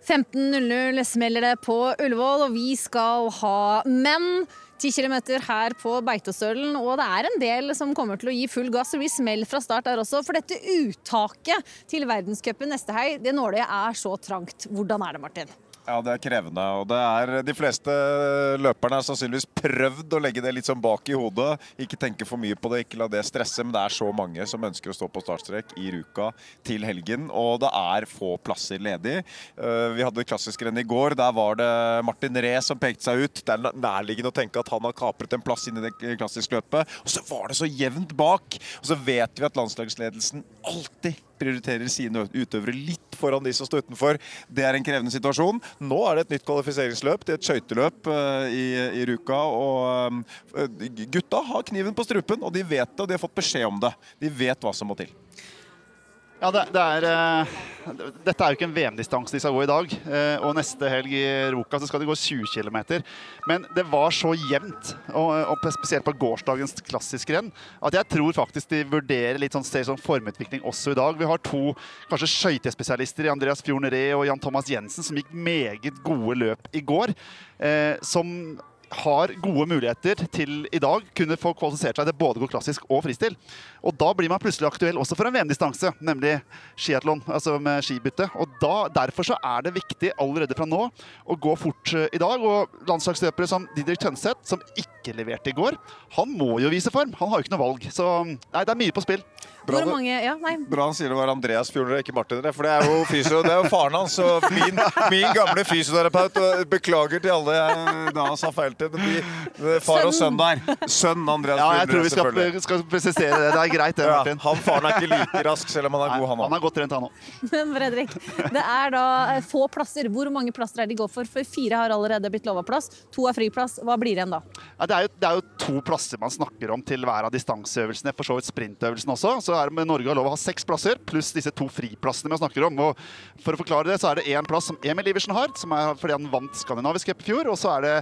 15:00 smeller det på Ullevål, og vi skal ha menn 10 kilometer her på Beitostølen, og det er en del som kommer til å gi full gass. Det blir smell fra start der også, for dette uttaket til verdenscupen neste helg, det nåløyet er så trangt. Hvordan er det, Martin? Ja, det er krevende, og det er de fleste løperne har sannsynligvis prøvd å legge det litt sånn bak i hodet, ikke tenke for mye på det, ikke la det stresse, men det er så mange som ønsker å stå på startstrek i Ruka til helgen, og det er få plasser ledig. Vi hadde klassisk renn i går, der var det Martin Ree som pekte seg ut. Det er nærliggende å tenke at han har kapret en plass inn i det klassiske løpet, og så var det så jevnt bak, og så vet vi at landslagsledelsen alltid prioriterer sine utøvere litt foran de som står utenfor. Det er en krevende situasjon. Nå er det et nytt kvalifiseringsløp, det er et skøyteløp i Ruka, og gutta har kniven på strupen, og de vet det, og de har fått beskjed om det. De vet hva som må til. Ja, dette er jo ikke en VM-distanse de skal gå i dag, og neste helg i Ruka så skal de gå 20 kilometer. Men det var så jevnt, og spesielt på gårsdagens klassiske renn, at jeg tror faktisk de vurderer litt sånn formutvikling også i dag. Vi har to kanskje skøytespesialister, Andreas Fjorden Ree og Jan Thomas Jensen, som gikk meget gode løp i går, som har gode muligheter til i dag kunne få kvalifisert seg til både gå klassisk og fristil. Og da blir man plutselig aktuell også for en VM-distanse, nemlig skiathlon, altså med skibytte. Og derfor så er det viktig allerede fra nå å gå fort i dag. Og landslagsløpere som Didrik Tønseth, som ikke leverte i går, han må jo vise form. Han har jo ikke noe valg. Så nei, det er mye på spill. Bra han sier det var Andreas Fjorden, ikke Martin Ree, for det er jo fysio, det er jo faren hans, og min gamle fysioterapeut, og beklager til alle jeg da sa feil til, far og sønn der. Sønn Andreas Fjorden. Ja, jeg tror vi skal presisere det. Det er greit det, Martin. Ja, faren er ikke like rask, selv om han er god, han også. Han er godt trent, han også. Men Fredrik, det er da få plasser. Hvor mange plasser er de går for? For 4 har allerede blitt lovet plass. 2 er friplass. Hva blir igjen da? Ja, det er jo 2 plasser man snakker om til hver av distanseøvelsene, for så vidt sprintøvelsen også. Så er det med Norge har lov å ha 6 plasser, pluss disse 2 friplassene vi snakker om. Og for å forklare det, så er det en plass som Emil Iversen har, som er fordi han vant Skandinavisk Cup i fjor, og så er det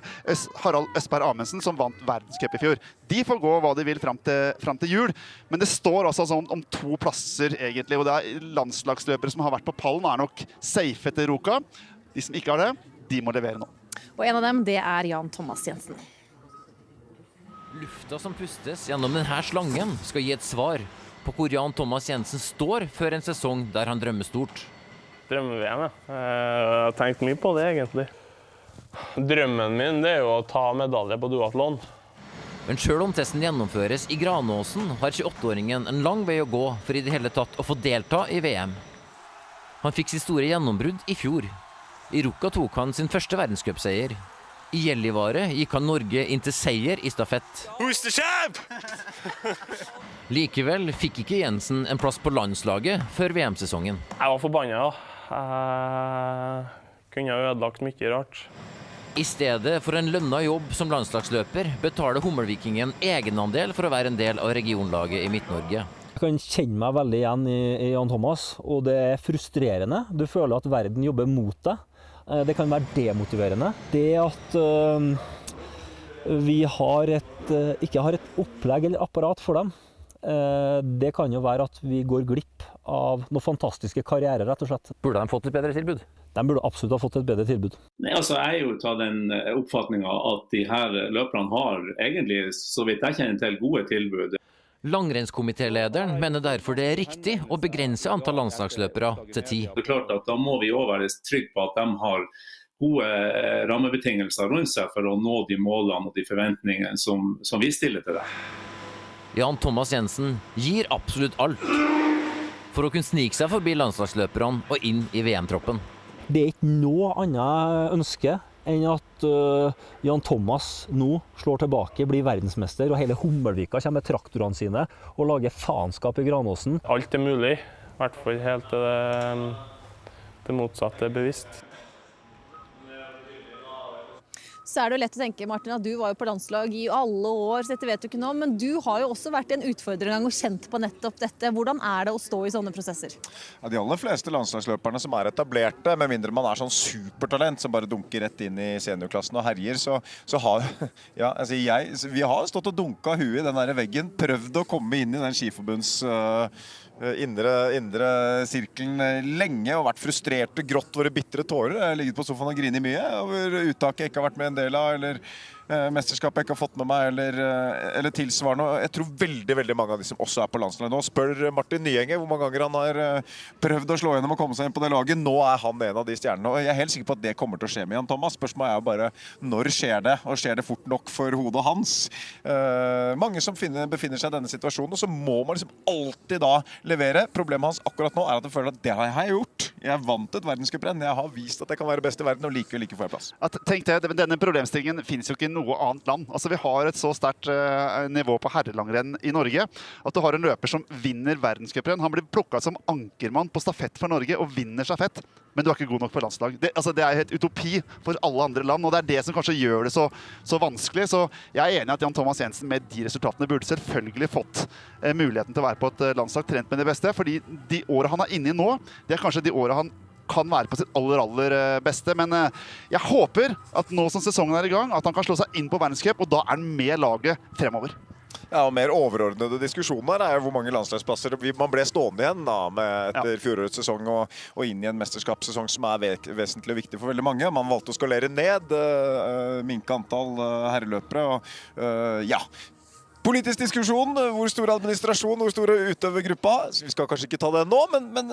Harald Østberg Amundsen som vant Verdenscup i fjor. De får gå hva de vil frem til jul, men det står altså sånn om 2 plasser egentlig, og det er landslagsløpere som har vært på pallen, er nok safe etter Ruka. De som ikke har det, de må levere nå. Og en av dem, det er Jan Thomas Jensen. Lufta som pustes gjennom denne slangen skal gi et svar på hvor Jan Thomas Jensen står før en sesong der han drømmer stort. Drømme-VM, ja. Jeg har tenkt mye på det, egentlig. Drømmen min det er jo å ta medalje på duatlon. Men selv om testen gjennomføres i Granåsen, har 28-åringen en lang vei å gå for i det hele tatt å få delta i VM. Han fikk sitt store gjennombrudd i fjor. I Ruka tok han sin første verdenscupseier. I Gjellivare gikk han Norge inn til seier i stafett. Who's the champ? Likevel fikk ikke Jensen en plass på landslaget før VM-sesongen. Jeg var forbannet, ja. Jeg kunne ha ødelagt mye rart. I stedet for en lønnet jobb som landslagsløper, betaler Hummelvikingen egenandel for å være en del av regionlaget i Midt-Norge. Jeg kan kjenne meg veldig igjen i Jan Thomas, og det er frustrerende. Du føler at verden jobber mot deg. Det kan være demotiverende. Det at vi ikke har et opplegg eller apparat for dem, det kan jo være at vi går glipp av noen fantastiske karrierer, rett og slett. Burde de fått et bedre tilbud? De burde absolutt ha fått et bedre tilbud. Nei, altså jeg er jo av den oppfatningen at de her løperne har egentlig, så vidt jeg kjenner til, gode tilbud. Langrennskomitélederen mener derfor det er riktig å begrense antall landslagsløpere til 10. Det er klart at da må vi også være trygge på at de har gode rammebetingelser rundt seg for å nå de målene og de forventningene som vi stiller til dem. Jan Thomas Jensen gir absolutt alt for å kunne snike seg forbi landslagsløperne og inn i VM-troppen. Det er ikke noe annet ønske enn at Jan Thomas nå slår tilbake, blir verdensmester, og hele Hummelvika kommer med traktorene sine og lager faenskap i Granåsen. Alt er mulig, i hvert fall helt til det motsatte er bevisst. så er det jo lett å tenke, Martin, at du var jo på landslag i alle år, så dette vet du ikke nå, men du har jo også vært en utfordrer en gang og kjent på nettopp dette. Hvordan er det å stå i sånne prosesser? Ja, de aller fleste landslagsløperne som er etablerte, med mindre man er sånn supertalent som bare dunker rett inn i seniorklassen og herjer, så har ja, altså vi har stått og dunket huet i den der veggen, prøvd å komme inn i den skiforbunds indre sirkelen lenge og vært frustrert og grått våre bittre tårer. Jeg har ligget på sofaen og grinet mye over uttaket jeg ikke har vært med en del av, eller mesterskapet jeg ikke har fått med meg, eller tilsvarende. Jeg tror veldig mange av de som også er på landslaget nå, spør Martin Nyenge hvor mange ganger han har prøvd å slå gjennom og komme seg inn på det laget. Nå er han en av de stjernene, og jeg er helt sikker på at det kommer til å skje med Jan Thomas. Spørsmålet er jo bare når skjer det, og skjer det fort nok for hodet hans? Mange som befinner seg i denne situasjonen, og så må man liksom alltid da levere. Problemet hans akkurat nå er at jeg føler at det har jeg gjort. Jeg vant et verdenscuprenn, jeg har vist at jeg kan være best i verden, og likevel ikke får jeg plass. Tenk det, denne problemstillingen finnes jo ikke i noe annet land. Altså, vi har et så sterkt nivå på herrelangrenn i Norge at du har en løper som vinner verdenscuprenn. Han blir plukket som ankermann på stafett for Norge og vinner stafett, men du er ikke god nok på landslag. Det er helt utopi for alle andre land, og det er det som kanskje gjør det så vanskelig. Så jeg er enig i at Jan Thomas Jensen med de resultatene burde selvfølgelig fått muligheten til å være på et landslag trent med det beste, fordi de årene han er inne i nå, det er kanskje de årene han kan være på sitt aller beste, men jeg håper at nå som sesongen er i gang, at han kan slå seg inn på verdenscup, og da er han med laget fremover. Ja, og mer overordnede diskusjoner er hvor mange landslagsplasser man ble stående igjen da, etter fjorårets sesong og inn i en mesterskapssesong som er vesentlig og viktig for veldig mange. Man valgte å skalere ned, minke antall herreløpere, og ja. Politisk diskusjon, hvor stor administrasjon, hvor stor utøvergruppa. Vi skal kanskje ikke ta det nå, men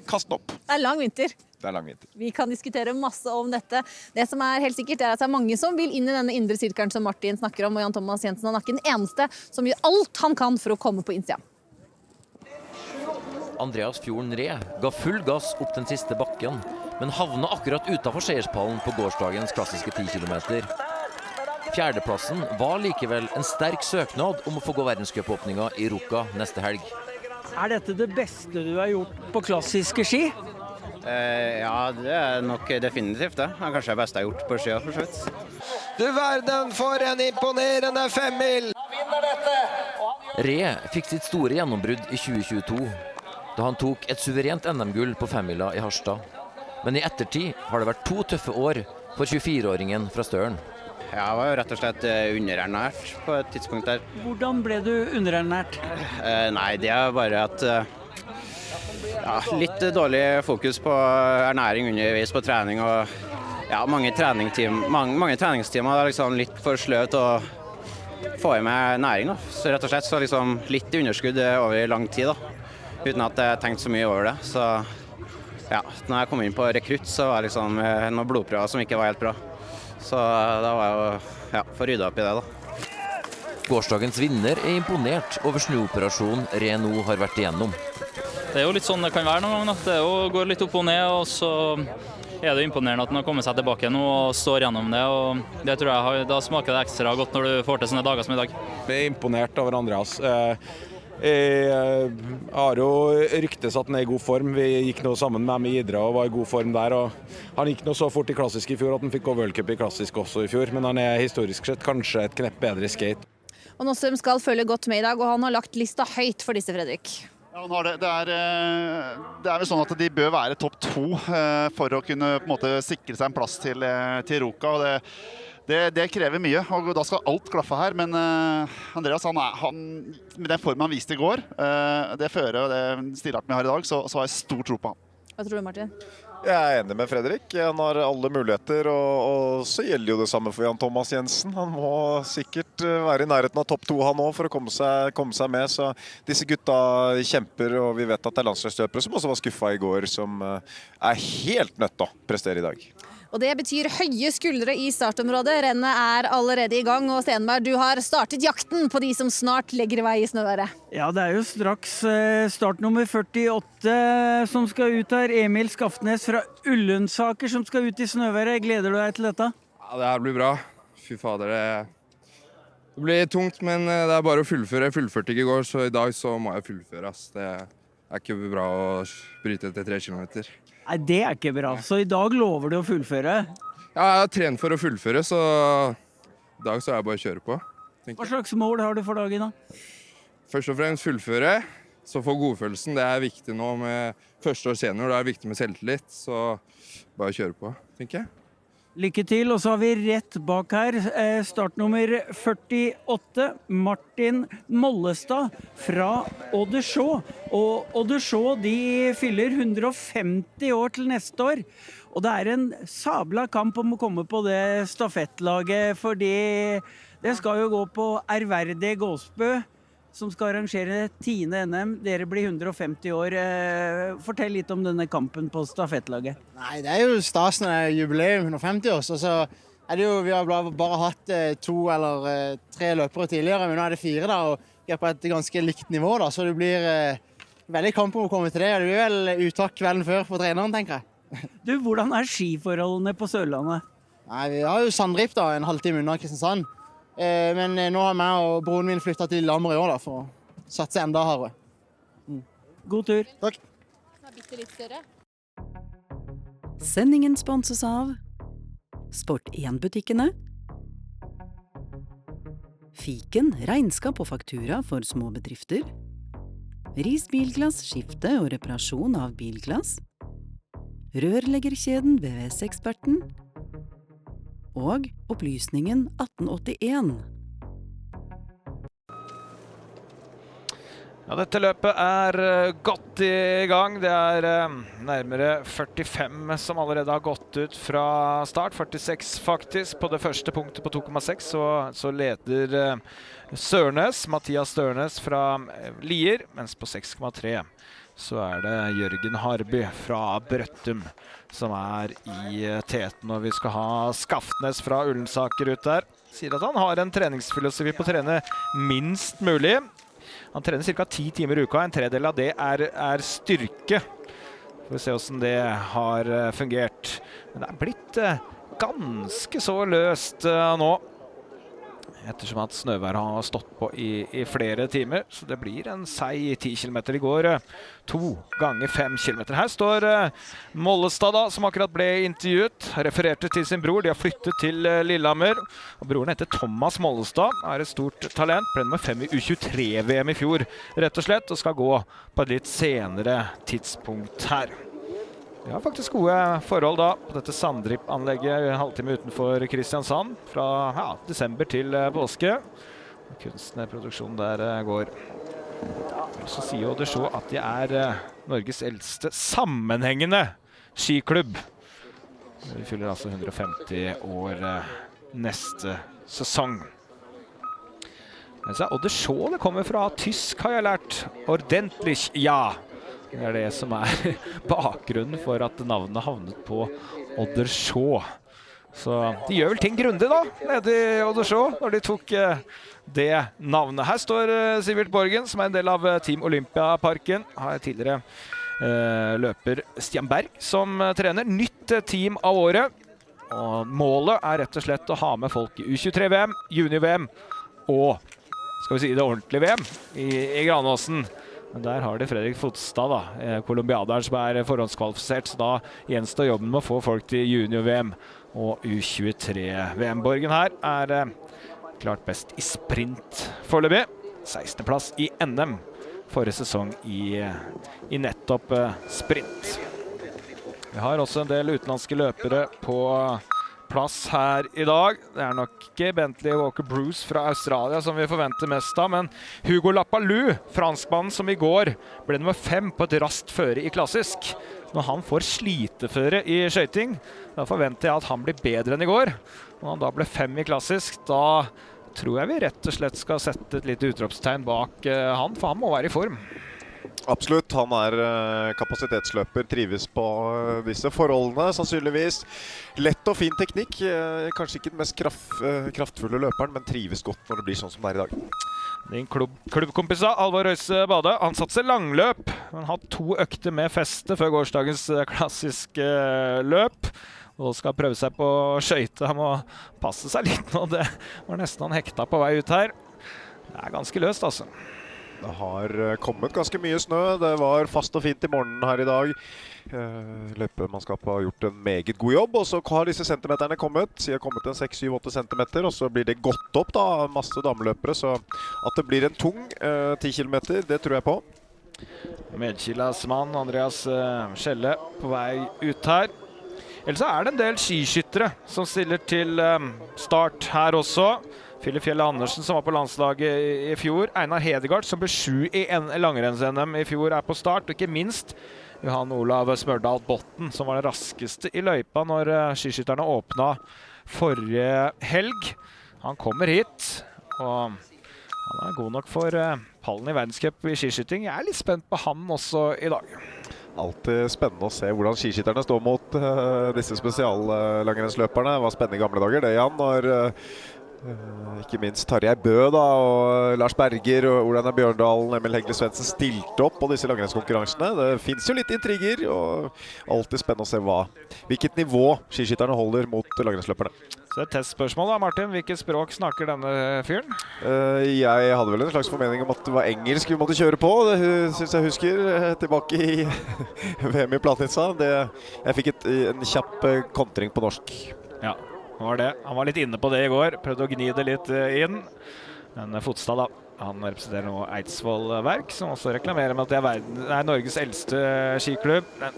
kast den opp. Det er lang vinter. Det er lang vinter. Vi kan diskutere masse om dette. Det som er helt sikkert er at det er mange som vil inn i denne indre sirkelen som Martin snakker om, og Jan Thomas Jensen han er ikke den eneste som gjør alt han kan for å komme på innsida. Andreas Fjorden Ree ga full gass opp den siste bakken, men havna akkurat utenfor seierspallen på gårsdagens klassiske 10 kilometer. Fjerdeplassen var likevel en sterk søknad om å få gå verdenscupåpninga i Ruka neste helg. Er dette det beste du har gjort på klassiske ski? Ja, det er nok definitivt det. Det er kanskje det beste jeg har gjort på skia, for så vidt. Du verden for en imponerende 5-mil! Ree fikk sitt store gjennombrudd i 2022, da han tok et suverent NM-gull på 5-mila i Harstad. Men i ettertid har det vært 2 tøffe år for 24-åringen fra Støren. Jeg var jo rett og slett underernært på et tidspunkt der. Hvordan ble du underernært? Nei, det er bare at litt dårlig fokus på ernæring underveis på trening, og mange treningstimer er liksom litt for sløvt å få i meg næring. Da. Så rett og slett så liksom litt underskudd over lang tid, da, uten at jeg tenkte så mye over det. Så når jeg kom inn på rekrutt, så var det liksom noen blodprøver som ikke var helt bra. Så da var jeg få rydda opp i det, da. Gårsdagens vinner er imponert over snuoperasjonen Ree nå har vært igjennom. Det er jo litt sånn det kan være noen ganger. Det går litt opp og ned, og så er det imponerende at han har kommet seg tilbake nå og står gjennom det. Og det tror jeg da smaker det ekstra godt når du får til sånne dager som i dag. Jeg er imponert over Andreas. Jeg har jo ryktes at han er i god form. Vi gikk nå sammen med ham i Idre og var i god form der. Og han gikk nå så fort i klassisk i fjor at han fikk gå worldcup i klassisk også i fjor. Men han er historisk sett kanskje et knepp bedre i skate. Og Nossum skal følge godt med i dag, og han har lagt lista høyt for disse, Fredrik. Ja, han har det. Det er vel sånn at de bør være topp 2 for å kunne på en måte sikre seg en plass til Ruka. Og det krever mye, og da skal alt klaffe her. Men Andreas, han med den formen han viste i går, det fører og det stilarten vi har i dag, så har jeg stor tro på han. Hva tror du, Martin? Jeg er enig med Fredrik. Han har alle muligheter, og så gjelder jo det samme for Jan Thomas Jensen. Han må sikkert være i nærheten av topp 2 han også for å komme seg med. Så disse gutta kjemper, og vi vet at det er landslagsløpere som også var skuffet i går, som er helt nødt til å prestere i dag. Og det betyr høye skuldre i startområdet. Rennet er allerede i gang, og Stenberg, du har startet jakten på de som snart legger i vei i snøværet. Ja, det er jo straks startnummer 48 som skal ut her. Emil Skaftnes fra Ullensaker som skal ut i snøværet. Gleder du deg til dette? Ja, det her blir bra. Fy fader, det blir tungt, men det er bare å fullføre. Jeg fullførte ikke i går, så i dag så må jeg fullføre. Det er ikke bra å bryte etter 3 kilometer. Nei, det er ikke bra. Så i dag lover du å fullføre? Ja, jeg har trent for å fullføre, så i dag så er det bare å kjøre på. Hva slags mål har du for dagen da? Først og fremst fullføre, så få godfølelsen. Det er viktig nå med første år senior, det er viktig med selvtillit, så bare kjøre på, tenker jeg. Lykke til, og så har vi rett bak her startnummer 48, Martin Mollestad fra Oddersjå. Og Oddersjå de fyller 150 år til neste år. Og det er en sabla kamp om å komme på det stafettlaget, fordi det skal jo gå på ærverdige Gåsbø, som skal arrangere 10. NM. Dere blir 150 år. Fortell litt om denne kampen på stafettlaget. Nei, det er jo stas når det er jubileum, 150 år. Så er det jo, vi har bare hatt 2 eller 3 løpere tidligere, men nå er det 4 da, og vi er på et ganske likt nivå da, så det blir veldig kamp om å komme til det. Det blir vel uttak kvelden før for treneren, tenker jeg. Du, hvordan er skiforholdene på Sørlandet? Nei, vi har jo Sandrip da, en halvtime unna Kristiansand. Men nå har jeg og broren min flyttet til Lillehammer i år da, for å satse enda hardere. God tur. Takk. Bitte litt større. Sendingen sponses av Sport1-butikkene, Fiken, regnskap og faktura for små bedrifter, Ris Bilglass, skifte og reparasjon av bilglass, rørleggerkjeden VVS-eksperten, og opplysningen 1881. Ja, dette løpet er godt i gang. Det er nærmere 45 som allerede har gått ut fra start. 46 faktisk på det første punktet på 2,6. Så leder Mathias Størnes fra Lier, mens på 6,3 så er det Jørgen Harby fra Brøttum som er i teten, og vi skal ha Skaftnes fra Ullensaker ut der. Sier at han har en treningsfilosofi på å trene minst mulig. Han trener ca. 10 timer i uka, en tredel av det er styrke. Får vi se hvordan det har fungert. Men det er blitt ganske så løst nå, ettersom at snøvær har stått på i flere timer. Så det blir en seig 10 kilometer. I går 2 ganger 5 kilometer. Her står Mollestad da, som akkurat ble intervjuet. Refererte til sin bror. De har flyttet til Lillehammer. Og broren heter Thomas Mollestad. Er et stort talent. Ble nummer 5 i U23-VM i fjor, rett og slett. Og skal gå på et litt senere tidspunkt her. Vi har faktisk gode forhold da på dette Sandrip-anlegget en halvtime utenfor Kristiansand fra desember til påske. Kunstnerproduksjonen der går. Så sier jo det så at de er Norges eldste sammenhengende skiklubb. Vi fyller altså 150 år neste sesong. Men så er Oddersjå, det kommer fra tysk, har jeg lært. Ordentlich, ja. Det er det som er bakgrunnen for at navnet havnet på Oddersjå. Så de gjør vel ting grundig da, nede i Oddersjå, når de tok det navnet. Her står Sivert Borgen, som er en del av Team Olympiaparken. Har tidligere løper Stian Berg som trener. Nytt team av året. Og målet er rett og slett å ha med folk i U23-VM, junior-VM og, skal vi si, det ordentlige VM i Granåsen. Men der har de Fredrik Fotstad da, kolumbiaderen som er forhåndskvalifisert, så da gjenstår jobben med å få folk til junior-VM og U23-VM. Borgen her er klart best i sprint foreløpig. 16. plass i NM forrige sesong i nettopp sprint. Vi har også en del utenlandske løpere på plass her i dag. Det er nok ikke Bentley Walker Bruce fra Australia som vi forventer mest av, men Hugo Lapalou, franskmannen som i går ble nummer 5 på et raskt føre i klassisk. Når han får sliteføre i skøyting, da forventer jeg at han blir bedre enn i går. Når han da ble 5 i klassisk, da tror jeg vi rett og slett skal sette et litt utropstegn bak han, for han må være i form. Absolutt, han er kapasitetsløper, trives på disse forholdene, sannsynligvis. Lett og fin teknikk, kanskje ikke den mest kraftfulle løperen, men trives godt når det blir sånn som det er i dag. Din klubbkompis Alvar Røise Bade, han satser langløp. Han har 2 økter med feste før gårsdagens klassiske løp. Og skal prøve seg på skøyte. Han må passe seg litt nå, det var nesten han hekta på vei ut her. Det er ganske løst altså. Det har kommet ganske mye snø. Det var fast og fint i morgenen her i dag. Løpemannskapet har gjort en meget god jobb, og så har disse centimeterne kommet. De har kommet en 6-7-8 centimeter, og så blir det gått opp da, masse dameløpere. Så at det blir en tung 10 kilometer, det tror jeg på. Medkilas mann, Andreas Schelle, på vei ut her. Ellers er det en del skiskyttere som stiller til start her også. Filip Fjell Andersen, som var på landslaget i fjor. Einar Hedegaard, som ble 7 i langrenns-NM i fjor, er på start. Og ikke minst Johan Olav Smørdal Botten, som var den raskeste i løypa når skiskytterne åpnet forrige helg. Han kommer hit, og han er god nok for pallen i verdenscup i skiskytting. Jeg er litt spent på han også i dag. Alltid spennende å se hvordan skiskytterne står mot disse spesiallangrennsløperne. Det var spennende i gamle dager, det Jan, når ikke minst Tarjei Bø da, og Lars Berger og Olaug Bjørndalen, Emil Hegle Svendsen stilte opp på disse langrennskonkurransene. Det finnes jo litt intriger, og alltid spennende å se hvilket nivå skiskytterne holder mot langrennsløperne. Så et testspørsmål da, Martin. Hvilket språk snakker denne fyren? Jeg hadde vel en slags formening om at det var engelsk vi måtte kjøre på. Det synes jeg husker tilbake i VM i Planica. Jeg fikk en kjapp kontring på norsk. Ja, det var det. Han var litt inne på det i går. Prøvde å gni det litt inn. Men Fotstad da, han representerer nå Eidsvoll Verk, som også reklamerer med at det er Norges eldste skiklubb. Den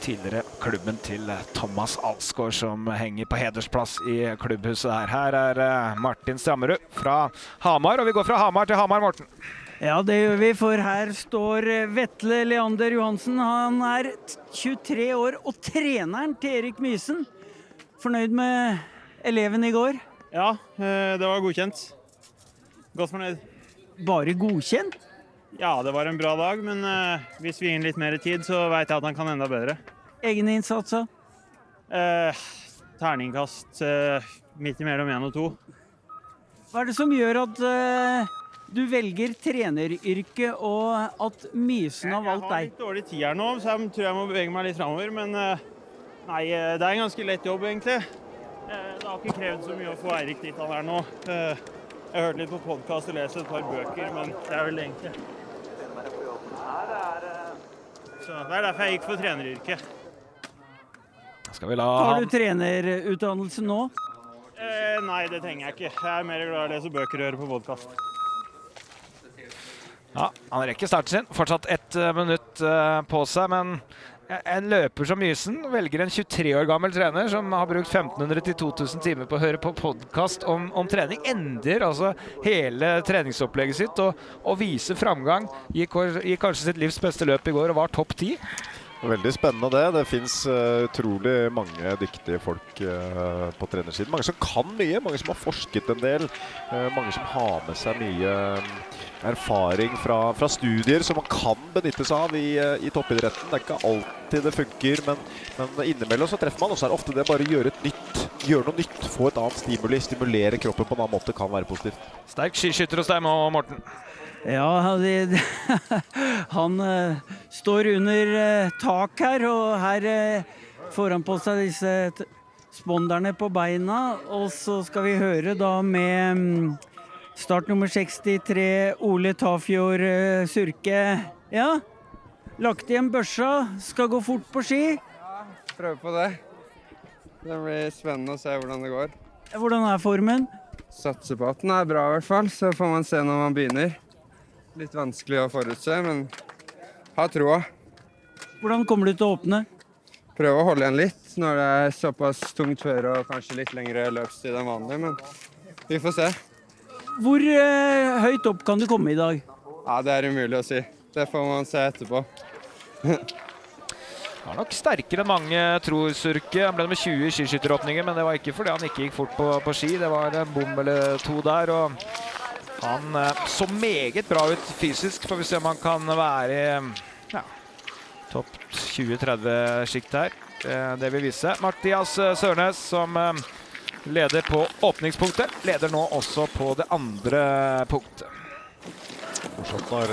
tidligere klubben til Thomas Alsgaard som henger på hedersplass i klubbhuset her. Her er Martin Strammerud fra Hamar, og vi går fra Hamar til Hamar, Morten. Ja, det gjør vi, for her står Vetle Leander Johansen. Han er 23 år, og treneren til Erik Mysen. Fornøyd med eleven i går? Ja, det var godkjent. Godt fornøyd. Bare godkjent? Ja, det var en bra dag, men hvis vi gir inn litt mer tid, så vet jeg at han kan enda bedre. Egen innsats, så? Terningkast midt imellom 1 og 2. Hva er det som gjør at du velger treneryrket, og at Mysen har valgt deg? Jeg har litt dårlig tid her nå, så jeg tror jeg må bevege meg litt fremover, men nei, det er en ganske lett jobb egentlig. Det har ikke krevd så mye å få Eirik dit han er nå. Jeg har hørt litt på podcast og lest et par bøker, men det er vel det egentlig. Så det er derfor jeg gikk for treneryrket. Har du trenerutdannelse nå? Nei, det trenger jeg ikke. Jeg er mer glad i å lese bøker og høre på podcast. Ja, han rekker starten sin. Fortsatt 1 minutt på seg, men en løper som Mysen velger en 23 år gammel trener som har brukt 1500 til 2000 timer på å høre på podcast om trening. Endrer altså hele treningsopplegget sitt og viser framgang. Gikk kanskje sitt livs beste løp i går og var topp 10. Veldig spennende det. Det finnes utrolig mange dyktige folk på trenersiden. Mange som kan mye, mange som har forsket en del. Mange som har med seg mye erfaring fra studier som man kan benytte seg av i toppidretten. Det er ikke alltid det funker, men innimellom så treffer man også. Er ofte det bare gjøre noe nytt, få et annet stimuli, stimulere kroppen på en annen måte kan være positivt. Sterk skiskytter hos deg, Morten. Ja, han står under tak her, og her får han på seg disse sponderne på beina, og så skal vi høre da med start nummer 63, Ole Tafjord Surke. Ja, lagt igjen børsa, skal gå fort på ski. Ja, prøve på det. Det blir spennende å se hvordan det går. Hvordan er formen? Satser på at den er bra i hvert fall, så får man se når man begynner. Litt vanskelig å forutse, men ha troa. Hvordan kommer du til å åpne? Prøve å holde igjen litt når det er såpass tungt før og kanskje litt lengre løpstid enn vanlig, men vi får se. Hvor høyt opp kan du komme i dag? Ja, det er umulig å si. Det får man se etterpå. Han var nok sterkere enn mange tror, Surke. Han ble med 20 i skiskytteråpninger, men det var ikke fordi han ikke gikk fort på ski. Det var en bom eller 2 der, og han så meget bra ut fysisk. Får vi se om han kan være i topp 20-30-skikt her. Det vil vise. Mathias Sørnes som leder på åpningspunktet. Leder nå også på det andre punktet. Morsomt når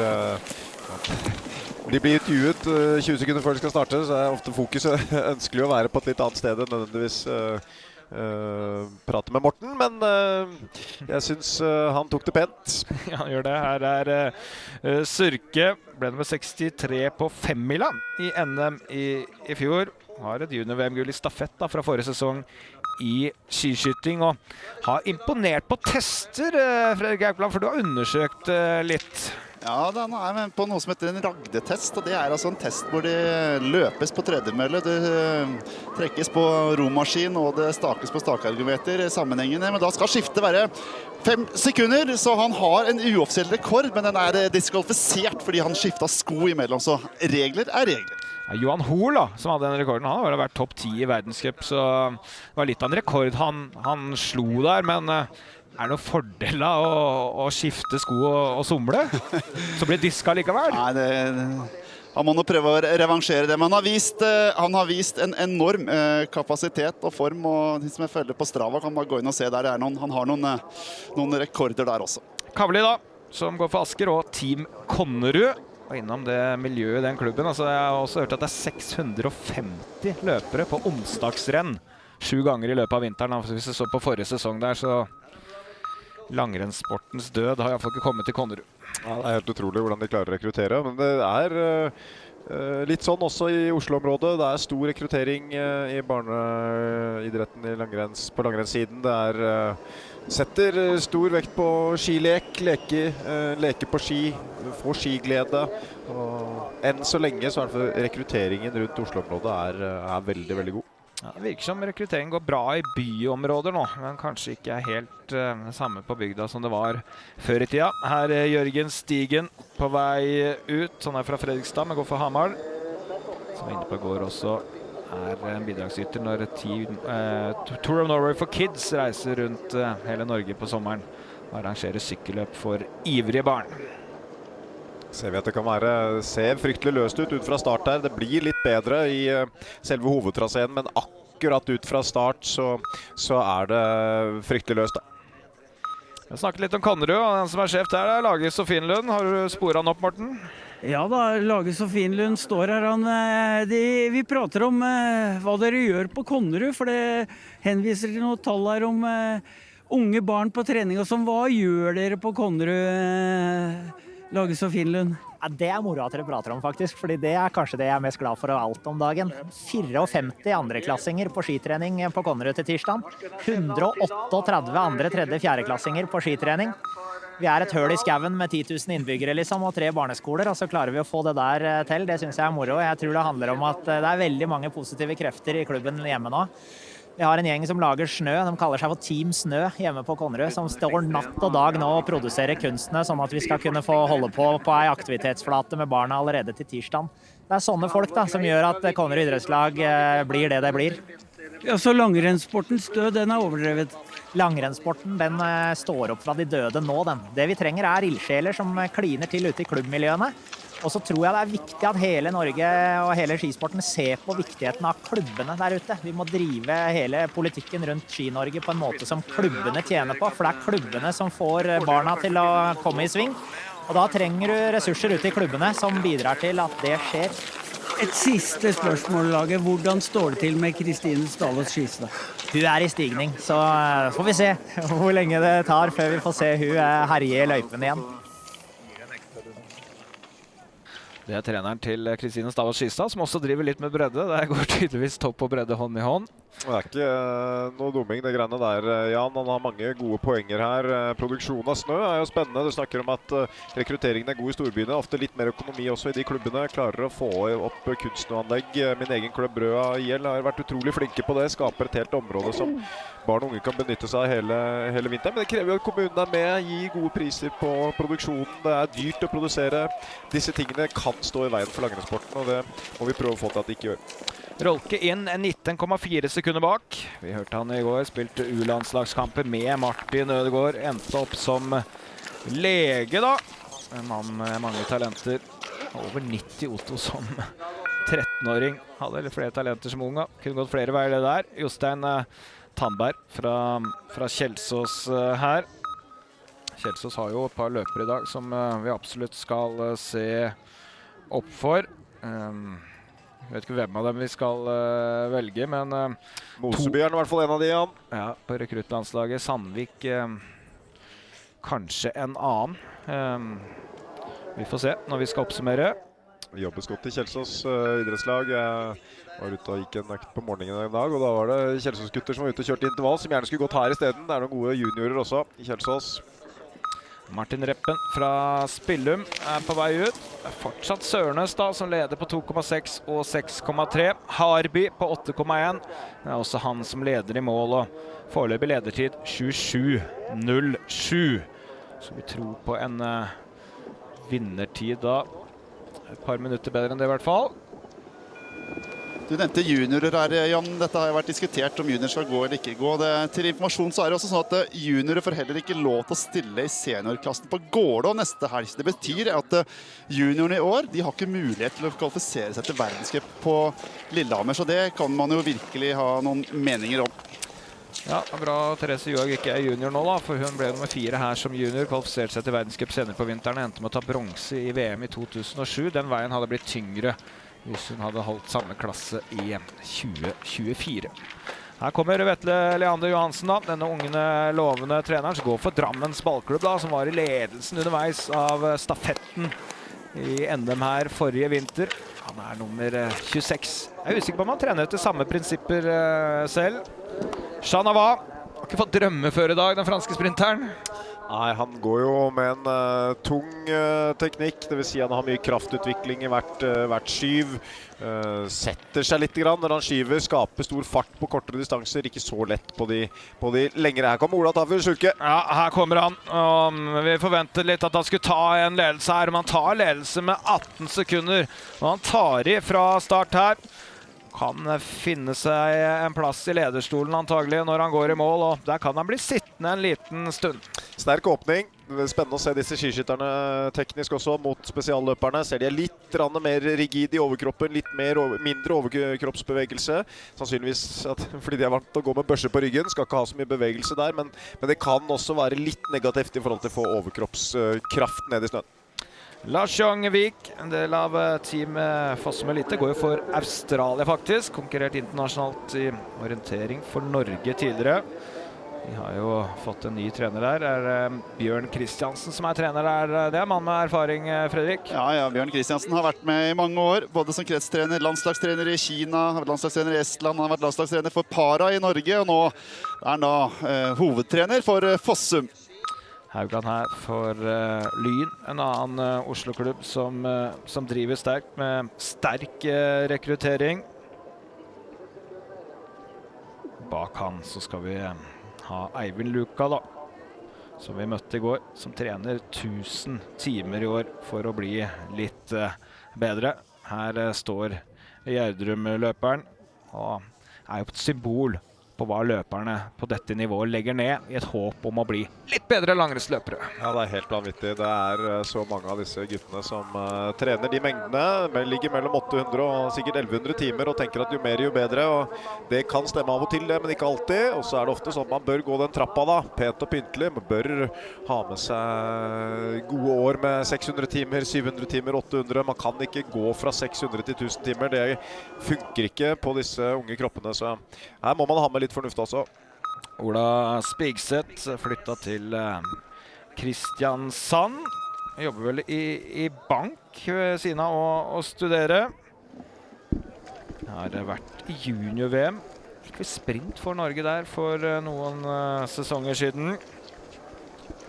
de blir intervjuet 20 sekunder før de skal starte, så er ofte fokuset ønskelig å være på et litt annet sted enn nødvendigvis prate med Morten, men jeg synes han tok det pent. Ja, han gjør det. Her Surke, ble nummer 63 på 5-mila i NM i fjor. Har et junior-VM-gull i stafett da, fra forrige sesong i skiskyting, og har imponert på tester, Fredrik Aukland, for du har undersøkt litt. Ja, den er med på noe som heter en ragdetest, og det er altså en test hvor det løpes på tredemølle, det trekkes på romaskin og det stakes på stakargometer sammenhengende, men da skal skiftet være 5 sekunder, så han har en uoffisiell rekord, men den er diskvalifisert fordi han skiftet sko imellom, så regler er regler. Ja, Johan Hoel da, som hadde den rekorden, han har vært topp 10 i verdenscup, så det var litt av en rekord han slo der, men er det noen fordel å skifte sko og somle? Så blir diska likevel? Nei, han må nå prøve å revansjere det, men han har vist en enorm kapasitet og form, og de som jeg følger på Strava kan bare gå inn og se der, han har noen rekorder der også. Kavli da, som går for Asker, og Team Konnerud, og innom det miljøet i den klubben. Altså, jeg har også hørt at det er 650 løpere på onsdagsrenn 7 ganger i løpet av vinteren. Altså, hvis jeg så på forrige sesong der, så langrennssportens død har i hvert fall ikke kommet til Konnerud. Ja, det er helt utrolig hvordan de klarer å rekruttere, men det er litt sånn også i Oslo-området. Det er stor rekruttering i barneidretten på langrennssiden. Det setter stor vekt på skilek, leke på ski, få skiglede. Og enn så lenge så er det rekrutteringen rundt Oslo-området er veldig, veldig god. Ja, det virker som rekrutteringen går bra i byområder nå, men kanskje ikke er helt det samme på bygda som det var før i tida. Her er Jørgen Stigen på vei ut, han er fra Fredrikstad, men går for Hamar. Som er inne på går også er en bidragsyter når Tour of Norway for Kids reiser rundt hele Norge på sommeren og arrangerer sykkelløp for ivrige barn. Ser vi at det kan ser fryktelig løst ut fra start her. Det blir litt bedre i selve hovedtraseen, men akkurat ut fra start så er det fryktelig løst da. Jeg snakket litt om Konnerud, og den som er sjef der er Lage Sofienlund. Har du sporet han opp, Morten? Ja da, Lage Sofienlund står her. Vi prater om hva dere gjør på Konnerud, for det henviser til noen tall her om unge barn på trening og sånn. Hva gjør dere på Konnerud, Lage Sofienlund? Ja, det er moro at dere prater om faktisk, fordi det er kanskje det jeg er mest glad for av alt om dagen. 54 andreklassinger på skitrening på Konnerud til tirsdag. 138 andre, tredje, fjerdeklassinger på skitrening. Vi er et høl i skauen med 10 000 innbyggere liksom, og 3 barneskoler, og så klarer vi å få det der til. Det synes jeg er moro. Jeg tror det handler om at det er veldig mange positive krefter i klubben hjemme nå. Vi har en gjeng som lager snø, de kaller seg for Team Snø hjemme på Konnerud, som står natt og dag nå og produserer kunstene, sånn at vi skal kunne få holde på en aktivitetsflate med barna allerede til tirsdag. Det er sånne folk da, som gjør at Konnerud idrettslag blir det det blir. Ja, så langrennssportens død, den er overdrevet? Langrennssporten, den står opp fra de døde nå, den. Det vi trenger er ildsjeler som kliner til ute i klubbmiljøene. Og så tror jeg det er viktig at hele Norge og hele skisporten ser på viktigheten av klubbene der ute. Vi må drive hele politikken rundt Ski-Norge på en måte som klubbene tjener på, for det er klubbene som får barna til å komme i sving. Og da trenger du ressurser ute i klubbene som bidrar til at det skjer. Et siste spørsmål, Lage. Hvordan står det til med Kristine Stalås Skistad? Hun er i stigning, så får vi se hvor lenge det tar før vi får se hun herje i løypen igjen. Det er treneren til Kristine Stalås Skistad, som også driver litt med bredde. Det går tydeligvis topp og bredde hånd i hånd. Det er ikke noe dumming, det greiene der, Jan. Han har mange gode poenger her. Produksjonen av snø er jo spennende. Du snakker om at rekrutteringen er god i storbyene. Ofte litt mer økonomi også i de klubbene. Klarer å få opp kunstsnøanlegg. Min egen klubb Brøa IL har vært utrolig flinke på det. Skaper et helt område som barn og unge kan benytte seg av hele vinteren. Men det krever jo at kommunen er med, gir gode priser på produksjonen. Det er dyrt å produsere. Disse tingene kan stå i veien for langrennssporten, og det må vi prøve å få til at de ikke gjør. Rolke inn 19,4 sekunder bak. Vi hørte han i går, spilte U-landslagskamper med Martin Ødegaard. Endte opp som lege da. En mann med mange talenter. Over 90 Otto som 13-åring. Hadde litt flere talenter som unga. Kunne gått flere veier det der. Jostein Tandberg fra Kjelsås her. Kjelsås har jo et par løpere i dag som vi absolutt skal se opp for. Jeg vet ikke hvem av dem vi skal velge, men Moseby er i hvert fall en av de, Jan. Ja, på rekruttlandslaget. Sandvik kanskje en annen. Vi får se når vi skal oppsummere. Vi jobbes godt i Kjelsås idrettslag. Jeg var ute og gikk en økt på morgenen en dag, og da var det Kjelsås-gutter som var ute og kjørte intervall, som gjerne skulle gått her i stedet. Det er noen gode juniorer også i Kjelsås. Martin Reppen fra Spillum er på vei ut. Det er fortsatt Sørnes da, som leder på 2,6 og 6,3. Harby på 8,1. Det er også han som leder i mål, og foreløpig ledertid 27.07. Så vi tror på en vinnertid da. Et par minutter bedre enn det i hvert fall. Du nevnte juniorer her, Jan. Dette har jo vært diskutert om junior skal gå eller ikke gå. Til informasjon så er det også sånn at juniorer får heller ikke lov til å stille i seniorklassen på Gårdå neste helg. Det betyr at juniorene i år, de har ikke mulighet til å kvalifisere seg til verdenscup på Lillehammer, så det kan man jo virkelig ha noen meninger om. Ja, det er bra Therese Johaug ikke er junior nå da, for hun ble nummer 4 her som junior, kvalifiserte seg til verdenscup senere på vinteren, endte med å ta bronse i VM i 2007. Den veien hadde blitt tyngre hvis hun hadde holdt samme klasse i 2024. Her kommer Vetle Leander Johansen da, denne unge lovende treneren som går for Drammens ballklubb da, som var i ledelsen underveis av stafetten i NM her forrige vinter. Han er nummer 26. Jeg er usikker på om han trener etter samme prinsipper selv. Chanava har ikke fått drømme før i dag, den franske sprinteren. Nei, han går jo med en tung teknikk, det vil si han har mye kraftutvikling i hvert skyv. Setter seg litt grann når han skyver, skaper stor fart på kortere distanser, ikke så lett på de lengre. Her kommer Ola Tafjord Sulke. Ja, her kommer han. Vi forventet litt at han skulle ta en ledelse her, men han tar ledelse med 18 sekunder. Og han tar i fra start her. Kan finne seg en plass i lederstolen antagelig når han går i mål, og der kan han bli sittende en liten stund. Sterk åpning. Spennende å se disse skiskytterne teknisk også mot spesialløperne. Ser de er litt mer rigid i overkroppen, litt mindre overkroppsbevegelse. Sannsynligvis fordi de er vant til å gå med børse på ryggen, skal ikke ha så mye bevegelse der, men det kan også være litt negativt i forhold til å få overkroppskraft ned i snøen. Lars Jongvik, en del av teamet Fossum Elite, går jo for Australia faktisk. Konkurrert internasjonalt i orientering for Norge tidligere. Vi har jo fått en ny trener der. Det er Bjørn Kristiansen som er trener der. Det er mann med erfaring, Fredrik. Ja, Bjørn Kristiansen har vært med i mange år, både som kretstrener, landslagstrener i Kina, landslagstrener i Estland, han har vært landslagstrener for Para i Norge, og nå er han da hovedtrener for Fossum. Haugan her for Lyn, en annen Oslo-klubb som driver sterkt med sterk rekruttering. Bak han så skal vi ha Eivind Luka da, som vi møtte i går, som trener 1000 timer i år for å bli litt bedre. Her står Gjerdrum-løperen, og er jo et symbol på hva løperne på dette nivået legger ned i et håp om å bli litt bedre langrennsløpere. Ja, det er helt vanvittig. Det er så mange av disse guttene som trener de mengdene. Ligger mellom 800 og sikkert 1100 timer og tenker at jo mer jo bedre. Og det kan stemme av og til det, men ikke alltid. Og så er det ofte sånn at man bør gå den trappa da, pent og pyntelig. Man bør ha med seg gode år med 600 timer, 700 timer, 800. Man kan ikke gå fra 600 til 1000 timer. Det funker ikke på disse unge kroppene, så her må man ha med litt fornuft også. Ola Spigseth flyttet til Kristiansand. Jobber vel i bank ved siden av å studere. Har vært i junior-VM. Fikk vi sprint for Norge der for noen sesonger siden.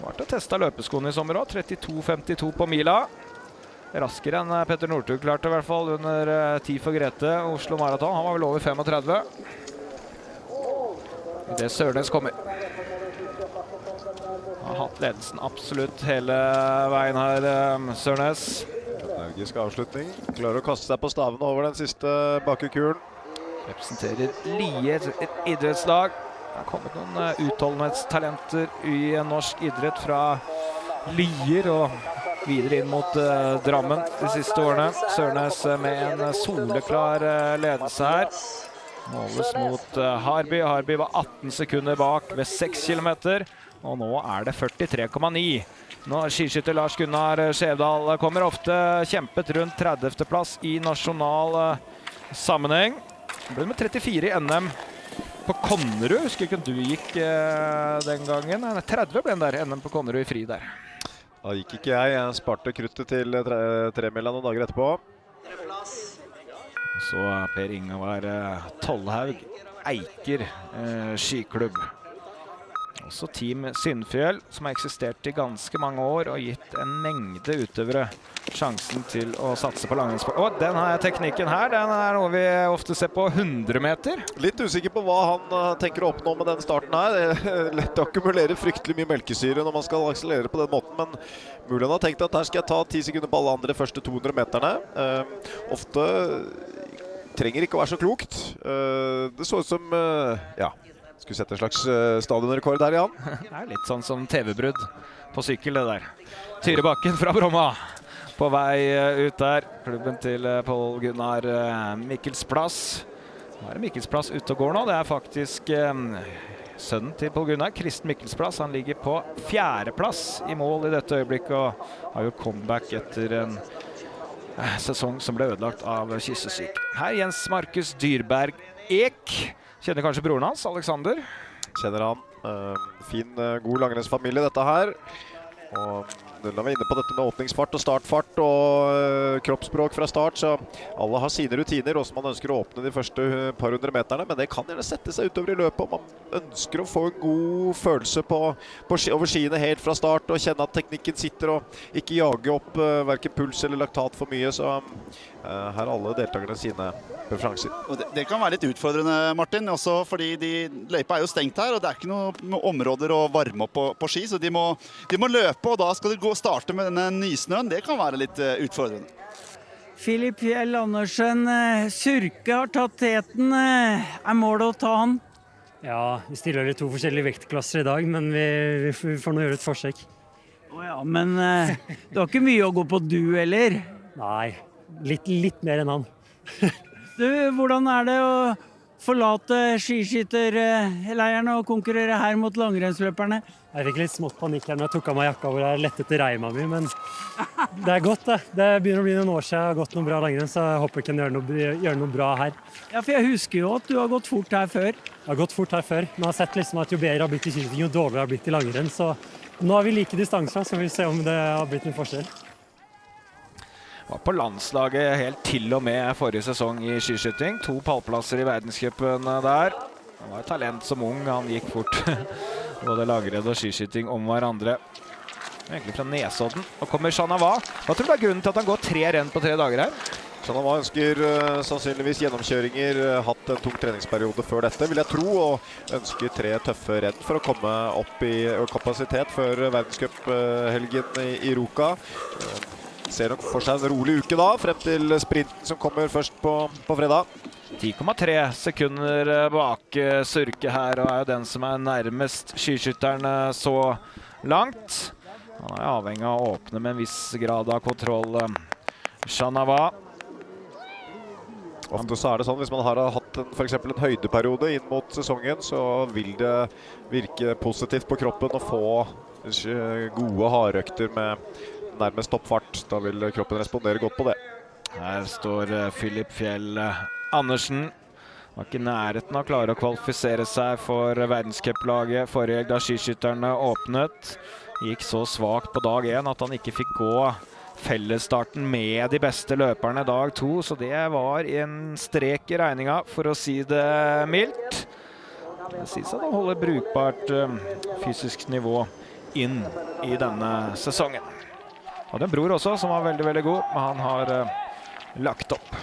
Var til å teste løpeskoene i sommer også. 32,52 på mila. Raskere enn Petter Northug klarte i hvert fall under 10 for Grete Oslo Marathon. Han var vel over 35. Det Sørnes kommer. Har hatt ledelsen absolutt hele veien her, Sørnes. Energisk avslutning. Klarer å kaste seg på stavene over den siste bakekulen. Representerer Lier, et idrettslag. Det har kommet noen utholdenhetstalenter i norsk idrett fra Lier og videre inn mot Drammen de siste årene. Sørnes med en soleklar ledelse her. Måles mot Harby. Harby var 18 sekunder bak ved 6 kilometer, og nå er det 43,9. Nå skiskytter Lars Gunnar Skjevdal kommer ofte kjempet rundt 30. plass i nasjonal sammenheng. Ble med 34 i NM på Konnerud. Husker ikke om du gikk den gangen. Nei, 30 ble den der, NM på Konnerud i fri der. Da gikk ikke jeg. Jeg sparte kruttet til tremila noen dager etterpå. Så Per Ingvar Tollhaug, Eiker skiklubb. Også Team Sindfjell, som har eksistert i ganske mange år og gitt en mengde utøvere sjansen til å satse på langrennssport. Og denne teknikken her, den er noe vi ofte ser på 100 meter. Litt usikker på hva han tenker å oppnå med den starten her. Det er lett å akkumulere fryktelig mye melkesyre når man skal akselerere på den måten, men mulig han har tenkt at her skal jeg ta 10 sekunder på alle andre første 200 meterne. Ofte trenger ikke å være så klokt. Det så ut som, ja, skulle sette en slags stadionrekord der, Jan. Det er litt sånn som TV-brudd på sykkel, det der. Tyrebakken fra Bromma på vei ut der. Klubben til Pål Gunnar Mikkelsplass. Nå er det Mikkelsplass ute og går nå. Det er faktisk sønnen til Pål Gunnar, Kristen Mikkelsplass. Han ligger på 4. plass i mål i dette øyeblikket og har jo comeback etter en sesong som ble ødelagt av kyssesyk. Her Jens Markus Dyrberg Ek. Kjenner kanskje broren hans, Alexander? Kjenner han. Fin, god langrennsfamilie dette her. Og da var vi inne på dette med åpningsfart og startfart og kroppsspråk fra start, så alle har sine rutiner, også man ønsker å åpne de første par hundre meterne, men det kan gjerne sette seg utover i løpet, og man ønsker å få en god følelse over skiene helt fra start, og kjenne at teknikken sitter, og ikke jage opp hverken puls eller laktat for mye, så her har alle deltakerne sine preferanser. Og det kan være litt utfordrende, Martin, også fordi løypa er jo stengt her, og det er ikke noen områder å varme opp på ski, så de må løpe, og da skal de starte med denne nysnøen. Det kan være litt utfordrende. Filip Fjell Andersen, Surke har tatt teten. Er målet å ta han? Ja, vi stiller i 2 forskjellige vektklasser i dag, men vi får nå gjøre et forsøk. Åja, men du har ikke mye å gå på du, eller? Nei, litt mer enn han. Du, hvordan er det å forlate skiskytterleiren og konkurrere her mot langrennsløperne? Jeg fikk litt smått panikk her når jeg tok av meg jakka hvor jeg lettet til reima mi, men det er godt det. Det begynner å bli noen år siden jeg har gått noe bra langrenn, så jeg håper jeg kan gjøre noe bra her. Ja, for jeg husker jo at du har gått fort her før. Jeg har gått fort her før, men jeg har sett liksom at jo bedre jeg har blitt i skiskyting, jo dårligere jeg har blitt i langrenn, så nå har vi like distanser, så vi får se om det har blitt en forskjell. Var på landslaget helt til og med forrige sesong i skiskyting. 2 pallplasser i verdenscupen der. Han var et talent som ung, han gikk fort. Både lagredd og skiskyting om hverandre. Egentlig fra Nesodden. Nå kommer Shanava. Hva tror du er grunnen til at han går 3 renn på 3 dager her? Shanava ønsker sannsynligvis gjennomkjøringer, hatt en tung treningsperiode før dette, vil jeg tro, og ønsker 3 tøffe renn for å komme opp i kapasitet før verdenscuphelgen i Ruka. Ser nok for seg en rolig uke da, frem til sprinten som kommer først på fredag. 10,3 sekunder bak Surke her, og er jo den som er nærmest skiskytterne så langt. Han er avhengig av å åpne med en viss grad av kontroll. Shanava. Ofte så er det sånn, hvis man har hatt for eksempel en høydeperiode inn mot sesongen, så vil det virke positivt på kroppen å få gode hardøkter med nærmest toppfart. Da vil kroppen respondere godt på det. Her står Filip Fjell Andersen. Var ikke i nærheten av å klare å kvalifisere seg for verdenscuplaget forrige helg da skiskytterne åpnet. Gikk så svagt på dag 1 at han ikke fikk gå fellesstarten med de beste løperne dag 2, så det var en strek i regninga, for å si det mildt. Det sies at han holder brukbart fysisk nivå inn i denne sesongen. Og det er en bror også som var veldig, veldig god, men han har lagt opp.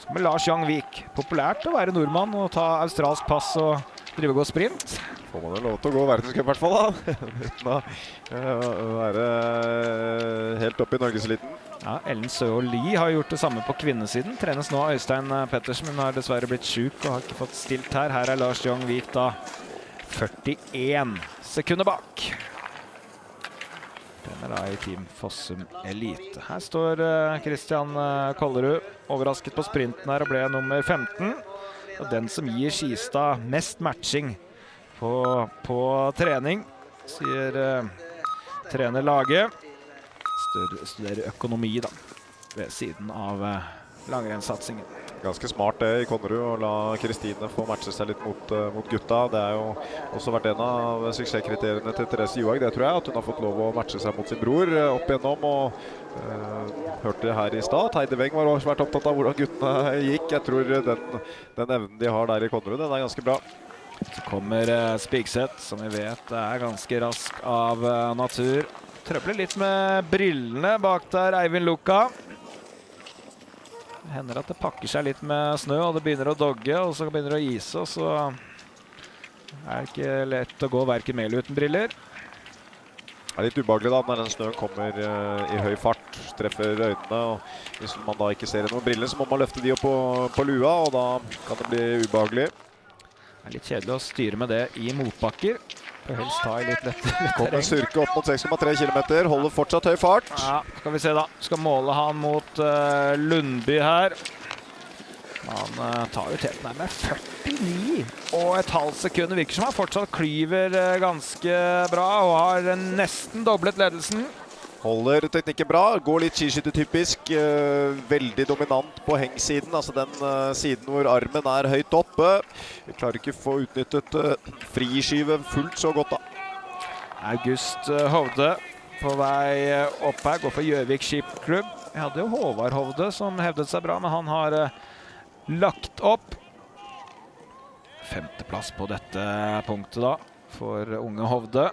Så med Lars Young Vik. Populært å være nordmann og ta australsk pass og drive og gå sprint. Får man jo lov til å gå verdenscup i hvert fall da. Uten å være helt oppe i Norgeseliten. Ja, Ellen Søe-Lie har gjort det samme på kvinnesiden. Trenes nå Øystein Pettersen, men har dessverre blitt syk og har ikke fått stilt her. Her er Lars Young Vik da 41 sekunder bak. Den er da i Team Fossum Elite. Her står Christian Kollerud, overrasket på sprinten her og ble nummer 15. Og den som gir Skistad mest matching på trening, sier trener laget. Studerer økonomi da, ved siden av langrennssatsingen. Ganske smart det i Konnerud å la Kristine få matche seg litt mot gutta. Det jo også vært en av suksesskriteriene til Therese Johaug, det tror jeg, at hun har fått lov å matche seg mot sin bror opp igjennom. Og hørte her i stad, Heide Weng var også vært opptatt av hvordan guttene gikk. Jeg tror den evnen de har der i Konnerud, den ganske bra. Så kommer Spigseth, som vi vet ganske rask av natur. Trøbler litt med brillene bak der, Eivind Luka. Det hender at det pakker seg litt med snø, og det begynner å dogge, og så begynner det å ise, og så det ikke lett å gå hverken med eller uten briller. Det litt ubehagelig da, når den snøen kommer i høy fart, treffer øynene, og hvis man da ikke ser noen briller, så må man løfte de opp på lua, og da kan det bli ubehagelig. Det litt kjedelig å styre med det i motbakker. Får helst ta i litt lett Kommer Surke opp mot 6,3 kilometer, holder fortsatt høy fart. Ja, skal vi se da. Skal måle han mot Lundby her. Han tar jo teten her med 49,5 sekunder. Virker som han fortsatt klyver ganske bra og har nesten doblet ledelsen. Holder teknikken bra, går litt skiskyttertypisk, veldig dominant på hengsiden, altså den siden hvor armen høyt oppe. Vi klarer ikke å få utnyttet friskyvet fullt så godt da. August Hovde på vei opp her, går for Gjøvik Skipklubb. Vi hadde jo Håvard Hovde som hevdet seg bra, men han har lagt opp. 5. plass på dette punktet da, for unge Hovde.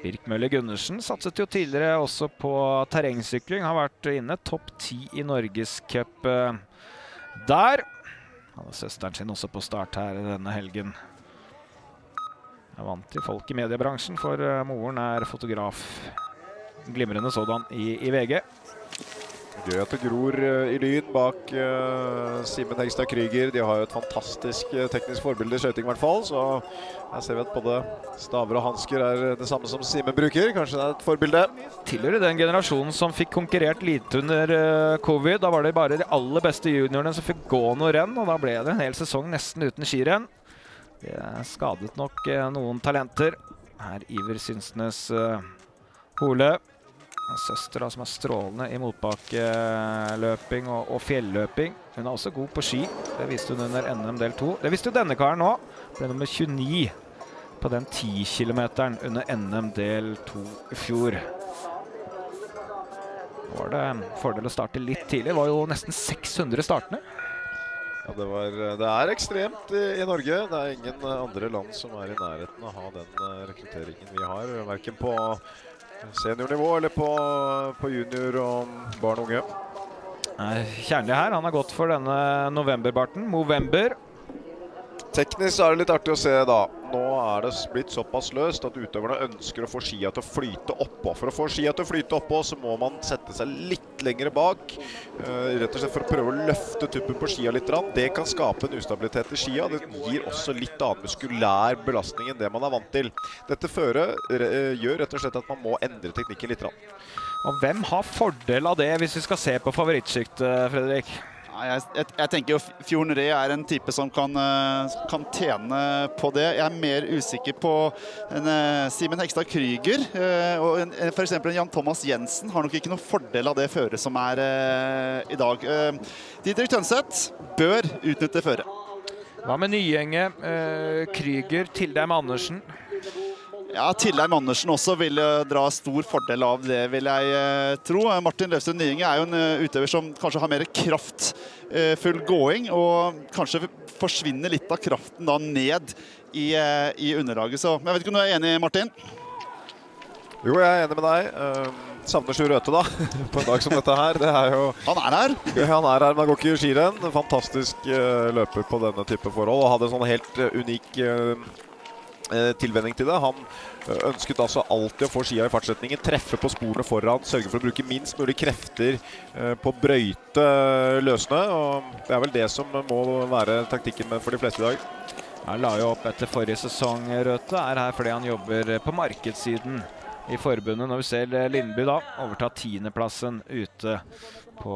Birk Møller Gundersen satset jo tidligere også på terrengsykling, har vært inne topp 10 i Norges Cup der. Han har søsteren sin også på start her denne helgen. Jeg vant til folk i mediebransjen, for moren fotograf. Glimrende sådan i VG. Gøy at det gror i Lyn bak Simen Hegstad Kryger. De har jo et fantastisk teknisk forbilde i skjøting i hvert fall, så her ser vi at både staver og hansker det samme som Simen bruker. Kanskje det et forbilde. Tilhører den generasjonen som fikk konkurrert lite under covid. Da var det bare de aller beste juniorene som fikk gå noe renn, og da ble det en hel sesong nesten uten skirenn. Det skadet nok noen talenter. Her Iver Synsnes Hole. En søster da, som strålende i motbakkeløping og fjelløping. Hun også god på ski. Det viste hun under NM del 2. Det viste jo denne karen nå. Ble nummer 29 på den 10 kilometeren under NM del 2 i fjor. Nå var det fordel å starte litt tidlig. Det var jo nesten 600 startene. Ja, det ekstremt i Norge. Det ingen andre land som i nærheten av å ha den rekrutteringen vi har. Hverken på seniornivå eller på junior og barn og unge. Kjernlig her, han har gått for denne novemberbarten, Movember. Teknisk det litt artig å se da. Nå det blitt såpass løst at utøverne ønsker å få skia til å flyte oppå. For å få skia til å flyte oppå så må man sette seg litt lengre bak. Rett og slett for å prøve å løfte tuppen på skia litt. Det kan skape en ustabilitet i skia. Det gir også litt annen muskulær belastning enn det man vant til. Dette føret gjør rett og slett at man må endre teknikken litt. Og hvem har fordel av det hvis vi skal se på favorittskykt, Fredrik? Jeg tenker jo Fjordneré en type som kan tjene på det. Jeg mer usikker på Simen Hegstad Kryger, og for eksempel en Jan Thomas Jensen har nok ikke noen fordel av det føret som i dag. Didrik Tønseth bør utnytte føret. Hva med Nyenge, Kryger, Tildheim Andersen? Ja, Tildheim Andersen også vil dra stor fordel av det, vil jeg tro. Martin Løvstrøm Nyenge jo en utøver som kanskje har mer kraftfull gåing, og kanskje forsvinner litt av kraften da ned i underlaget. Så jeg vet ikke om du enig, Martin? Jo, jeg enig med deg. Savner Sjur Røthe da, på en dag som dette her. Det jo... Han her? Han her, men han går ikke i skirenn. Fantastisk løper på denne type forhold, og hadde en sånn helt unik tilvenning til det. Han ønsket altså alltid å få skia i fartsetningen, treffe på sporene foran, sørge for å bruke minst mulig krefter på å brøyte løsene, og det vel det som må være taktikken for de fleste i dag. Han la jo opp etter forrige sesong, Røthe her fordi han jobber på markedssiden i forbundet. Når vi ser Lindby da, overta 10. plassen ute på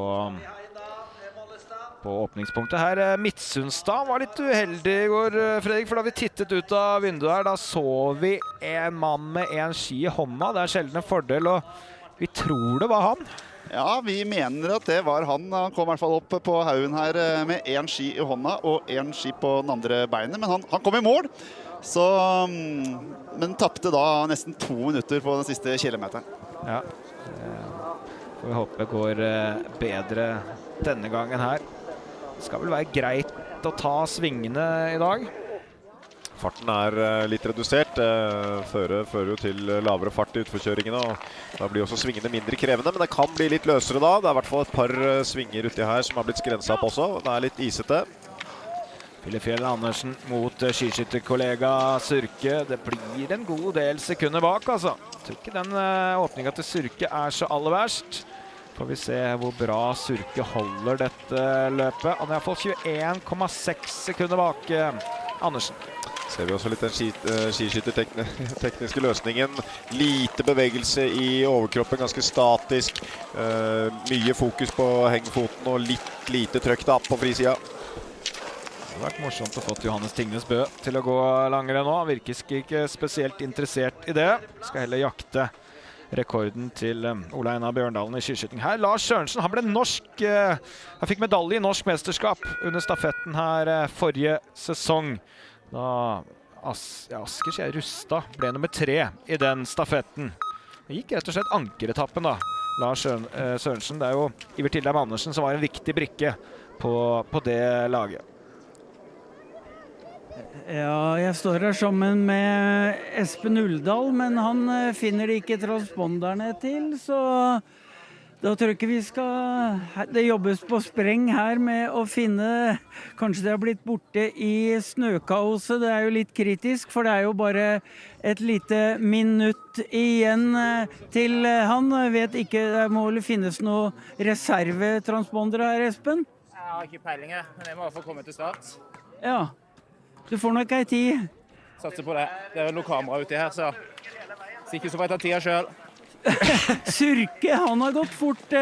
åpningspunktet her. Midtsunstad var litt uheldig i går, Fredrik, for da vi tittet ut av vinduet her, da så vi en mann med en ski i hånda. Det sjelden en fordel, og vi tror det var han. Ja, vi mener at det var han. Han kom I hvert fall opp på haugen her med en ski I hånda og en ski på den andre beinet, men han kom I mål. Så, men tappte da nesten 2 minutter på den siste kilometeren. Ja, får vi håpe det går bedre denne gangen her. Det skal vel være greit å ta svingene I dag. Farten litt redusert. Fører jo til lavere fart I utforkjøringene, og da blir også svingene mindre krevende, men det kan bli litt løsere da. Det I hvert fall et par svinger uti her som har blitt skrenset opp også. Det litt isete. Fjell Andersen mot skiskytterkollega Surke. Det blir en god del sekunder bak, altså. Jeg tror ikke den åpningen til Surke så aller verst. Får vi se hvor bra Surke holder dette løpet. Han har fått 21,6 sekunder bak Andersen. Ser vi også litt den skiskyttertekniske løsningen. Lite bevegelse I overkroppen, ganske statisk. Mye fokus på hengfoten og litt lite trøkk da på frisida. Det har vært morsomt å få Johannes Tingnes Bø til å gå langere nå. Han virker ikke spesielt interessert I det. Skal heller jakte rekorden til Ole Einar Bjørndalen I skiskyting her. Lars Sørensen, han ble norsk. Han fikk medalje I norsk mesterskap under stafetten her forrige sesong. Da Asker Rustad ble nummer 3 I den stafetten. Det gikk rett og slett ankeretappen da. Lars Sørensen, det jo Iver Tildheim Andersen som var en viktig brikke på det laget. Ja, jeg står her sammen med Espen Uldal, men han finner det ikke transponderne til, så da tror jeg ikke vi skal... Det jobbes på spreng her med å finne... Kanskje det har blitt borte I snøkaoset, det jo litt kritisk, for det jo bare et lite minutt igjen til han. Jeg vet ikke, det må vel finnes noe reservetranspondere her, Espen? Jeg har ikke peiling, men jeg må få komme til start. Ja, du får nok ei tid. Satser på det. Det vel noe kamera ute her, så ikke så får jeg ta tida selv. Surke, han har gått fort.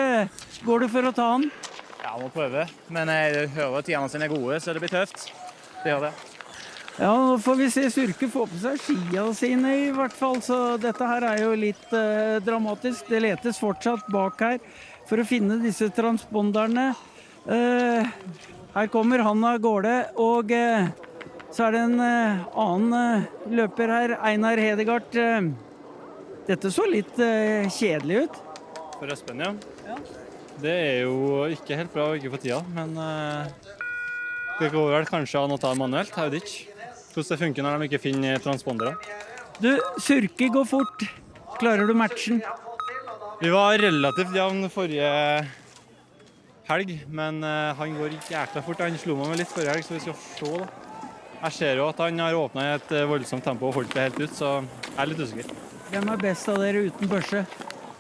Går det for å ta han? Ja, må prøve. Men jeg hører at tidene sine gode, så det blir tøft. Det gjør det. Ja, nå får vi se Surke få på seg skia sine I hvert fall, så dette her jo litt dramatisk. Det letes fortsatt bak her for å finne disse transponderne. Her kommer han av gårde, og så det en annen løper her, Einar Hedegaard. Dette så litt kjedelig ut. For Espen, ja. Det jo ikke helt bra å ikke få tida, men det går vel kanskje an å ta manuelt, jeg vet ikke. Hvordan det funker når de ikke finner transpondere. Du, Surke går fort. Klarer du matchen? Vi var relativt jevn forrige helg, men han går ikke jækla fort. Han slo meg med litt forrige helg, så vi skal se da. Jeg ser jo at han har åpnet I et voldsomt tempo og holdt det helt ut, så jeg litt usikker. Hvem best av dere uten børse?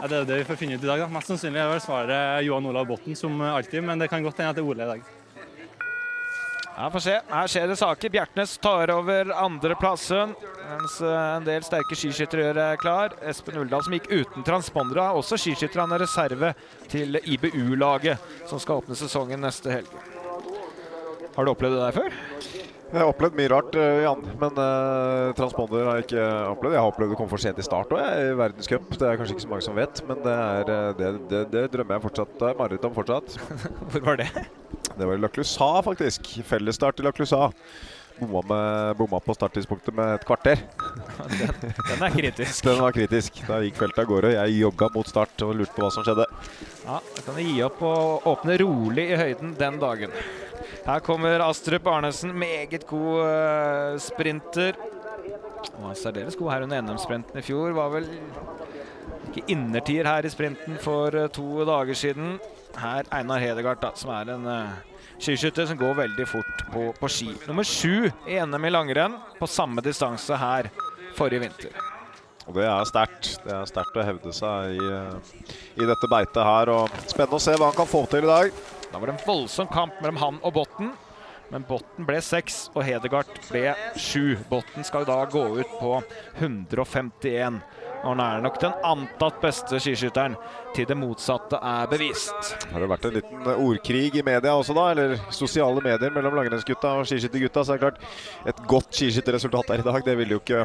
Ja, det det vi får finne ut I dag da. Mest sannsynlig vel svaret Johan Olav Botten som alltid, men det kan godt hende at det Ole I dag. Ja, får se. Her skjer det saker. Bjertnes tar over andreplassen, mens en del sterke skiskyttere gjør klar. Espen Uldal som gikk uten transpondere, også skiskytter han reserve til IBU-laget, som skal åpne sesongen neste helg. Har du opplevd det der før? Jeg har opplevd mye rart, Jan, men transponder har jeg ikke opplevd. Jeg har opplevd å komme for sent I start også, I verdenscup. Det kanskje ikke så mange som vet, men det drømmer jeg fortsatt. Det mareritt om fortsatt. Hvor var det? Det var I La Clusaz, faktisk. Fellesstart I La Clusaz. Bomma på starttidspunktet med et kvarter. Den kritisk. Den var kritisk. Da gikk feltet av gårde. Jeg jogget mot start og lurte på hva som skjedde. Ja, da kan jeg gi opp og åpne rolig I høyden den dagen. Her kommer Astrup Arnesen, meget god sprinter. Og særdeles god her under NM-sprinten I fjor. Var vel ikke innertier her I sprinten for 2 dager siden. Her Einar Hedegaard da, som en skiskytter som går veldig fort på ski. Nummer 7 I NM I langrenn på samme distanse her forrige vinter. Og det sterkt. Det sterkt å hevde seg I dette beitet her. Og spennende å se hva han kan få til I dag. Da var det en voldsom kamp mellom han og Botten. Men Botten ble 6, og Hedegaard ble 7. Botten skal da gå ut på 151. Og han nok den antatt beste skiskytteren til det motsatte bevist. Har det vært en liten ordkrig I media også da, eller sosiale medier mellom langrennsgutta og skiskyttergutta, så det klart et godt skiskytterresultat her I dag. Det ville jo ikke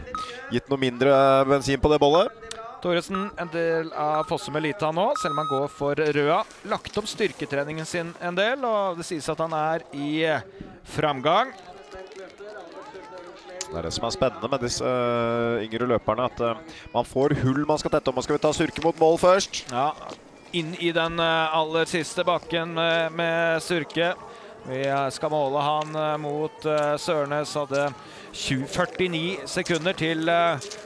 gitt noe mindre bensin på det bollet. Thoresen, en del av Fossum Elite nå, selv om han går for Røa. Lagt opp styrketreningen sin en del, og det sies at han i framgang. Det det som spennende med disse yngre løperne, at man får hull man skal tette om. Skal vi ta Surke mot mål først? Ja, inn i den aller siste bakken med Surke. Vi skal måle han mot Sørnes, hadde 49 sekunder til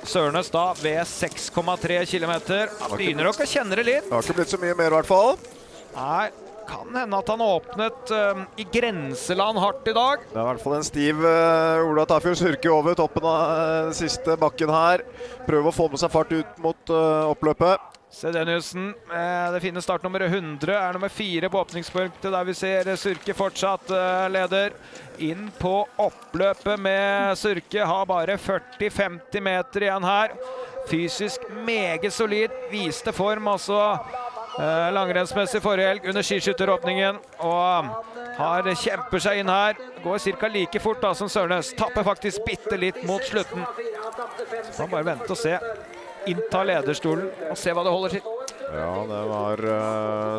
Sørnes da ved 6,3 kilometer. Han begynner nok å kjenne det litt. Det har ikke blitt så mye mer i hvert fall. Nei, kan hende at han åpnet i grenseland hardt i dag. Det i hvert fall en stiv Ola Tafjord Surke over toppen av den siste bakken her. Prøver å få med seg fart ut mot oppløpet. Sedeniussen, det fine startnummeret 100, nummer 4 på åpningspunktet, der vi ser Surke fortsatt leder. Inn på oppløpet med Surke, har bare 40-50 meter igjen her. Fysisk meget solid, viste form altså langrennsmessig forrige helg under skiskytteråpningen, og kjemper seg inn her. Går cirka like fort da som Sørnes, tapper faktisk bitte litt mot slutten. Så han bare vente og se. Innta lederstolen og se hva det holder til. Ja, det var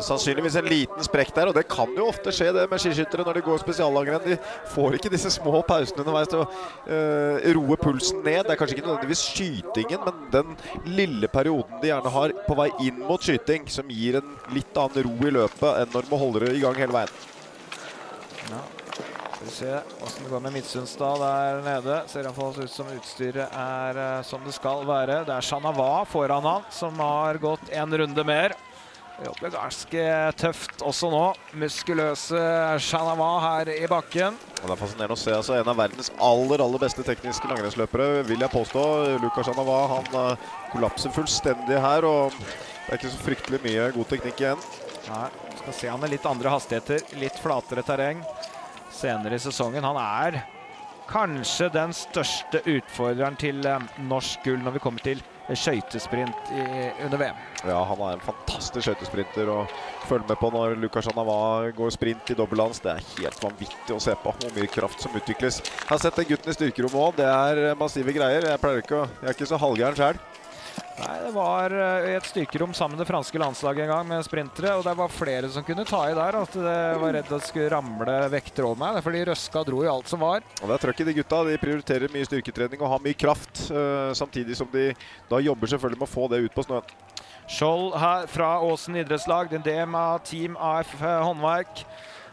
sannsynligvis en liten sprekk der, og det kan jo ofte skje det med skiskyttere når de går spesiallangrenn. De får ikke disse små pausene underveis til å roe pulsen ned. Det kanskje ikke nødvendigvis skytingen, men den lille perioden de gjerne har på vei inn mot skyting, som gir en litt annen ro i løpet enn når de holder det i gang hele veien. Ja. Skal vi se hvordan det går med Midtsundsdal der nede. Ser i hvert fall ut som utstyret som det skal være. Det Chanava foran han, som har gått en runde mer. Det jobber ganske tøft også nå. Muskuløse Chanava her i bakken. Og det fascinerende å se, altså en av verdens aller beste tekniske langrennsløpere, vil jeg påstå. Lukas Chanava, han kollapser fullstendig her, og det ikke så fryktelig mye god teknikk igjen. Nei, skal se han med litt andre hastigheter, litt flatere terreng. Senere i sesongen. Han kanskje den største utfordreren til norsk gull når vi kommer til skøytesprint under VM. Ja, han en fantastisk skøytesprinter, og følg med på når Lukas Chanava går sprint i dobbeltlands. Det helt vanvittig å se på hvor mye kraft som utvikles. Jeg har sett den gutten i styrkerommet også. Det massive greier. Jeg er ikke så halvgjern selv. Nei, det var i et styrkerom sammen med det franske landslaget en gang med sprintere, og det var flere som kunne ta i der, at det var redd at det skulle ramle vekter over meg, for de røska dro i alt som var. Og det trøkk i de gutta, de prioriterer mye styrketrening og har mye kraft, samtidig som de da jobber selvfølgelig med å få det ut på snøen. Skjold her fra Åsen idrettslag, den DM av Team AF håndverk.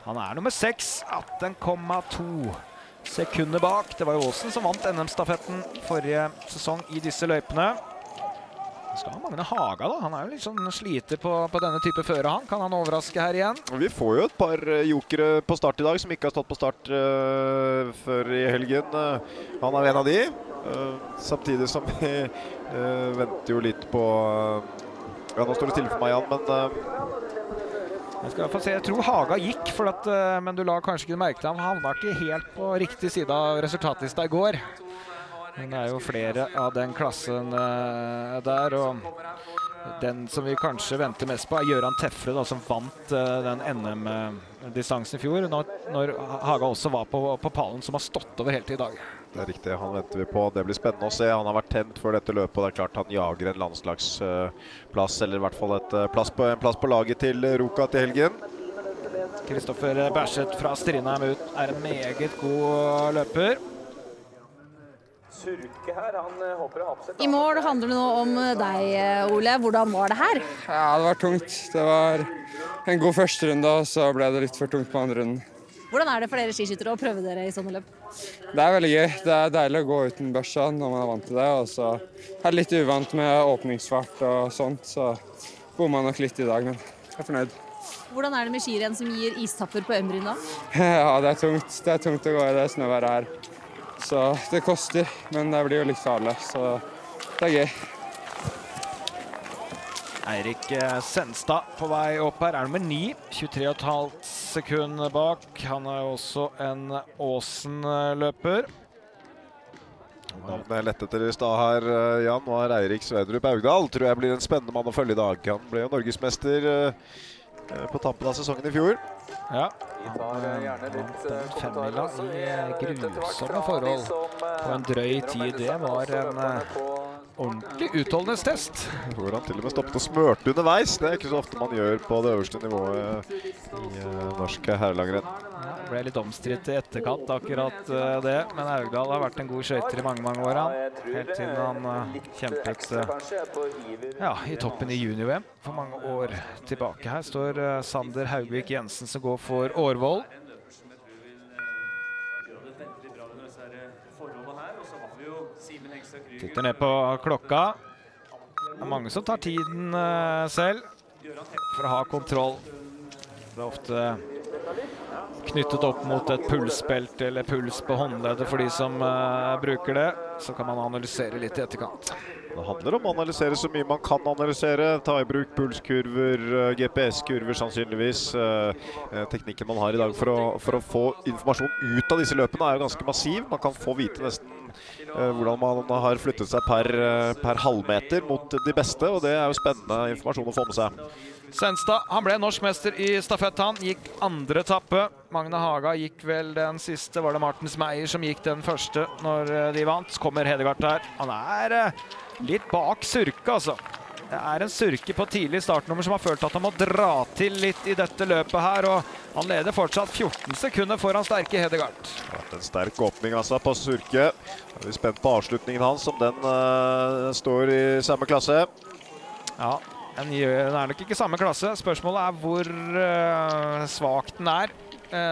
Han nummer 6, 18,2 sekunder bak. Det var jo Åsen som vant NM-stafetten forrige sesong i disse løypene. Skal ha Magne Haga da, han jo litt sånn sliter på denne type føre han. Kan han overraske her igjen? Vi får jo et par jokere på start i dag som ikke har stått på start før i helgen. Han en av de, samtidig som vi venter jo litt på... Ja, nå står det stille for meg, Jan, men... Jeg skal få se, jeg tror Haga gikk, men du la kanskje ikke merke til ham. Han var ikke helt på riktig side av resultatlista i går. Men det jo flere av den klassen der, og den som vi kanskje venter mest på Gøran Tefre, da, som vant den NM-distansen i fjor, når Haga også var på pallen, som har stått over helt i dag. Det riktig, han venter vi på. Det blir spennende å se. Han har vært tent før dette løpet, og det klart han jager en landslagsplass, eller i hvert fall en plass på laget til Ruka til helgen. Kristoffer Berseth fra Strindheim ut en meget god løper. I mål handler det nå om deg, Ole. Hvordan var det her? Ja, det var tungt. Det var en god første runde, og så ble det litt for tungt på andre runden. Hvordan det for dere skiskyttere å prøve dere i sånne løp? Det veldig gøy. Det deilig å gå uten børsa når man vant til det, og så det litt uvant med åpningsfart og sånt, så bomma nok litt i dag, men jeg fornøyd. Hvordan det med skirenn som gir istapper på Ømbryn da? Ja, det tungt. Det tungt å gå i det snøværet her. Så det koster, men det blir jo litt farlig, så det gøy. Eirik Senstad på vei opp her nummer 9, 23,5 sekunder bak. Han også en Åsen-løper. Navnet lett etter i stad her, Jan, og Eirik Sverdrup Augdal. Tror jeg blir en spennende mann å følge i dag. Han ble jo norgesmester på tampen av sesongen i fjor. Ja, han vant den 5-mila i grusomme forhold på en drøy tid. Det var en ordentlig utholdenhetstest. Hvor han til og med stoppet og smørte underveis. Det er ikke så ofte man gjør på det øverste nivået i norsk herrelangrenn. Det ble litt omstridt i etterkant akkurat det, men Haugdal har vært en god skøyter i mange år. Helt siden han kjempet i toppen i junior-VM for mange år tilbake. Her står Sander Haugvik Jensen som går for Årvoll. Titter ned på klokka. Det er mange som tar tiden selv for å ha kontroll. Det er ofte knyttet opp mot et pulsbelt eller puls på håndleddet for de som bruker det. Så kan man analysere litt i etterkant. Det handler om å analysere så mye man kan analysere. Ta i bruk pulskurver, GPS-kurver sannsynligvis. Teknikken man har i dag for å få informasjon ut av disse løpene er jo ganske massiv. Man kan få vite nesten hvordan man har flyttet seg per halvmeter mot de beste, og det er jo spennende informasjon å få med seg. Senstad, han ble norsk mester i stafett. Han gikk andre etappe. Magne Haga gikk vel den siste. Var det Martens Meyer som gikk den første når de vant? Så kommer Hedegaard her. Han er litt bak Surke, altså. Det er en Surke på tidlig startnummer som har følt at han må dra til litt i dette løpet her, og han leder fortsatt 14 sekunder foran sterke Hedegaard. Det har vært en sterk åpning altså på Surke. Vi er spent på avslutningen hans, om den står i samme klasse. Ja, den er nok ikke samme klasse. Spørsmålet er hvor svak den er,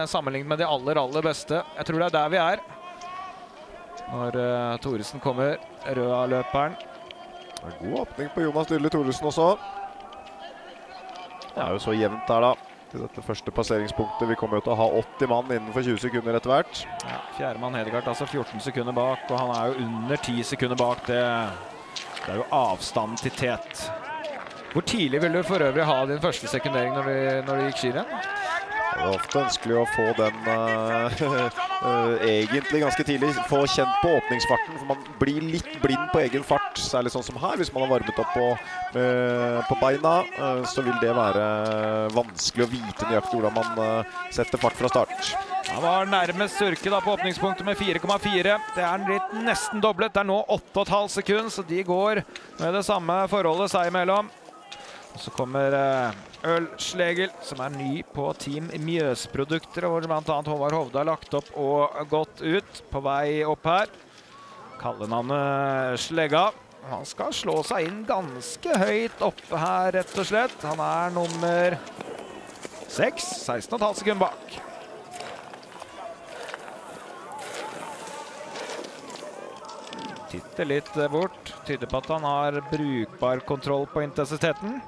sammenlignet med de aller beste. Jeg tror det er der vi er. Når Thoresen kommer, rød-løperen. Det er god åpning på Jonas Dyrle Thoresen også. Det er jo så jevnt her da, til dette første passeringspunktet. Vi kommer jo til å ha 80 mann innenfor 20 sekunder etter hvert. Ja, fjerdemann Hedegaard, altså 14 sekunder bak, og han er jo under 10 sekunder bak. Det er jo avstanden til tet. Hvor tidlig vil du for øvrig ha din første sekundering når du gikk skirenn? Det er ofte ønskelig å få den egentlig ganske tidlig, få kjent på åpningsfarten, for man blir litt blind på egen fart, særlig sånn som her. Hvis man har varmet opp på beina, så vil det være vanskelig å vite nøyaktig hvordan man setter fart fra start. Han var nærmest Surke da på åpningspunktet med 4,4. Det er litt nesten doblet. Det er nå 8,5 sekunder, så de går med det samme forholdet seg imellom. Og så kommer Øl Schlegel, som er ny på Team Mjøsprodukter, hvor blant annet Håvard Hovde har lagt opp og gått ut på vei opp her. Kallenavnet Slegga. Han skal slå seg inn ganske høyt oppe her, rett og slett. Han er nummer 6, 16,5 sekunder bak. Titter litt bort, tyder på at han har brukbar kontroll på intensiteten.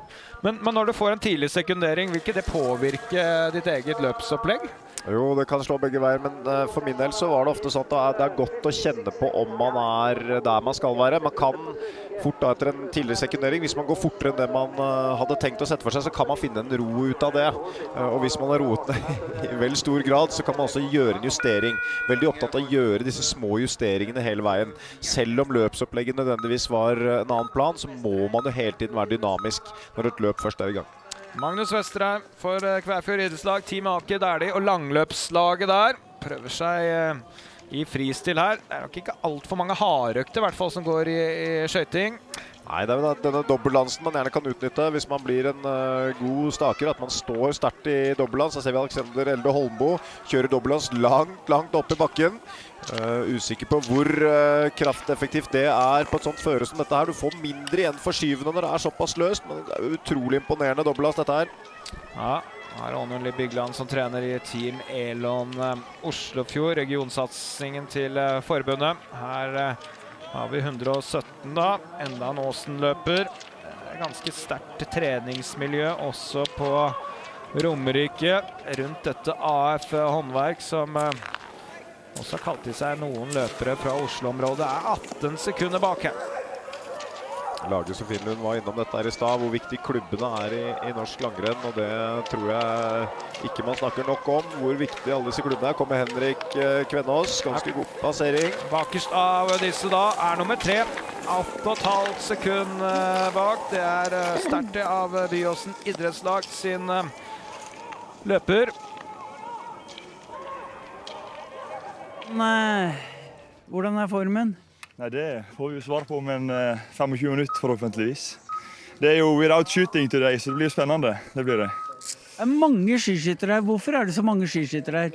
Men når du får en tidlig sekundering, vil ikke det påvirke ditt eget løpsopplegg? Jo, det kan slå begge veier, men for min del så var det ofte sånn at det er godt å kjenne på om man er der man skal være. Man kan fort da etter en tidlig sekundering, hvis man går fortere enn det man hadde tenkt å sette for seg, så kan man finne en ro ut av det. Og hvis man har roet det i vel stor grad, så kan man også gjøre en justering. Veldig opptatt av å gjøre disse små justeringene hele veien. Selv om løpsopplegget nødvendigvis var en annen plan, så må man jo hele tiden være dynamisk når et løp først er i gang. Magnus Vesterheim for Kvæfjord idrettslag, Team Aker Dæhlie og langløpslaget der. Prøver seg i fristil her. Det er nok ikke alt for mange hardøkter, i hvert fall, som går i skøyting. Nei, det er jo denne dobbeltdansen man gjerne kan utnytte hvis man blir en god staker, at man står sterkt i dobbeltdans. Så ser vi Alexander Elde Holmbo kjøre dobbeltdans langt opp i bakken. Usikker på hvor krafteffektivt det er på et sånt føre som dette her. Du får mindre igjen for skyvene når det er såpass løst, men det er utrolig imponerende dobbeltdans dette her. Ja, her er Ånjuli Bygland som trener i Team Elon Oslofjord, regionsatsingen til forbundet. Her har vi 117 da, enda en Åsen-løper. Ganske sterkt treningsmiljø også på Romerike rundt dette AF håndverk som også har kalt til seg noen løpere fra Oslo-området. Er 18 sekunder bak her. Laget som Finlund var innom dette her i sted, hvor viktig klubbene er i norsk langrenn, og det tror jeg ikke man snakker nok om, hvor viktig alle disse klubbene er. Kommer Henrik Kvennås, ganske god passering. Bakerst av disse da er nummer 3, 8,5 sekunder bak. Det er sterkt av Byåsen idrettslag sin løper. Nei, hvordan er formen? Nei, det får vi jo svare på om en 25 minutter forhåpentligvis. Det jo without shooting today, så det blir spennende. Det blir det. Det mange skiskyttere her. Hvorfor det så mange skiskyttere her?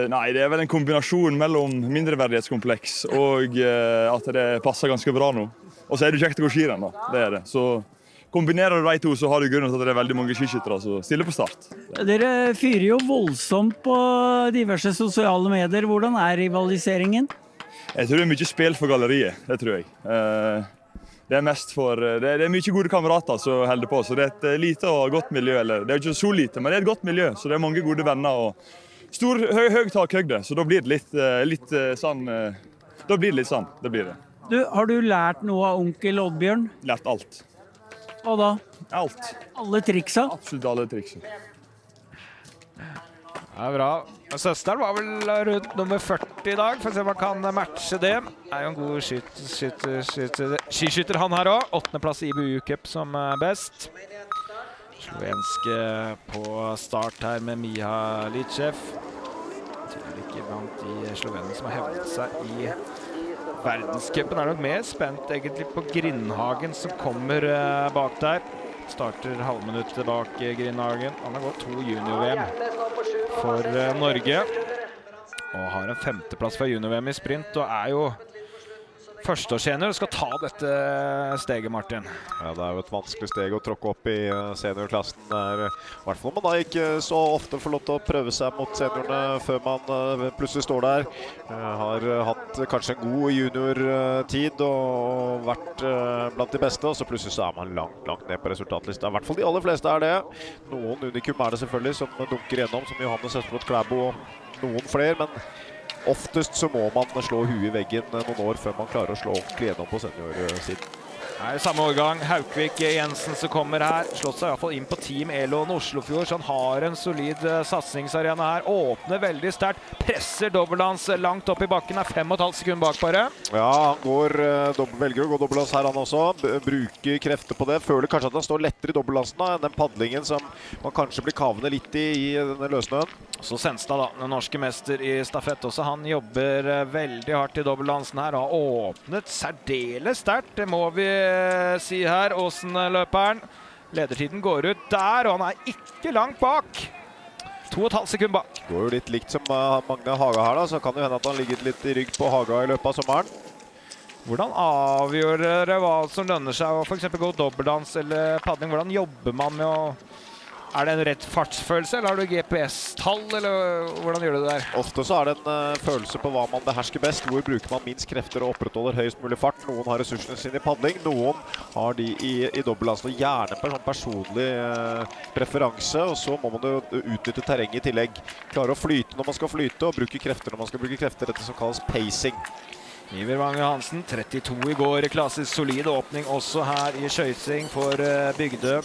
Nei, det vel en kombinasjon mellom mindreverdighetskompleks og at det passer ganske bra nå. Og så det kjekt å gå skirenn da, det det. Så kombinerer du de to, så har du grunnen til at det veldig mange skiskyttere som stiller på start. Dere fyrer jo voldsomt på diverse sosiale medier. Hvordan rivaliseringen? Jeg tror det mye spill for galleriet, det tror jeg. Det mest for, det mye gode kamerater som holder på, så det et lite og godt miljø. Eller, det ikke så lite, men det et godt miljø, så det mange gode venner og stor, høy takhøyde, så da blir det litt sånn, da blir det litt sånn, det blir det. Har du lært noe av onkel Oddbjørn? Lært alt. Hva da? Alt. Alle triksa? Absolutt alle triksa. Ja, bra. Søsteren var vel rundt nummer 40 i dag, for å se om han kan matche det. Jo en god skiskytter han her også. 8. plass i IBU Cup som best. Slovenske på start her med Miha Licev. Tidligere ikke blant de slovenene som har hevdet seg i verdenscupen. Nok mer spent egentlig på Grindhagen som kommer bak der. Starter halvminuttet bak Grindhagen. Han har gått 2 junior-VM for Norge. Og har en 5. plass for junior-VM i sprint, og jo førsteårssenior og skal ta dette steget, Martin. Ja, det jo et vanskelig steg å tråkke opp i seniorklassen. I hvert fall man da ikke så ofte får lov til å prøve seg mot seniorene før man plutselig står der. Har hatt kanskje en god juniortid og vært blant de beste, og så plutselig så man langt ned på resultatlista. I hvert fall de aller fleste det. Noen unikum det selvfølgelig, som dunker gjennom, som Johannes Østblot Klæbo og noen flere, men oftest så må man slå huet i veggen noen år før man klarer å slå ordentlig gjennom på seniorsiden. Samme årgang, Haukvik Jensen som kommer her, slått seg i hvert fall inn på Team Elon Oslofjord, så han har en solid satsingsarena her, åpner veldig sterkt, presser dobbeltdans langt opp i bakken, 5,5 sekunder bak bare. Ja, han velger å gå dobbeltdans her han også, bruker krefter på det, føler kanskje at han står lettere i dobbeltdansen enn den paddlingen som man kanskje blir kavende litt i denne løsnøen. Så Senstad da, den norske mester i stafett også, han jobber veldig hardt i dobbeltdansen her, og har åpnet særdeles sterkt, det må vi si her. Åsen-løperen, ledertiden går ut der, og han ikke langt bak. 2,5 sekunder bak. Går jo litt likt som Magne Haga her da, så kan det hende at han ligger litt i rygg på Haga i løpet av sommeren. Hvordan avgjør dere hva som lønner seg å for eksempel gå dobbeltdans eller paddling? Hvordan jobber man med å... det en rett fartsfølelse, eller har du GPS-tall, eller hvordan gjør du det der? Ofte så det en følelse på hva man behersker best, hvor bruker man minst krefter og opprettholder høyest mulig fart. Noen har ressursene sine i paddling, noen har de i dobbeltdansen, og gjerne på en sånn personlig preferanse, og så må man jo utnytte terrenget i tillegg. Klare å flyte når man skal flyte, og bruke krefter når man skal bruke krefter, dette som kalles pacing. Iver Wang Johansen, 32 i går, klassisk solid åpning også her i skøyting for Bygdø.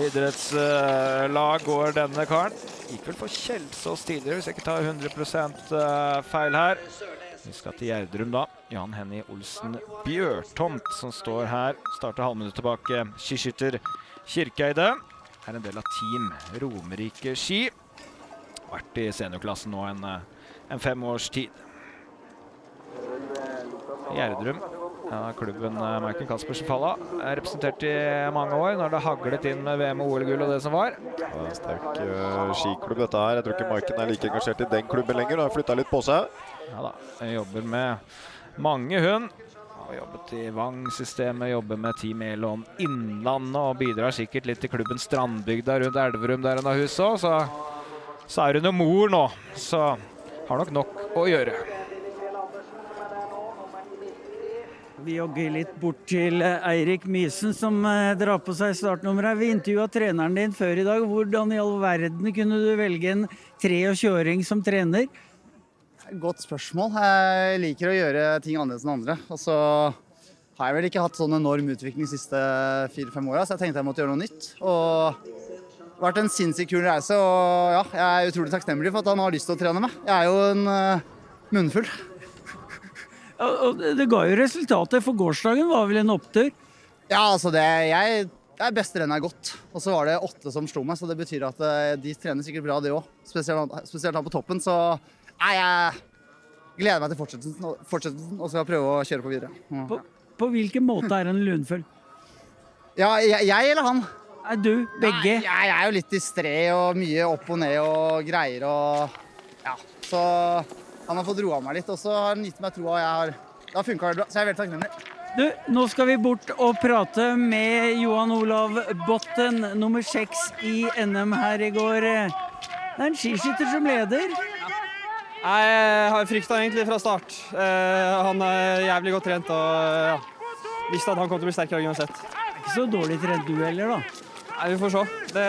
Idrettslag går denne karen. Gikk vel for Kjelsås tidligere, hvis jeg ikke tar 100% feil her. Vi skal til Gjerdrum da. Jan Henny Olsen Bjørtomt som står her. Starter halvminutt tilbake. Skiskytter Kirkeide. En del av Team Romerike Ski. Vært i seniorklassen nå en 5 års tid. Gjerdrum, klubben Maiken Kaspersen Falla, representert i mange år når det haglet inn med VM og OL-gull og det som var. Det en sterk skiklubb dette her. Jeg tror ikke Maiken like engasjert i den klubben lenger, og har flyttet litt på seg. Ja da, jeg jobber med mange hund. Har jobbet i Vang-systemet, jobber med Team Elon Innlandet og bidrar sikkert litt til klubben Strandbygda rundt Elverum der hun har hus også. Så hun jo mor nå, så har nok å gjøre. Vi jogger litt bort til Eirik Mysen som drar på seg startnummeret. Vi intervjuet treneren din før i dag. Hvordan i all verden kunne du velge en 23-åring som trener? Godt spørsmål. Jeg liker å gjøre ting annerledes enn andre. Og så har jeg vel ikke hatt sånn enorm utvikling de siste 4-5 årene, så jeg tenkte jeg måtte gjøre noe nytt. Og det har vært en sinnssykt kul reise, og ja, jeg utrolig takknemlig for at han har lyst til å trene meg. Jeg jo en munnfull. Og det ga jo resultater, for gårsdagen var vel en opptur? Ja, altså jeg beste rennet godt. Og så var det 8 som slo meg, så det betyr at de trener sikkert bra det også. Spesielt han på toppen, så jeg gleder meg til fortsettelsen og skal prøve å kjøre på videre. På hvilken måte er han lunefull? Ja, jeg eller han? Du, begge? Nei, jeg er jo litt distré og mye opp og ned og greier og ja, så han har fått roa meg litt, og så har han gitt meg troa, og det har funket veldig bra, så jeg er veldig takknemlig. Du, nå skal vi bort og prate med Johan Olav Botten, nummer 6 i NM her i går. Det er en skiskytter som leder. Jeg har fryktet egentlig fra start. Han er jævlig godt trent, og ja, visste at han kom til å bli sterkere uansett. Ikke så dårlig trent du heller da? Nei, vi får se. Det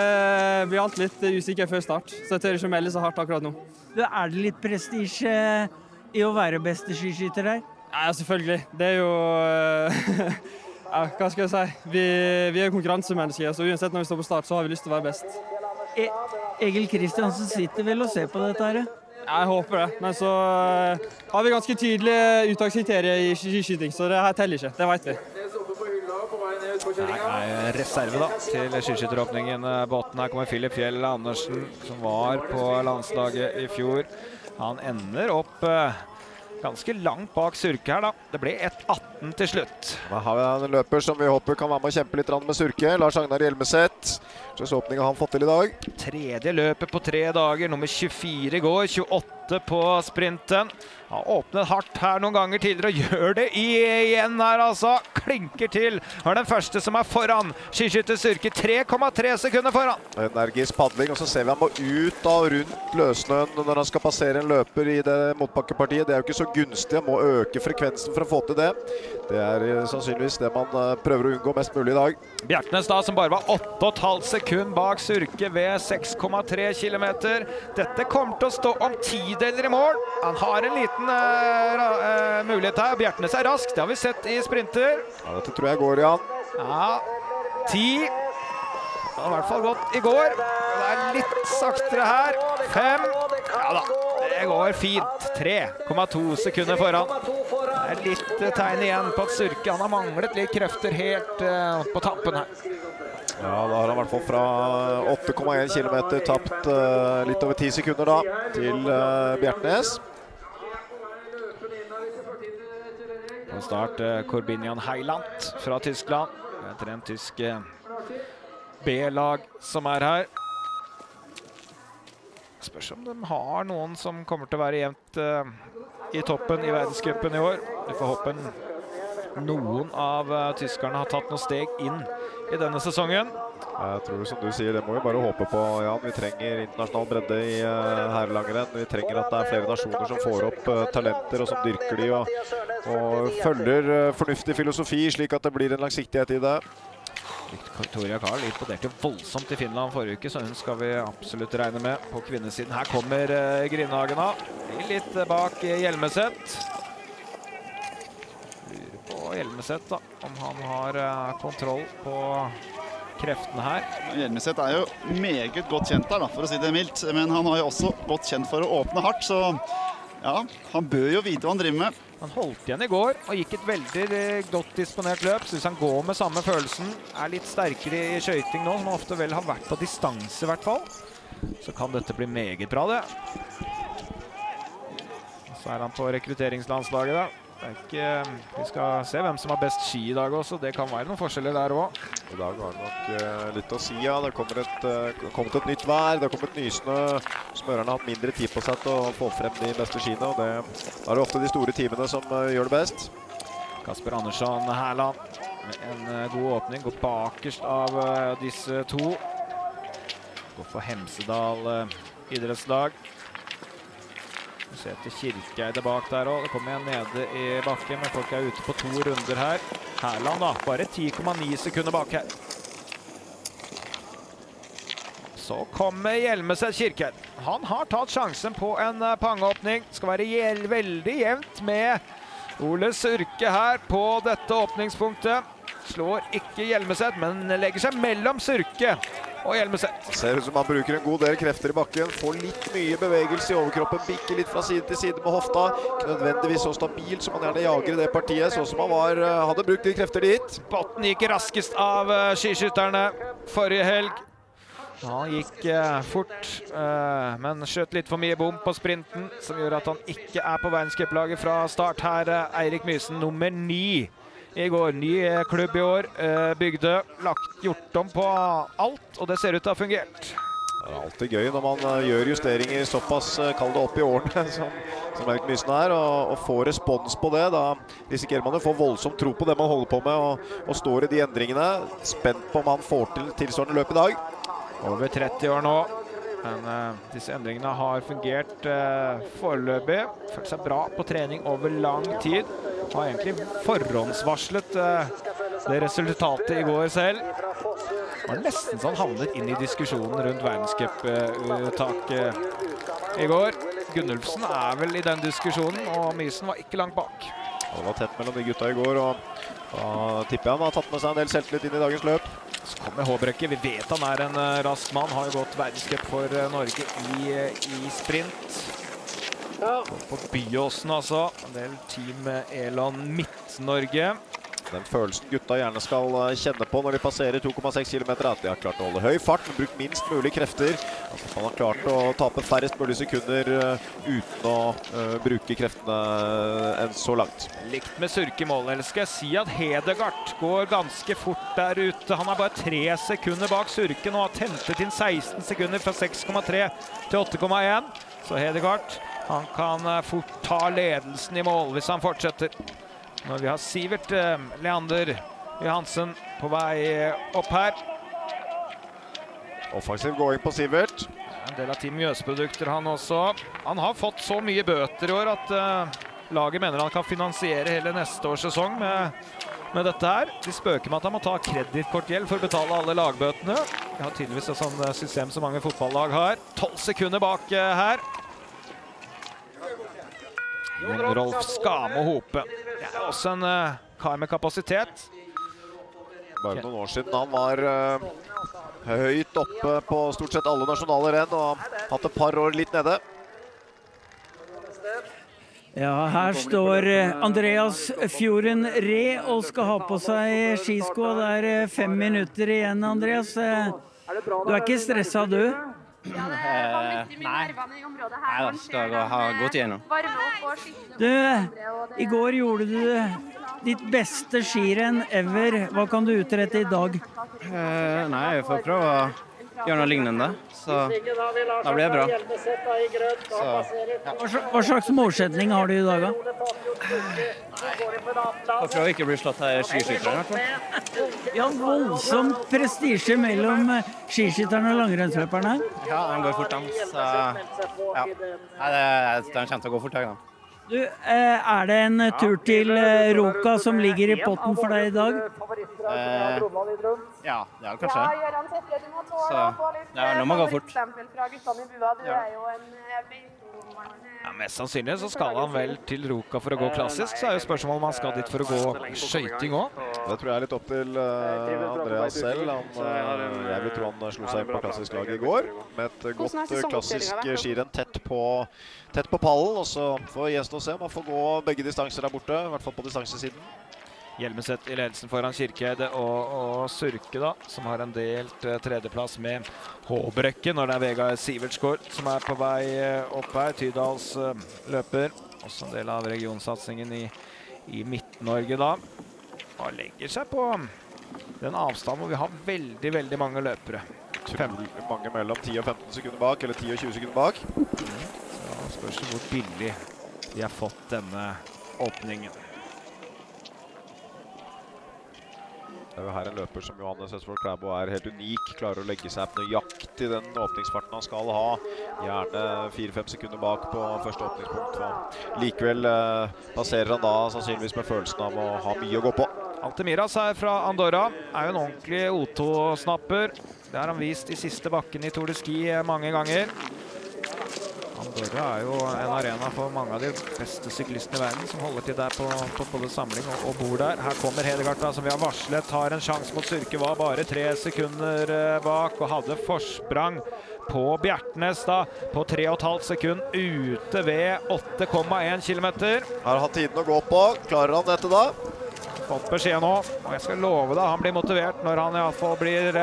blir alt litt usikker før start, så jeg tør ikke melde så hardt akkurat nå. Du, er det litt prestisje i å være beste skiskytter der? Ja, selvfølgelig. Det er jo... ja, hva skal jeg si? Vi er konkurransemennesker, så uansett når vi står på start, så har vi lyst til å være best. Egil Kristiansen sitter vel og ser på dette her? Ja, jeg håper det, men så har vi ganske tydelige uttakskriterier i skiskyting, så det her teller ikke, det vet vi. Nei, reserve da, til skiskytteråpningen. Botten, her kommer Filip Fjell Andersen, som var på landslaget i fjor. Han ender opp ganske langt bak Surke her da. Det ble 1.18 til slutt. Da har vi en løper som vi håper kan være med å kjempe litt med Surke. Lars Agnar Hjelmeset. Slags åpning har han fått til i dag. Tredje løpet på 3 dager, nummer 24 går, 28 på sprinten. Han åpnet hardt her noen ganger tidligere og gjør det igjen her altså. Klinker til. Han er den første som er foran. Skiskytter Surke 3,3 sekunder foran. Energisk padling, og så ser vi han må ut av rundt løssnøen når han skal passere en løper i det motbakkepartiet. Det er jo ikke så gunstig, han må øke frekvensen for å få til det. Det er sannsynligvis det man prøver å unngå mest mulig i dag. Bjertnæs da, som bare var 8,5 sekund bak Surke ved 6,3 kilometer. Dette kommer til å stå om 10-deler i mål. Han har en liten mulighet her. Bjertnæs er rask, det har vi sett i sprinter. Ja, dette tror jeg går, Jan. Ja, 10. Det har i hvert fall gått i går. Det er litt saktere her. 5. Ja da, det går fint. 3,2 sekunder foran. Det er litt tegn igjen på at Surke han har manglet litt krefter helt på tappen her. Ja, da har han i hvert fall fra 8,1 kilometer tapt litt over 10 sekunder da, til Bjertnæs. På start Corbinian Heiland fra Tyskland. Det er en tysk B-lag som er her. Spørs om de har noen som kommer til å være jevnt i toppen i verdenscupen i år. Vi får håpe noen av tyskerne har tatt noen steg inn i denne sesongen. Jeg tror som du sier, det må vi bare håpe på, Jan. Vi trenger internasjonal bredde i herrelangrenn. Vi trenger at det er flere nasjoner som får opp talenter og som dyrker de og følger fornuftig filosofi, slik at det blir en langsiktighet i det. Victoria Karl imponerte voldsomt i Finland forrige uke, så hun skal vi absolutt regne med på kvinnesiden. Her kommer Grindhagen av. Litt bak Hjelmeset. Lurer på Hjelmeset da, om han har kontroll på kreftene her. Hjelmeset er jo meget godt kjent der da, for å si det mildt, men han har jo også godt kjent for å åpne hardt, så ja, han bør jo vite hva han driver med. Han holdt igjen i går og gikk et veldig godt disponert løp, så hvis han går med samme følelsen, er litt sterkere i skøyting nå, som han ofte vel har vært på distanse i hvert fall, så kan dette bli meget bra det. Så er han på rekrutteringslandslaget da. Det er ikke, vi skal se hvem som har best ski i dag også, det kan være noen forskjeller der også. I dag har det nok litt å si, ja. Det kommer kommet et nytt vær, det har kommet nysnø. Smørerne har hatt mindre tid på seg til å få frem de beste skiene, og det er ofte de store teamene som gjør det best. Kasper Andersson Herland med en god åpning, går bakerst av disse to. Går for Hemsedal idrettslag. Vi ser til Kirkeide bak der også. Det kommer en nede i bakken, men folk er ute på 2 runder her. Herland da, bare 10,9 sekunder bak her. Så kommer Hjelmeset Kirkeide. Han har tatt sjansen på en pangeåpning. Skal være veldig jevnt med Ole Surke her på dette åpningspunktet. Slår ikke Hjelmeset, men legger seg mellom Surke og Hjelmeset. Ser ut som han bruker en god del krefter i bakken. Får litt mye bevegelse i overkroppen. Bikker litt fra side til side med hofta. Ikke nødvendigvis så stabil som han gjerne jager i det partiet, så som han hadde brukt litt krefter dit. Botten gikk raskest av skiskytterne forrige helg. Han gikk fort, men skjøt litt for mye bom på sprinten, som gjør at han ikke på verdenscuplaget fra start her. Eirik Mysen, nummer 9 i går. Ny klubb i år, Bygdø, gjort om på alt, og det ser ut til å ha fungert. Det er alltid gøy når man gjør justeringer såpass, kall det opp i årene, som Eirik Mysen og får respons på det. Da risikerer man å få voldsomt tro på det man holder på med, og står i de endringene. Spent på om han får til tilsvarende løp i dag. Over 30 år nå, men disse endringene har fungert foreløpig. Følt seg bra på trening over lang tid. Har egentlig forhåndsvarslet det resultatet i går selv. Det var nesten så han havnet inn i diskusjonen rundt verdenscup-uttaket i går. Gunnulfsen vel i den diskusjonen, og Mysen var ikke langt bak. Det var tett mellom de gutta i går, og da tipper jeg han har tatt med seg en del selvtillit inn i dagens løp. Så kommer Håbrekke. Vi vet han en rask mann. Har jo gått verdenscup for Norge i sprint. På Byåsen altså. En del team Elon Midt-Norge. Den følelsen gutta gjerne skal kjenne på når de passerer 2,6 km, at de har klart å holde høy fart, men brukt minst mulig krefter. At man har klart å tape færrest mulig sekunder uten å bruke kreftene enn så langt. Likt med Surke mål, eller skal jeg si at Hedegaard går ganske fort der ute. Han bare 3 sekunder bak Surke nå, har tentet inn 16 sekunder fra 6,3 til 8,1. Så Hedegaard, han kan fort ta ledelsen i mål hvis han fortsetter. Når vi har Sivert Leander Johansen på vei opp her. Offensiv gåing på Sivert. En del av Team Mjøs-produkter han også. Han har fått så mye bøter i år at laget mener han kan finansiere hele neste års sesong med dette her. De spøker med at han må ta kredittkortgjeld for å betale alle lagbøtene. Vi har tydeligvis et sånt system som mange fotballag har. 12 sekunder bak her. Jon Rolf Skamo Hope. Det også en kar med kapasitet. Bare noen år siden han var høyt oppe på stort sett alle nasjonale renn og hatt et par år litt nede. Ja, her står Andreas Fjorden Re og skal ha på seg skisko. Det 5 minutter igjen, Andreas. Du ikke stresset, du? Nei, da skal jeg ha gått igjennom. Du, i går gjorde du ditt beste skirenn ever. Hva kan du utrette i dag? Nei, jeg får prøve å gjøre noe lignende, så da blir det bra. Så, Hva slags målsetning har du i dag, da? Jeg prøver ikke å bli slått av skiskytteren, i hvert fall. Ja, voldsom prestisje mellom skiskytterne og langrennsløperne. Ja, den går fort, den. Så, ja. Den kommer til å gå fort, da. Du, det en tur til Ruka som ligger i potten for deg i dag? Ja, kanskje. Så, nå må gå fort. Ja, mest sannsynlig så skal han vel til Ruka for å gå klassisk, så jo spørsmålet om han skal dit for å gå skøyting også. Det tror jeg litt opp til Andreas selv. Jeg vil tro han slo seg inn på klassisk lag i går, med et godt klassisk skirenn tett på pallen, og så får Jensen å se om han får gå begge distanser der borte, i hvert fall på distansesiden. Hjelmeset i ledelsen foran Kirkeide og Surke da, som har en delt tredjeplass med Håbrekke når det Vegard Sivertsgaard som på vei opp her. Tydals løper, også en del av regionsatsingen i Midt-Norge da. Og legger seg på den avstanden hvor vi har veldig, veldig mange løpere. Mange mellom 10 og 15 sekunder bak, eller 10 og 20 sekunder bak. Så spørs det hvor billig de har fått denne åpningen. Det jo her en løper som Johannes Østfold Klæbo helt unik, klarer å legge seg på nøyaktig den åpningsfarten han skal ha. Gjerne 4-5 sekunder bak på første åpningspunkt. Likevel passerer han da sannsynligvis med følelsen av å ha mye å gå på. Altemiras fra Andorra jo en ordentlig O2-snapper. Det har han vist i siste bakken i Tour de Ski mange ganger. Andorra jo en arena for mange av de beste syklistene i verden som holder til der på både samling og bor der. Her kommer Hedegaard da, som vi har varslet, har en sjanse mot Surke, var bare 3 sekunder bak og hadde forsprang på Bjertnes da, på 3,5 sekunder ute ved 8,1 kilometer. Har hatt tiden å gå på, klarer han dette da? Fått beskjed nå, og jeg skal love deg, han blir motivert når han i hvert fall blir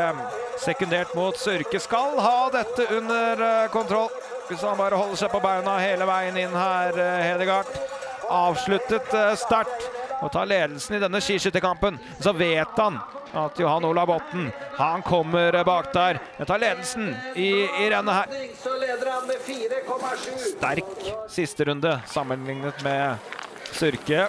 sekundert mot Sørke. Skal ha dette under kontroll. Hvis han bare holder seg på beina hele veien inn her, Hedegaard. Avsluttet start og tar ledelsen i denne skiskytterkampen. Så vet han at Johan Olav Botten, han kommer bak der. Han tar ledelsen i rennet her. Sterk siste runde sammenlignet med Sørke.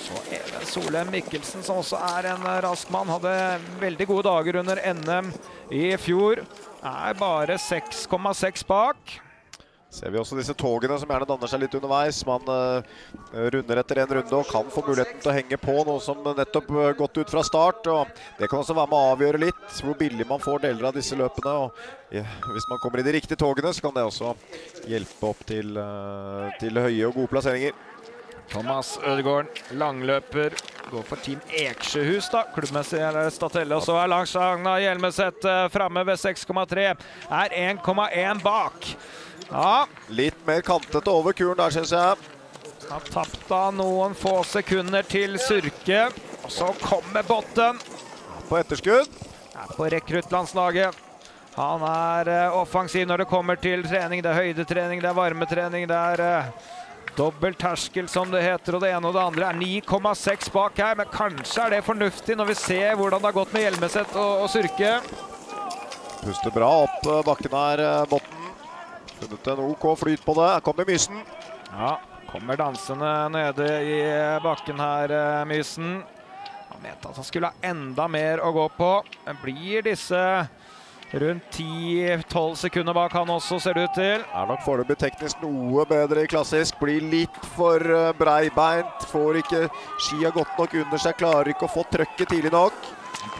Så er det Solheim Mikkelsen som også er en rask mann. Hadde veldig gode dager under NM i fjor. Er bare 6,6 bak. Ser vi også disse togene som gjerne danner seg litt underveis. Man runder etter en runde og kan få muligheten til å henge på noe som nettopp gått ut fra start. Og det kan også være med å avgjøre litt hvor billig man får deler av disse løpene. Og hvis man kommer i de riktige togene, så kan det også hjelpe opp til høye og gode plasseringer. Thomas Ødegården, langløper, går for Team Eksjøhus da. Klubbmessig er det Statelle, og så er Lars Agnar Hjelmeset fremme ved 6,3. Er 1,1 bak. Ja. Litt mer kantete over kuren der, synes jeg. Han tappte da noen få sekunder til Sørke. Og så kommer Botten. På etterskudd. På rekruttlandslaget. Han er offensiv når det kommer til trening. Det er høydetrening, det er varmetrening, det er dobbelt terskel som det heter, og det ene og det andre er 9,6 bak her. Men kanskje er det fornuftig når vi ser hvordan det har gått med Hjelmeset og Sørke. Puster bra opp bakken her, Botten. Funnet en OK flyt på det. Her kommer Mysen. Ja, kommer dansende nede i bakken her, Mysen. Han mente at han skulle ha enda mer å gå på. Men blir disse rundt 10-12 sekunder bak han også, ser det ut til. Er nok foreløpig teknisk noe bedre i klassisk. Blir litt for breibeint. Får ikke skia godt nok under seg. Klarer ikke å få trøkket tidlig nok.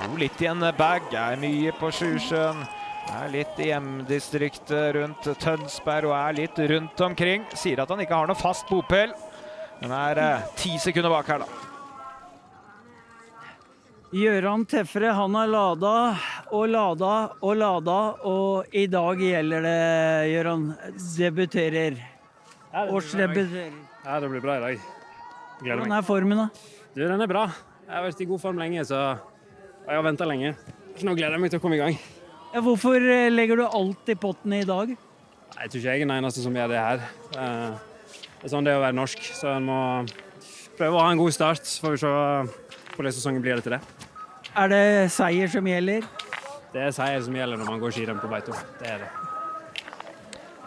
Bor litt i en bag. Er mye på Sjusjøen. Er litt i hjemdistriktet rundt Tønsberg og er litt rundt omkring. Sier at han ikke har noe fast bopel. Men er 10 sekunder bak her da. Gøran Teffere, han har lada og lada og lada, og i dag gjelder det, Gøran, debuterer. Årsdebuterer. Ja, det blir bra i dag. Gleder meg. Hvordan er formen da? Du, den er bra. Jeg har vært i god form lenge, så jeg har ventet lenge. Nå gleder jeg meg til å komme i gang. Ja, hvorfor legger du alt i potten i dag? Jeg tror ikke jeg er den eneste som gjør det her. Det er sånn det er å være norsk, så en må prøve å ha en god start, så får vi se hvordan sesongen blir det til det. Er det seier som gjelder? Det er seier som gjelder når man går skirenn på Beito. Det er det.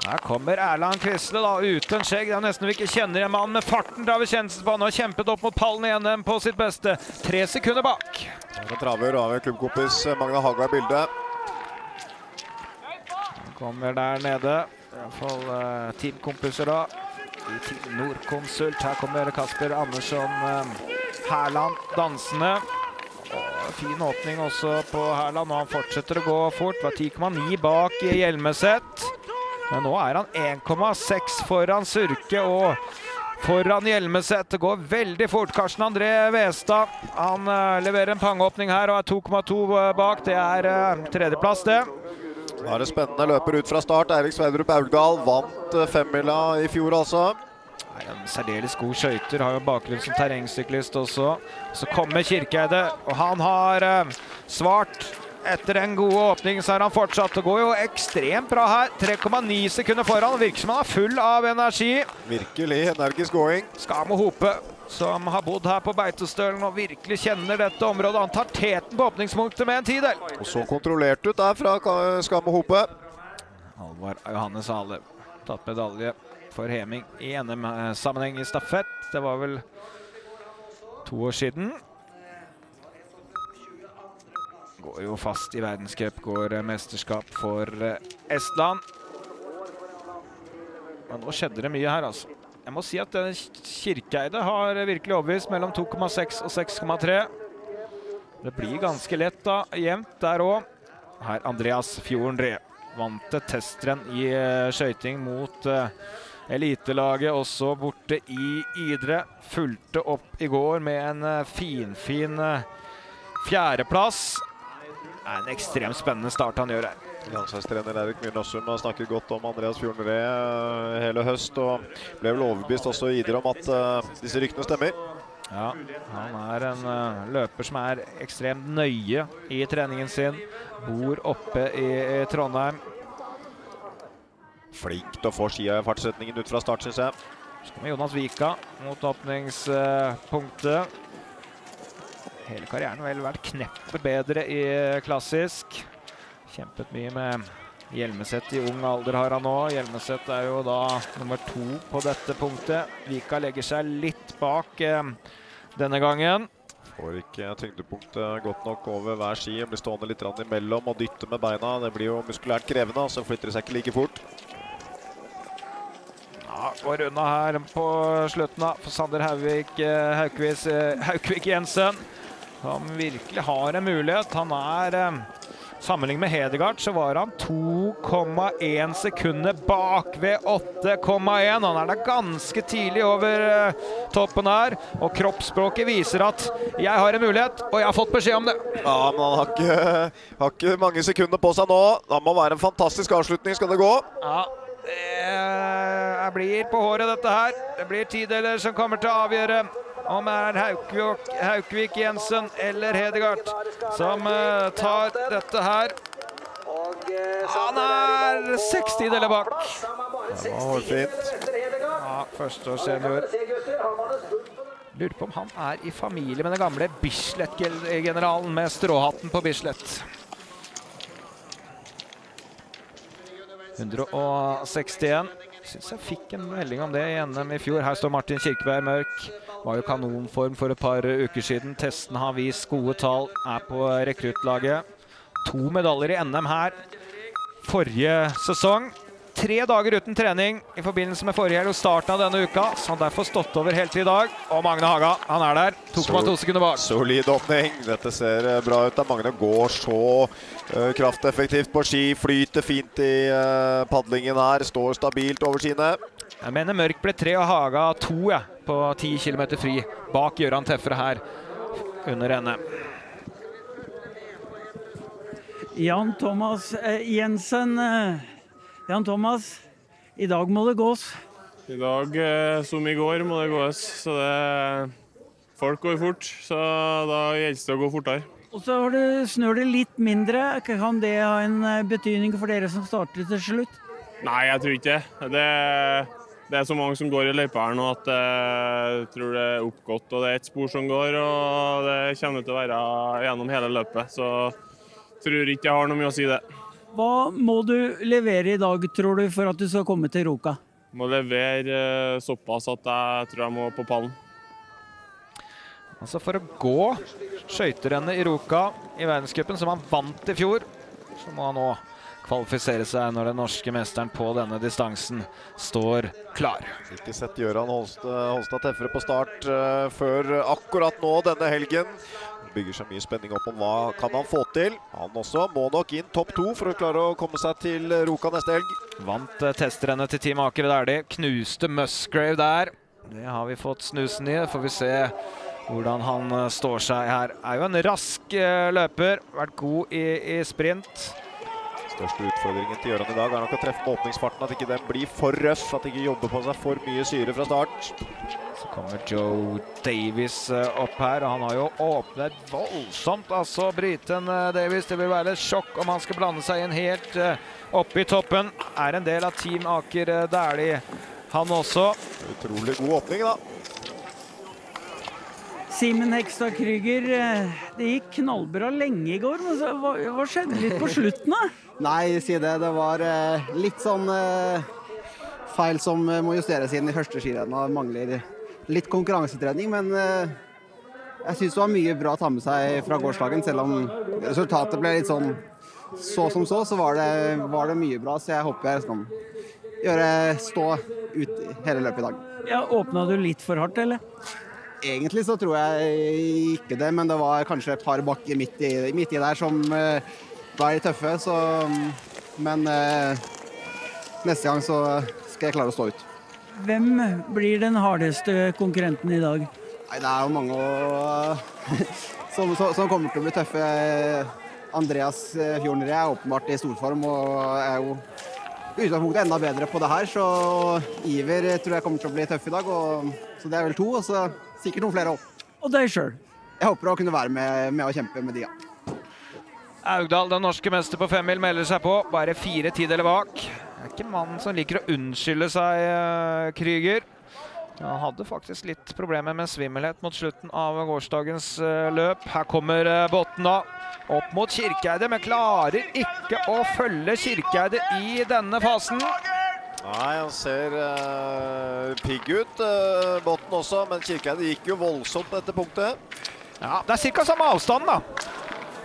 Her kommer Erland Kvissle da, uten skjegg. Det er nesten vi ikke kjenner en mann med farten. Da vi kjennes på. Han har kjempet opp mot pallen i NM på sitt beste. 3 sekunder bak. Han traver av klubbkompis Magna Haga i bildet. Han kommer der nede. I hvert fall teamkompiser da. I Team Nordkonsult. Her kommer Kasper Andersson Herland dansende. Fin åpning også på Herland, og han fortsetter å gå fort. Var 10,9 bak i Hjelmeset. Men nå er han 1,6 foran Sørke og foran Hjelmeset. Det går veldig fort. Karsten André Westad, han leverer en pangeåpning her og er 2,2 bak. Det er tredjeplass det. Nå er det spennende løper ut fra start. Eirik Sverdrup Augdal vant 5-mila i fjor altså. En særdeles god skøyter, har jo bakgrunn som terrengsyklist også. Så kommer Kirkeide, og han har svart. Etter en god åpning så har han fortsatt. Det går jo ekstremt bra her. 3,9 sekunder foran, virker som han er full av energi. Virkelig energisk gåing. Skamo Hope, som har bodd her på Beitostølen og virkelig kjenner dette området. Han tar teten på åpningspunktet med en tidel. Og så kontrollert ut der fra Skamo Hope. Halvard Johannes Hale, tatt medalje for Heming i NM-sammenheng i stafett. Det var vel 2 år siden. Går jo fast i verdenscup, går mesterskap for Estland. Men nå skjedde det mye her altså. Jeg må si at Kirkeide har virkelig overbevist mellom 2,6 og 6,3. Det blir ganske lett da, jevnt der også. Her Andreas Fjordre vant et testrenn i skøyting mot elitelaget, også borte i Idre. Fulgte opp i går med en fin fjerdeplass. Det er en ekstremt spennende start han gjør her. Landslagstrener Erik Myhren Nossum har snakket godt om Andreas Fjordre hele høst, og ble vel overbevist også i Idre om at disse ryktene stemmer. Ja, han en løper som ekstremt nøye i treningen sin. Bor oppe i Trondheim. Flink til å få skia i fartsretningen ut fra start, synes jeg. Så kommer Jonas Vika mot åpningspunktet. Hele karrieren vel vært kneppet bedre i klassisk. Kjempet mye med Hjelmeset i ung alder har han nå. Hjelmeset jo da nummer 2 på dette punktet. Vika legger seg litt bak denne gangen. Får ikke tyngdepunktet godt nok over hver ski. Blir stående litt imellom og dytte med beina. Det blir jo muskulært krevende, så flytter det seg ikke like fort. Ja, går unna her på slutten for Sander Haukvik Jensen, som virkelig har en mulighet. Han sammenlignet med Hedegaard så var han 2,1 sekunder bak ved 8,1. Han da ganske tidlig over toppen her, og kroppsspråket viser at jeg har en mulighet, og jeg har fått beskjed om det. Ja, men han har ikke mange sekunder på seg nå. Det må være en fantastisk avslutning, skal det gå? Ja, det blir på håret dette her. Det blir tideler som kommer til å avgjøre om Haukvik Jensen eller Hedegaard som tar dette her. Han 6 tideler bak. Det var fint. Ja, førsteårs senior. Lurer på om han i familie med den gamle Bislett-generalen med stråhatten på Bislett. 161. Synes jeg fikk en melding om det i NM i fjor. Her står Martin Kirkeberg Mørk. Var jo kanonform for et par uker siden. Testen har vist gode tall. På rekruttlaget. 2 medaljer i NM her. Forrige sesong. 3 dager uten trening i forbindelse med forrige helg og starten av denne uka. Så han derfor stått over helt til i dag. Og Magne Haga, han der. 2,2 sekunder bak. Solid åpning. Dette ser bra ut. Magne går så krafteffektivt på ski. Flyter fint i paddlingen her. Står stabilt over sine. Jeg mener Mørk ble 3 og Haga 2 på 10 kilometer fri. Bak Gøran Teffere her under henne. Jan Thomas Jensen. Jan Thomas, i dag må det gås. I dag, som i går, må det gås. Så folk går fort, så da gjelder det å gå fortere. Og så snør det litt mindre. Kan det ha en betydning for dere som starter til slutt? Nei, jeg tror ikke det. Det så mange som går i løypa her nå at jeg tror det oppgått, og det et spor som går, og det kommer til å være gjennom hele løpet. Så jeg tror ikke jeg har noe mye å si det. Hva må du levere i dag, tror du, for at du skal komme til Ruka? Må levere såpass at jeg tror jeg må på pallen. Altså for å gå skøyterennet i Ruka i verdenscupen, som han vant i fjor, så må han nå kvalifisere seg når den norske mesteren på denne distansen står klar. Ikke sett Gøran Holstad Teffere på start før akkurat nå denne helgen. Bygger seg mye spenning opp om hva kan han få til. Han også må nok inn topp 2 for å klare å komme seg til Ruka neste helg. Vant testrennet til Team Aker Dæhlie. Knuste Musgrave der. Det har vi fått snusen i. Får vi se hvordan han står seg her. Jo en rask løper. Vært god i sprint. Største utfordringen til Gøran i dag nok å treffe med åpningsfarten, at ikke den blir for røff, at ikke jobber på seg for mye syre fra start. Så kommer Joe Davis opp her, og han har jo åpnet voldsomt, altså Briten Davis. Det vil være et sjokk om han skal blande seg inn helt oppe i toppen. En del av Team Aker Dæhlie, han også. Utrolig god åpning da. Simen Hekstad Krüger, det gikk knallbra lenge i går, men hva skjedde litt på slutten da? Nei, si det. Det var litt sånn feil som må justeres inn i første skirenn. Det mangler litt konkurransetrening, men jeg synes det var mye bra å ta med seg fra gårsdagen. Selv om resultatet ble litt sånn så var det mye bra, så jeg håper jeg skal stå ut hele løpet i dag. Ja, åpnet du litt for hardt, eller? Egentlig så tror jeg ikke det, men det var kanskje et par bakker midt i der som var litt tøffe, men neste gang så skal jeg klare å stå ut. Hvem blir den hardeste konkurrenten i dag? Nei, det jo mange som kommer til å bli tøffe. Andreas Fjordner åpenbart i storform og jo utgangspunktet enda bedre på det her, så Iver tror jeg kommer til å bli tøff i dag, så det er vel 2, og så sikkert noen flere også. Og deg selv? Jeg håper å kunne være med å kjempe med de, ja. Augdal, den norske mester på 5 mil, melder seg på. Bare 4 tideler bak. Det er ikke mannen som liker å unnskylde seg, Kryger. Han hadde faktisk litt problemer med svimmelhet mot slutten av gårsdagens løp. Her kommer Botten da, opp mot Kirkeide, men klarer ikke å følge Kirkeide i denne fasen. Nei, han ser pigg ut, Botten også, men Kirkeide gikk jo voldsomt på dette punktet. Ja, det er cirka samme avstand da.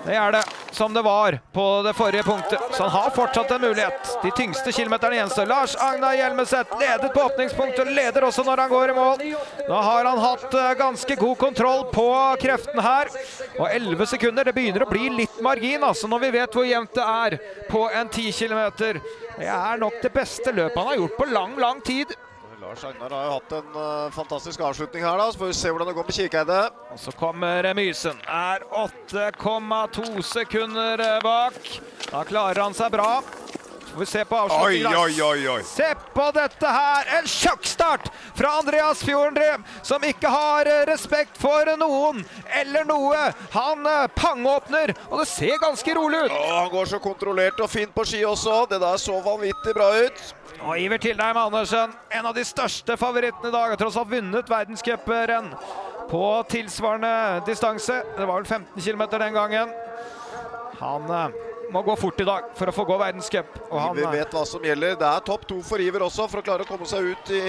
Det er det, som det var på det forrige punktet. Så han har fortsatt en mulighet. De tyngste kilometerne gjenstår. Lars Agnar Hjelmeset ledet på åpningspunktet og leder også når han går i mål. Da har han hatt ganske god kontroll på kreften her. Og 11 sekunder, det begynner å bli litt margin, altså, når vi vet hvor jevnt det er på en 10 kilometer. Det er nok det beste løpet han har gjort på lang, lang tid. Lars Agnar har jo hatt en fantastisk avslutning her da, så får vi se hvordan det går med Kirkeide. Og så kommer Mysen, er 8,2 sekunder bak. Da klarer han seg bra. Så får vi se på avslutningen. Oi. Se på dette her, en sjokkstart fra Andreas Fjordendré, som ikke har respekt for noen eller noe. Han pangåpner, og det ser ganske rolig ut. Han går så kontrollert og fint på ski også. Det der så vanvittig bra ut. Og Iver Tildheim Andersen, en av de største favorittene i dag, har tross alt vunnet verdenscuprenn på tilsvarende distanse. Det var vel 15 kilometer den gangen. Han må gå fort i dag for å få gå verdenscup. Iver vet hva som gjelder. Det er topp 2 for Iver også, for å klare å komme seg ut i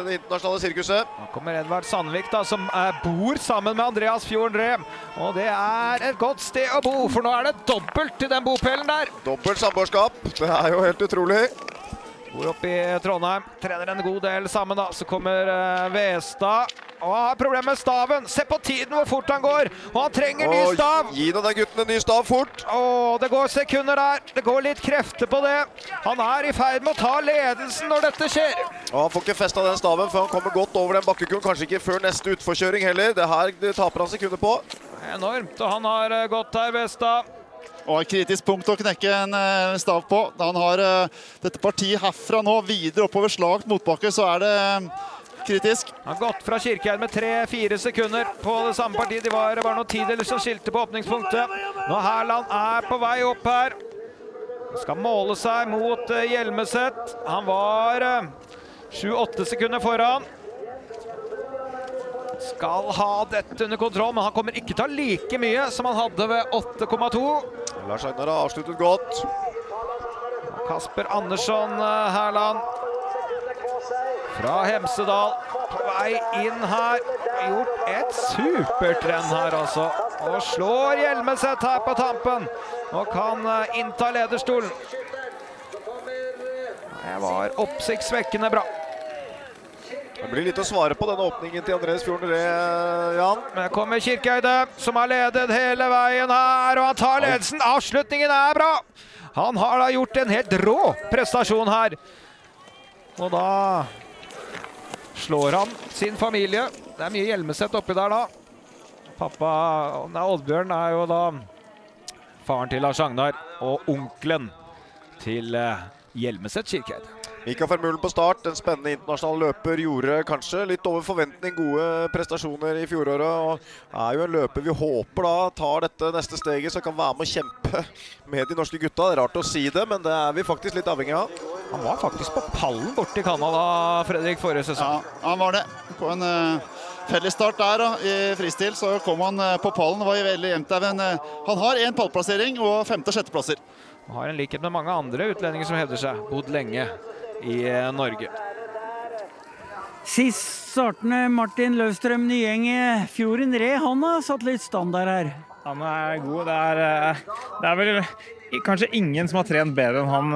det internasjonale sirkuset. Nå kommer Edvard Sandvik da, som bor sammen med Andreas Fjordendré. Og det er et godt sted å bo, for nå er det dobbelt til den bopelen der. Dobbelt samboerskap, det er jo helt utrolig. Bor oppe i Trondheim, trener en god del sammen da. Så kommer Vestad, og han har problemer med staven. Se på tiden hvor fort han går, og han trenger ny stav. Gi nå den gutten en ny stav fort. Det går sekunder der, det går litt krefter på det. Han er i ferd med å ta ledelsen når dette skjer. Og han får ikke festet den staven før han kommer godt over den bakkekulen, kanskje ikke før neste utforkjøring heller. Det her taper han sekunder på. Enormt, og han har gått her, Vestad. Og et kritisk punkt å knekke en stav på. Da han har dette partiet herfra nå, videre oppover slag motbakke, så er det kritisk. Han har gått fra Kirkeide med 3-4 sekunder på det samme partiet. De var bare noen tideler som skilte på åpningspunktet. Nå Herland er på vei opp her. Skal måle seg mot Hjelmeset. Han var 7-8 sekunder foran. Skal ha dette under kontroll, men han kommer ikke til å ha like mye som han hadde ved 8,2. Lars Agnar har avsluttet godt. Kasper Andersson Herland fra Hemsedal på vei inn her. Gjort et supertrenn her altså. Og slår Hjelmeset her på tampen. Og kan innta lederstolen. Det var oppsiktsvekkende bra. Det blir litt å svare på denne åpningen til Andreas Fjordendré, Jan. Men kommer Kirkeide, som har ledet hele veien her, og han tar ledelsen. Avslutningen er bra. Han har da gjort en helt rå prestasjon her. Og da slår han sin familie. Det er mye Hjelmeset oppi der da. Pappa, Oddbjørn er jo da faren til Lars Agnar, og onkelen til Hjelmeset Kirkeide. Mikael Vermeulen på start, en spennende internasjonal løper, gjorde kanskje litt over forventning gode prestasjoner i fjoråret, og er jo en løper vi håper da tar dette neste steget, så kan være med å kjempe med de norske gutta. Det er rart å si det, men det er vi faktisk litt avhengig av. Han var faktisk på pallen borte i Canada, Fredrik, forrige sesong. Ja, han var det. På en fellesstart der da, i fristil, så kom han på pallen. Det var veldig jevnt der, men han har en pallplassering og 5. og 6. plasser. Han har en likhet med mange andre utlendinger som hevder seg, bodd lenge i Norge. Sist startende Martin Løvstrøm Nyenge, Fjordendré, han har satt litt standard her. Han er god. Det er vel kanskje ingen som har trent bedre enn han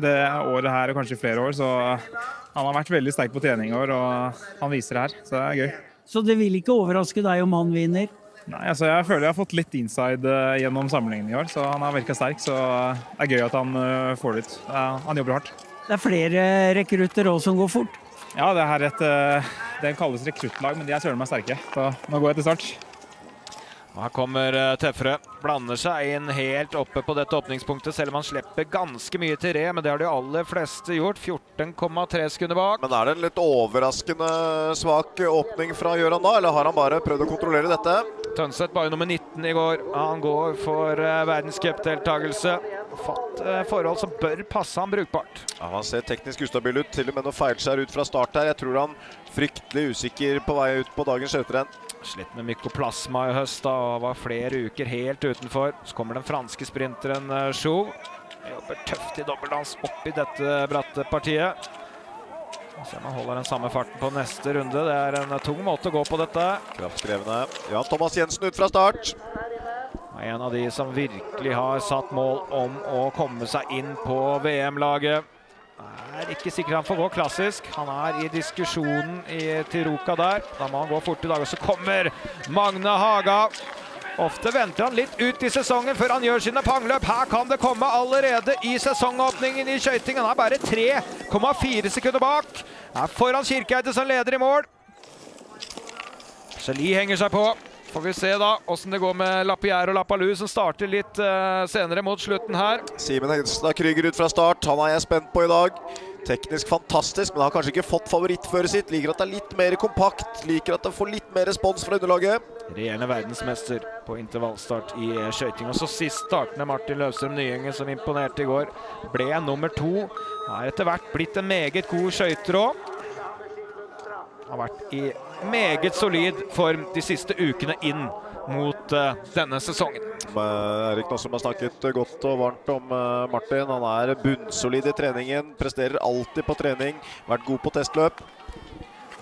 det året her, og kanskje i flere år, så han har vært veldig sterk på trening i år, og han viser det her, så det er gøy. Så det vil ikke overraske deg om han vinner? Nei, altså jeg føler jeg har fått litt inside gjennom sammenligningen i år, så han har virket sterk, så det er gøy at han får det ut. Han jobber hardt. Det er flere rekrutter også som går fort. Ja, det er det kalles rekruttlag, men de er søren meg sterke. Så nå går jeg til start. Her kommer Tefre, blander seg inn helt oppe på dette åpningspunktet, selv om han slipper ganske mye til re, men det har de aller fleste gjort, 14,3 sekunder bak. Men er det en litt overraskende svak åpning fra Gjøran da, eller har han bare prøvd å kontrollere dette? Tønseth bare nummer 19 i går, han går for verdenscupdeltagelse. Fått forhold som bør passe han brukbart. Ja, han ser teknisk ustabil ut, til og med noe feilskjær ut fra start her. Jeg tror han fryktelig usikker på vei ut på dagens skjøterenn. Slitt med mykoplasma i høst da, og var flere uker helt utenfor. Så kommer den franske sprinteren Chou. Jobber tøft i dobbeltdans opp i dette bratte partiet. Så man holder den samme farten på neste runde. Det er en tung måte å gå på dette. Kraftskrevende. Jan Thomas Jensen ut fra start. En av de som virkelig har satt mål om å komme seg inn på VM-laget. Er ikke sikkert han får gå klassisk. Han er i diskusjonen til Ruka der. Da må han gå fort i dag. Og så kommer Magne Haga. Ofte venter han litt ut i sesongen før han gjør sine pangløp. Her kan det komme allerede i sesongåpningen i skøyting. Han er bare 3,4 sekunder bak. Her foran Kirkeide som leder i mål. Celi henger seg på. Får vi se da hvordan det går med Lapierre og Lapalou som starter litt senere mot slutten her. Simen Hegstad Krüger ut fra start. Han er jeg spent på i dag. Teknisk fantastisk, men har kanskje ikke fått favorittføret sitt. Liker at det er litt mer kompakt. Liker at det får litt mer respons fra underlaget. Regjerende verdensmester på intervallstart i skøyting. Og så sist startende Martin Løvstrøm Nyenge som imponerte i går. Ble nummer 2. Har etter hvert blitt en meget god skøyter også. Har vært i meget solid form de siste ukene inn mot denne sesongen. Erik Nossum har snakket godt og varmt om Martin. Han er bunnsolid i treningen, presterer alltid på trening, vært god på testløp.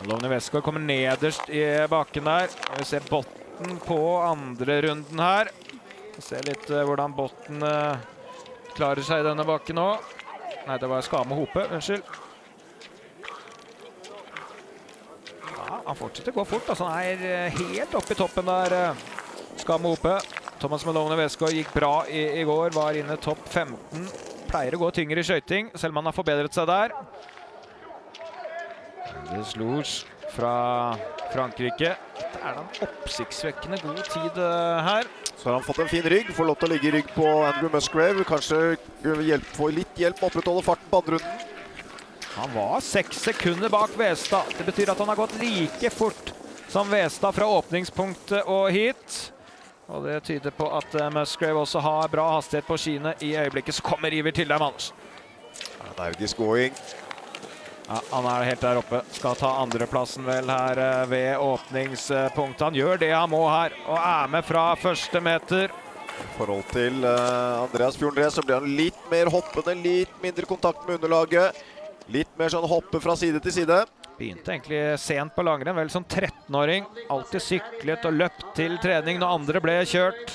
Lovne Westgård kommer nederst i bakken der. Vi ser Botten på andre runden her. Vi ser litt hvordan Botten klarer seg i denne bakken nå. Nei, det var Skame Hope, unnskyld. Han fortsetter å gå fort, altså han er helt oppe i toppen der, Skame Hope. Thomas Malone Westgård gikk bra i går, var inne topp 15. Pleier å gå tyngre i skøyting, selv om han har forbedret seg der. Det slås fra Frankrike. Det er en oppsiktsvekkende god tid her. Så har han fått en fin rygg, får lov til å ligge i rygg på Andrew Musgrave. Kanskje få litt hjelp med å opprettholde farten på andre runden. Han var 6 sekunder bak Vestad. Det betyr at han har gått like fort som Vestad fra åpningspunktet og hit. Og det tyder på at Musgrave også har bra hastighet på skiene i øyeblikket. Så kommer Iver Tildheim Andersen. Ja, Naugis going. Ja, han er helt der oppe. Skal ta andreplassen vel her ved åpningspunktet. Han gjør det han må her, og er med fra første meter. I forhold til Andreas Fjordnes så blir han litt mer hoppende, litt mindre kontakt med underlaget. Litt mer sånn hoppe fra side til side. Begynte egentlig sent på langrenn, vel som 13-åring. Alltid syklet og løpt til trening når andre ble kjørt.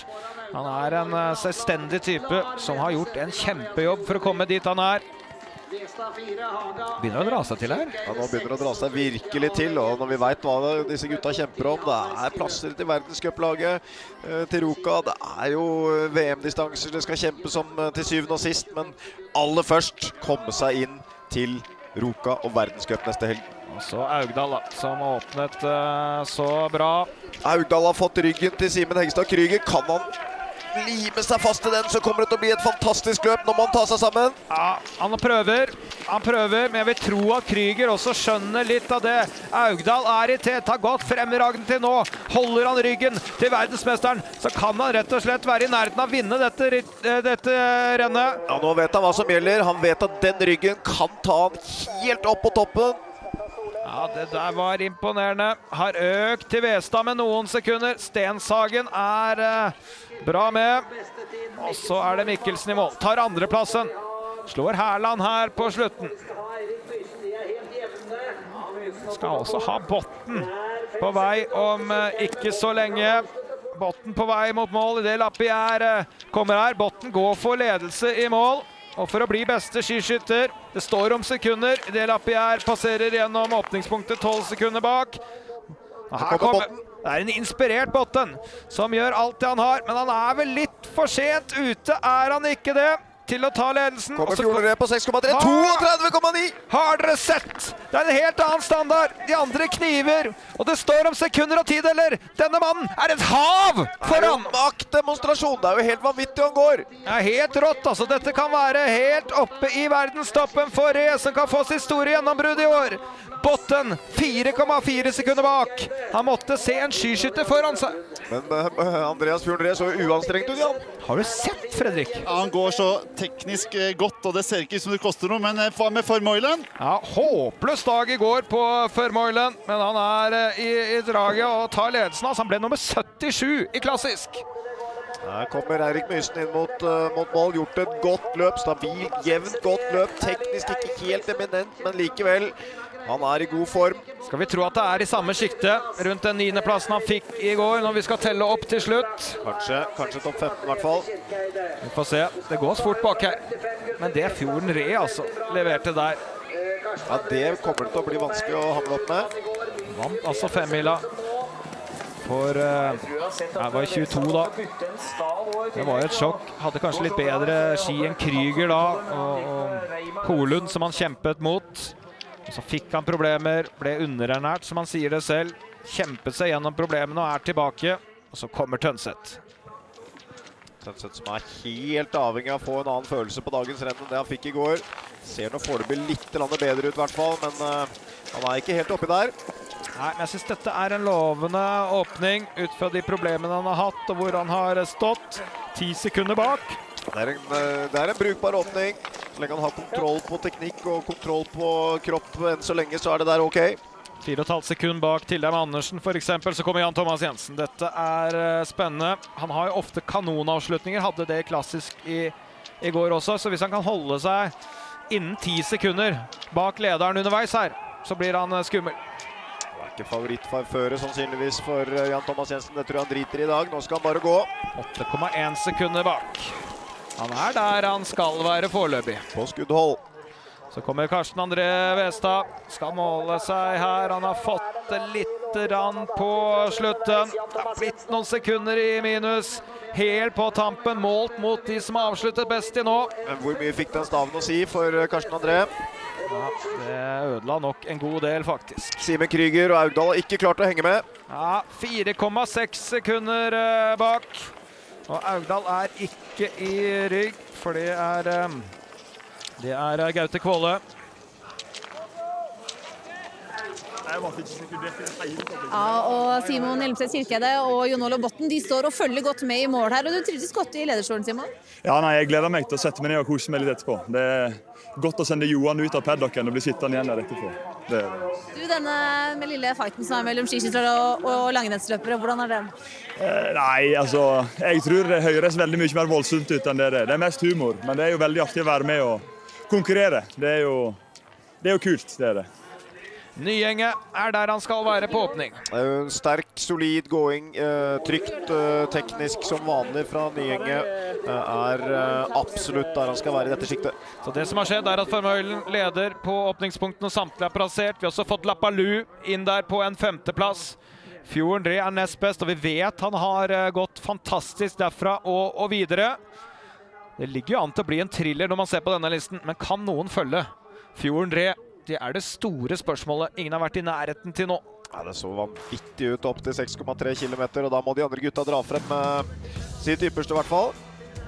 Han er en selvstendig type som har gjort en kjempejobb for å komme dit han er. Begynner å dra seg til her. Ja, nå begynner det å dra seg virkelig til, og når vi vet hva disse gutta kjemper om, det er plasser til verdenscuplaget til Ruka. Det er jo VM-distanser det skal kjempes om til syvende og sist, men aller først komme seg inn til Ruka og verdenscup neste helg. Og så Augdal da, som åpnet så bra. Augdal har fått ryggen til Simen Hegstad Krüger. Kan han lime seg fast til den, så kommer det til å bli et fantastisk løp når man tar seg sammen. Ja, han prøver, men jeg vil tro at Krüger også skjønner litt av det. Augdal er i tet, har gått fremragende til nå. Holder han ryggen til verdensmesteren, så kan han rett og slett være i nærheten av å vinne dette rennet. Ja, nå vet han hva som gjelder. Han vet at den ryggen kan ta han helt opp på toppen. Ja, det der var imponerende. Har økt til Vestad med noen sekunder. Stenshagen er bra med. Og så er det Mikkelsen i mål. Tar andreplassen. Slår Herland her på slutten. Skal også ha Botten på vei om ikke så lenge. Botten på vei mot mål i det Lapierre kommer her. Botten går for ledelse i mål. Og for å bli beste skiskytter, det står om sekunder. I det Lapierre passerer gjennom åpningspunktet 12 sekunder bak. Og her kommer det er en inspirert Botten som gjør alt det han har, men han er vel litt for sent ute, er han ikke det? til å ta ledelsen. Kommer Fjorden Re på 6,3, 32,9! Har dere sett? Det er en helt annen standard. De andre kniver, og det står om sekunder og tideler. Denne mannen er et hav foran! Det er jo maktdemonstrasjon, det er jo helt vanvittig han går. Det er helt rått, altså. Dette kan være helt oppe i verdenstoppen for Re, som kan få sitt store gjennombrudd i år. Botten 4,4 sekunder bak. Han måtte se en skiskytter foran seg. Men Andreas Fjorden Re så uanstrengt ut, Jan. Har du sett, Fredrik? Ja, han går så teknisk godt, og det ser ikke ut som det koster noe, men hva med Vermeulen? Ja, håpløs dag i går på Vermeulen, men han er i draget og tar ledelsen. Han ble nummer 77 i klassisk. Her kommer Eirik Mysen inn mot mål, gjort et godt løp, stabilt, jevnt godt løp, teknisk ikke helt eminent, men likevel, han er i god form. Skal vi tro at det er i samme skikte, rundt den 9. plassen han fikk i går, når vi skal telle opp til slutt. Kanskje topp 15 i hvert fall. Vi får se, det går fort bak her. Men det Fjorden Re altså, leverte der. Ja, det kommer det til å bli vanskelig å hamle opp med. Vant altså 5-mila. For jeg var i 22 da. Det var jo et sjokk. Hadde kanskje litt bedre ski enn Kryger da, og Holund som han kjempet mot. Og så fikk han problemer, ble underernært som han sier det selv. Kjempet seg gjennom problemene og er tilbake. Og så kommer Tønseth. Tønseth som er helt avhengig av å få en annen følelse på dagens renn enn det han fikk i går. Ser nå foreløpig litt bedre ut i hvert fall, men han er ikke helt oppi der. Nei, men jeg synes dette er en lovende åpning ut fra de problemene han har hatt og hvor han har stått. 10 sekunder bak. Det er en brukbar åpning. Så lenge han har kontroll på teknikk og kontroll på kropp enn så lenge, så er det der ok. 4,5 sekunder bak Tildheim Andersen for eksempel, så kommer Jan Thomas Jensen. Dette er spennende. Han har jo ofte kanonavslutninger, hadde det klassisk i går også, så hvis han kan holde seg innen 10 sekunder bak lederen underveis her, så blir han skummel. Det er ikke favorittfarføre sannsynligvis for Jan Thomas Jensen, det tror jeg han driter i dag. Nå skal han bare gå. 8,1 sekunder bak. Han er der han skal være foreløpig. På skuddhold. Så kommer Karsten André Westad. Skal måle seg her. Han har fått det litt på slutten. Det har blitt noen sekunder i minus. Helt på tampen, målt mot de som har avsluttet best i nå. Men hvor mye fikk den staven å si for Karsten André? Ja, det ødela nok en god del faktisk. Simen Kryger og Augdal har ikke klart å henge med. Ja, 4,6 sekunder bak. Og Augdal er ikke i rygg, for det er Gaute Kvåle. Ja, og Simon Hjelmseth Kirkede og Jon Olav Botten, de står og følger godt med i mål her, og du trivdes godt i lederstolen, Simon? Ja, nei, jeg gleder meg til å sette meg ned og kose meg litt etterpå. Det er godt å sende Johan ut av paddocken og bli sittende igjen der etterpå. Det er det. Du, denne med lille fighten som er mellom skiskyttere og langrennsløpere, hvordan er den? Nei, altså, jeg tror det høres veldig mye mer voldsomt ut enn det er. Det er mest humor, men det er jo veldig artig å være med og konkurrere. Det er jo kult, det er det. Nyenge er der han skal være på åpning. Sterk, solid gåing, trygt, teknisk som vanlig fra Nyenge. Er absolutt der han skal være i dette skiktet. Så det som har skjedd er at Vermeulen leder på åpningspunktene, samtlige er plassert. Vi har også fått Lapalou inn der på en 5. plass. Fjorden Re er nest best, og vi vet han har gått fantastisk derfra og videre. Det ligger jo an til å bli en thriller når man ser på denne listen, men kan noen følge Fjorden Re? Det er det store spørsmålet. Ingen har vært i nærheten til nå. Ja, det så vanvittig ut opp til 6,3 kilometer, og da må de andre gutta dra frem sitt ypperste i hvert fall.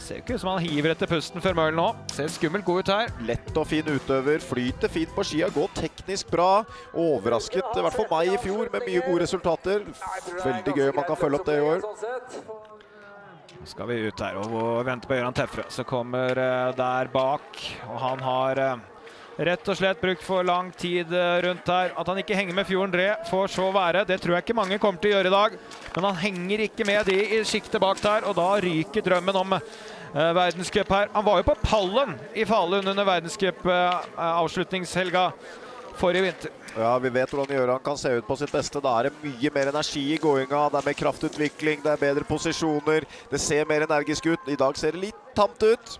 Ser ikke ut som han hiver etter pusten før Mølen nå. Ser skummelt god ut her. Lett og fin utøver, flyter fint på skia, går teknisk bra. Overrasket, i hvert fall meg i fjor, med mye gode resultater. Veldig gøy om man kan følge opp det i år. Nå skal vi ut her og vente på Gøran Tefre. Så kommer der bak, og han har rett og slett brukt for lang tid rundt her. At han ikke henger med Fjorden Re får så være. Det tror jeg ikke mange kommer til å gjøre i dag. Men han henger ikke med de i skiktet bak der, og da ryker drømmen om verdenscup her. Han var jo på pallen i Falun under verdenscup avslutningshelga forrige vinter. Ja, vi vet hvordan Gøran kan se ut på sitt beste. Da er det mye mer energi i gåinga. Det er mer kraftutvikling, det er bedre posisjoner. Det ser mer energisk ut. I dag ser det litt tamt ut.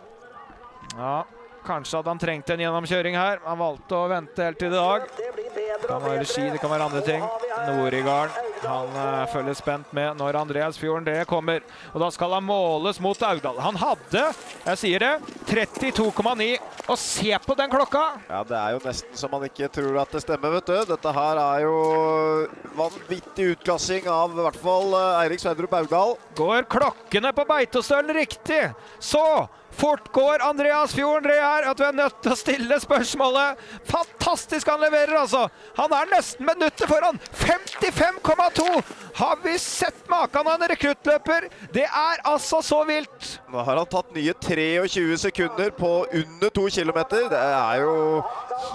Ja, kanskje at han trengte en gjennomkjøring her. Han valgte å vente helt til i dag. Det kan være ski, det kan være andre ting. Norigarden Han følger spent med når Andreas Fjorden det kommer. Og da skal han måles mot Augdal. Han hadde, jeg sier det, 32,9. Og se på den klokka! Ja, det jo nesten som man ikke tror at det stemmer, vet du. Dette her jo vanvittig utklassing av I hvert fall Eirik Sverdrup Augdal. Går klokkene på Beitostølen riktig, så fort går Andreas Fjorden Ree her at vi nødt til å stille spørsmålet. Fantastisk han leverer, altså. Han nesten minuttet foran. 55,2. Har vi sett maken av en rekruttløper? Det altså så vilt. Nå har han tatt nye 23 sekunder på under 2 kilometer. Det jo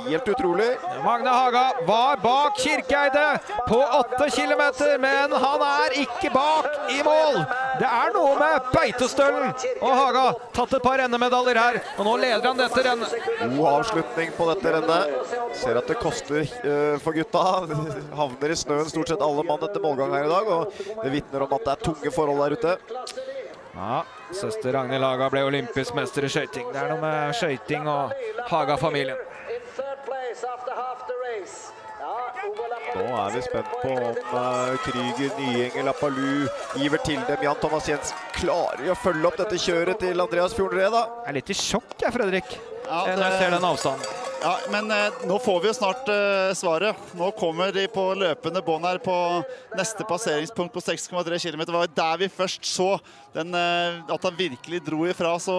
helt utrolig. Magne Haga var bak Kirkeide på 8 kilometer, men han ikke bak I mål. Det noe med Beitostølen og Haga. Tatt et par rennemedaljer her, og nå leder han dette rennet. God avslutning på dette rennet. Ser at det koster for gutta. Havner I snøen stort sett alle mann etter målgang her I dag, og det vittner om at det tunge forhold der ute. Ja, søster Ragnhild Haga ble olympisk mester I skøyting. Det noe med skøyting og Haga-familien. Nå vi spent på om Kryger, Nyenge, Lapalou, Iver Tildem, Jan Thomas Jensen klarer å følge opp dette kjøret til Andreas Fjorden Ree da. Jeg litt I sjokk, Fredrik, når jeg ser den avstanden. Ja, men nå får vi jo snart svaret. Nå kommer de på løpende bånd her på neste passeringspunkt på 6,3 km. Det var der vi først så at han virkelig dro ifra, så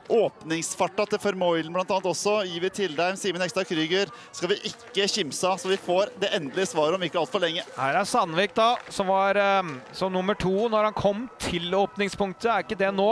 åpningsfarta til Vermeulen blant annet også. Iver Tildheim, Simen Ekstad Kryger skal vi ikke kimse av, så vi får det endelige svaret om ikke alt for lenge. Her Sandvik da, som var som nummer 2 når han kom til åpningspunktet. Ikke det nå,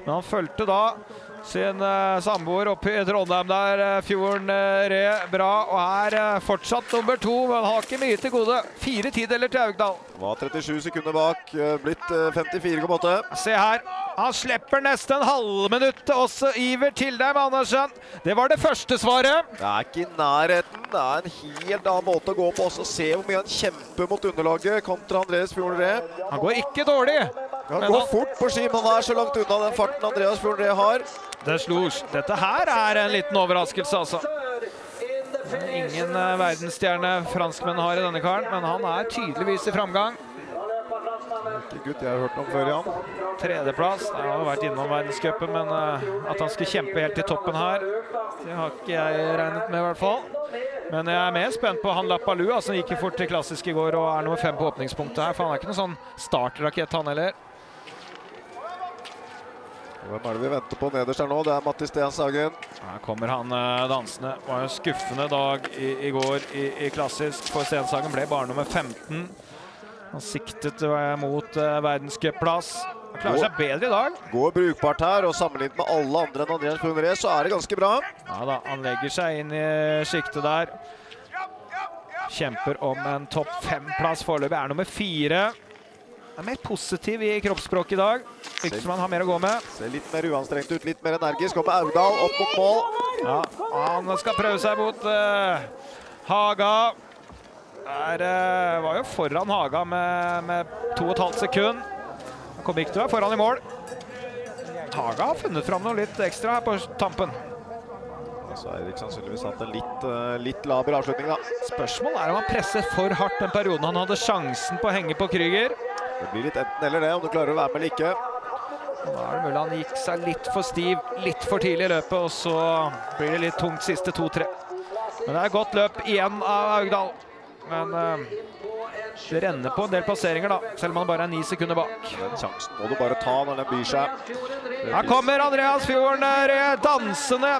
men han følte da sin samboer oppe I Trondheim der, Fjorden Ree, bra, og fortsatt nummer 2, men har ikke mye til gode. 4 tideler til Augdal. Var 37 sekunder bak, blitt 54,8. Se her, han slipper nesten halvminuttet også Iver Tildheim Andersen. Det var det første svaret. Det ikke I nærheten, det en helt annen måte å gå på også. Se hvor mye han kjemper mot underlaget kontra Andreas Fjorden Ree. Han går ikke dårlig. Han går fort på ski, men han så langt unna den farten Andreas Fjorden Ree har. Dette her en liten overraskelse, altså. Ingen verdensstjerne franskmenn har I denne karen, men han tydeligvis I framgang. Ikke gutt, jeg har hørt om før, Jan. Tredjeplass, han har vært innom verdenscupen, men at han skulle kjempe helt I toppen her, det har ikke jeg regnet med I hvert fall. Men jeg mer spent på han Lapalou, som gikk fort til klassisk I går, og nummer 5 på åpningspunktet her, for han ikke noen sånn startrakett han heller. Hvem det vi venter på nederst her nå? Det Matti Stenshagen. Her kommer han dansende. Det var en skuffende dag I går I klassisk, for Stenshagen ble bare nummer 15. Han siktet mot verdenscupplass. Han klarer seg bedre I dag. Går brukbart her, og sammenlignet med alle andre enn Andreas Fjorden Ree, så det ganske bra. Ja da, han legger seg inn I skiktet der. Kjemper om en topp 5-plass foreløpig. Nummer 4. Mer positiv I kroppsspråk I dag. Ikke som han har mer å gå med. Ser litt mer uanstrengt ut, litt mer energisk. Kommer Augdal opp mot mål. Ja, han skal prøve seg mot Haga. Var jo foran Haga med 2,5 sekund. Han kom ikke til å være foran I mål. Haga har funnet fram noe litt ekstra her på tampen. Så Eirik sannsynligvis hatt en litt laber avslutning da. Spørsmålet om han presser for hardt den perioden han hadde sjansen på å henge på Kryger. Det blir litt enten eller det, om du klarer å være med eller ikke. Da det mulig han gikk seg litt for stiv, litt for tidlig I løpet, og så blir det litt tungt siste 2-3. Men det et godt løp igjen av Augdal. Men det renner på en del plasseringer da, selv om han bare 9 sekunder bak. Den sjansen må du bare ta når den byr seg. Her kommer Andreas Fjorden Ree dansende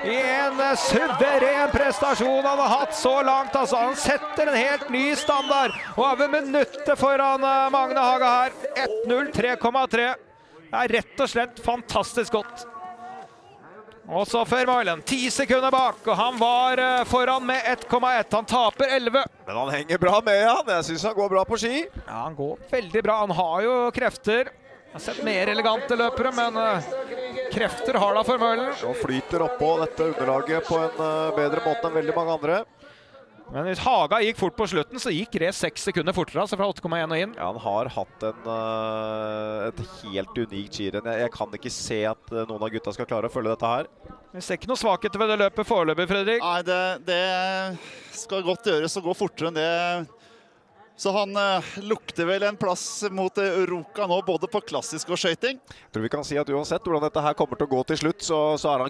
I en suveren prestasjon han har hatt så langt. Altså, han setter en helt ny standard, og har ved minuttet foran Magne Haga her. 1:03,3. Det rett og slett fantastisk godt. Og så Vermeulen, 10 sekunder bak, og han var foran med 1,1. Han taper 11. Men han henger bra med, han. Jeg synes han går bra på ski. Ja, han går veldig bra. Han har jo krefter. Jeg har sett mer elegante løpere, men krefter har da Vermeulen. Og flyter oppå dette underlaget på en bedre måte enn veldig mange andre. Men hvis Haga gikk fort på slutten, så gikk Ree 6 sekunder fortere, altså fra 8,1 og inn. Ja, han har hatt et helt unikt skirenn. Jeg kan ikke se at noen av gutta skal klare å følge dette her. Vi ser ikke noe svakheter ved det løpet foreløpig, Fredrik. Nei, det skal godt gjøres å gå fortere enn det Så han lukter vel en plass mot Ruka nå, både på klassisk og skøyting. Jeg tror vi kan si at uansett hvordan dette her kommer til å gå til slutt, så er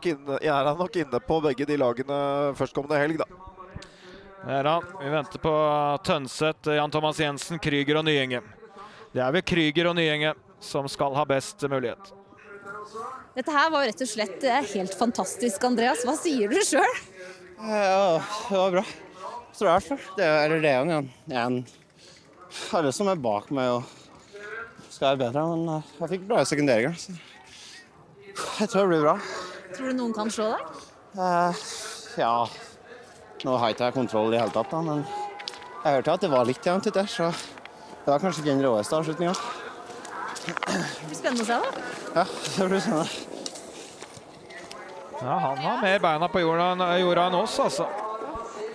han nok inne på begge de lagene førstkommende helg, da. Det er han. Vi venter på Tønseth, Jan Thomas Jensen, Kryger og Nyenge. Det er vel Kryger og Nyenge som skal ha best mulighet. Dette her var rett og slett helt fantastisk, Andreas. Hva sier du selv? Ja, det var bra. Så i hvert fall. Det er en alle som er bak meg og skal være bedre, men jeg fikk bra sekunderinger. Så jeg tror det blir bra. Tror du noen kan slå deg? Ja, nå har ikke jeg kontroll i hele tatt, da, men jeg hørte at det var litt jevnt ut der, så det var kanskje ikke den råeste avslutningen. Det blir spennende å se, da. Ja, det blir spennende. Ja, han har mer beina på jorda enn oss, altså.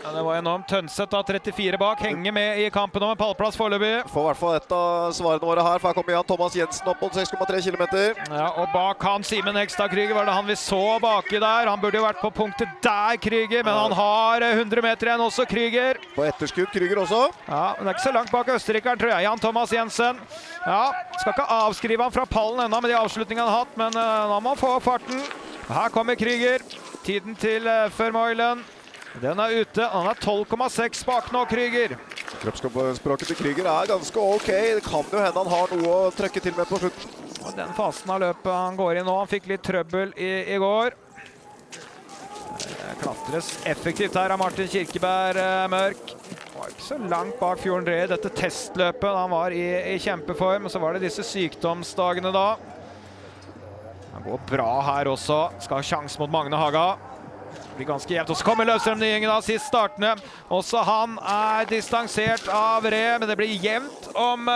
Ja, det var enormt. Tønseth da 34 bak, henger med i kampen om en pallplass foreløpig. Får i hvert fall et av svarene våre her, for her kommer Jan Thomas Jensen opp mot 6,3 kilometer. Ja, og bak han Simen Hegstad Kryger, var det han vi så baki der. Han burde jo vært på punktet der, Kryger, men han har 100 meter igjen også, Kryger. På etterskudd, Kryger også. Ja, men det er ikke så langt bak østerrikeren, tror jeg. Jan Thomas Jensen. Ja, skal ikke avskrive han fra pallen enda med de avslutningene han har hatt, men nå må han få farten. Her kommer Kryger. Tiden til Vermeulen. Den er ute. Han er 12,6 bak nå, Kryger. Kroppsspråket til Kryger er ganske ok. Det kan jo hende han har noe å trykke til med på slutten. Og den fasen av løpet han går i nå, han fikk litt trøbbel i går. Det klatres effektivt her av Martin Kirkeberg Mørk. Var ikke så langt bak Fjorden Ree i dette testløpet. Han var i kjempeform, og så var det disse sykdomsdagene da. Han går bra her også. Skal ha sjans mot Magne Haga. Det blir ganske jevnt. Og så kommer Løvstrøm Nyingen da, sist startende. Også han er distansert av Ree, men det blir jevnt om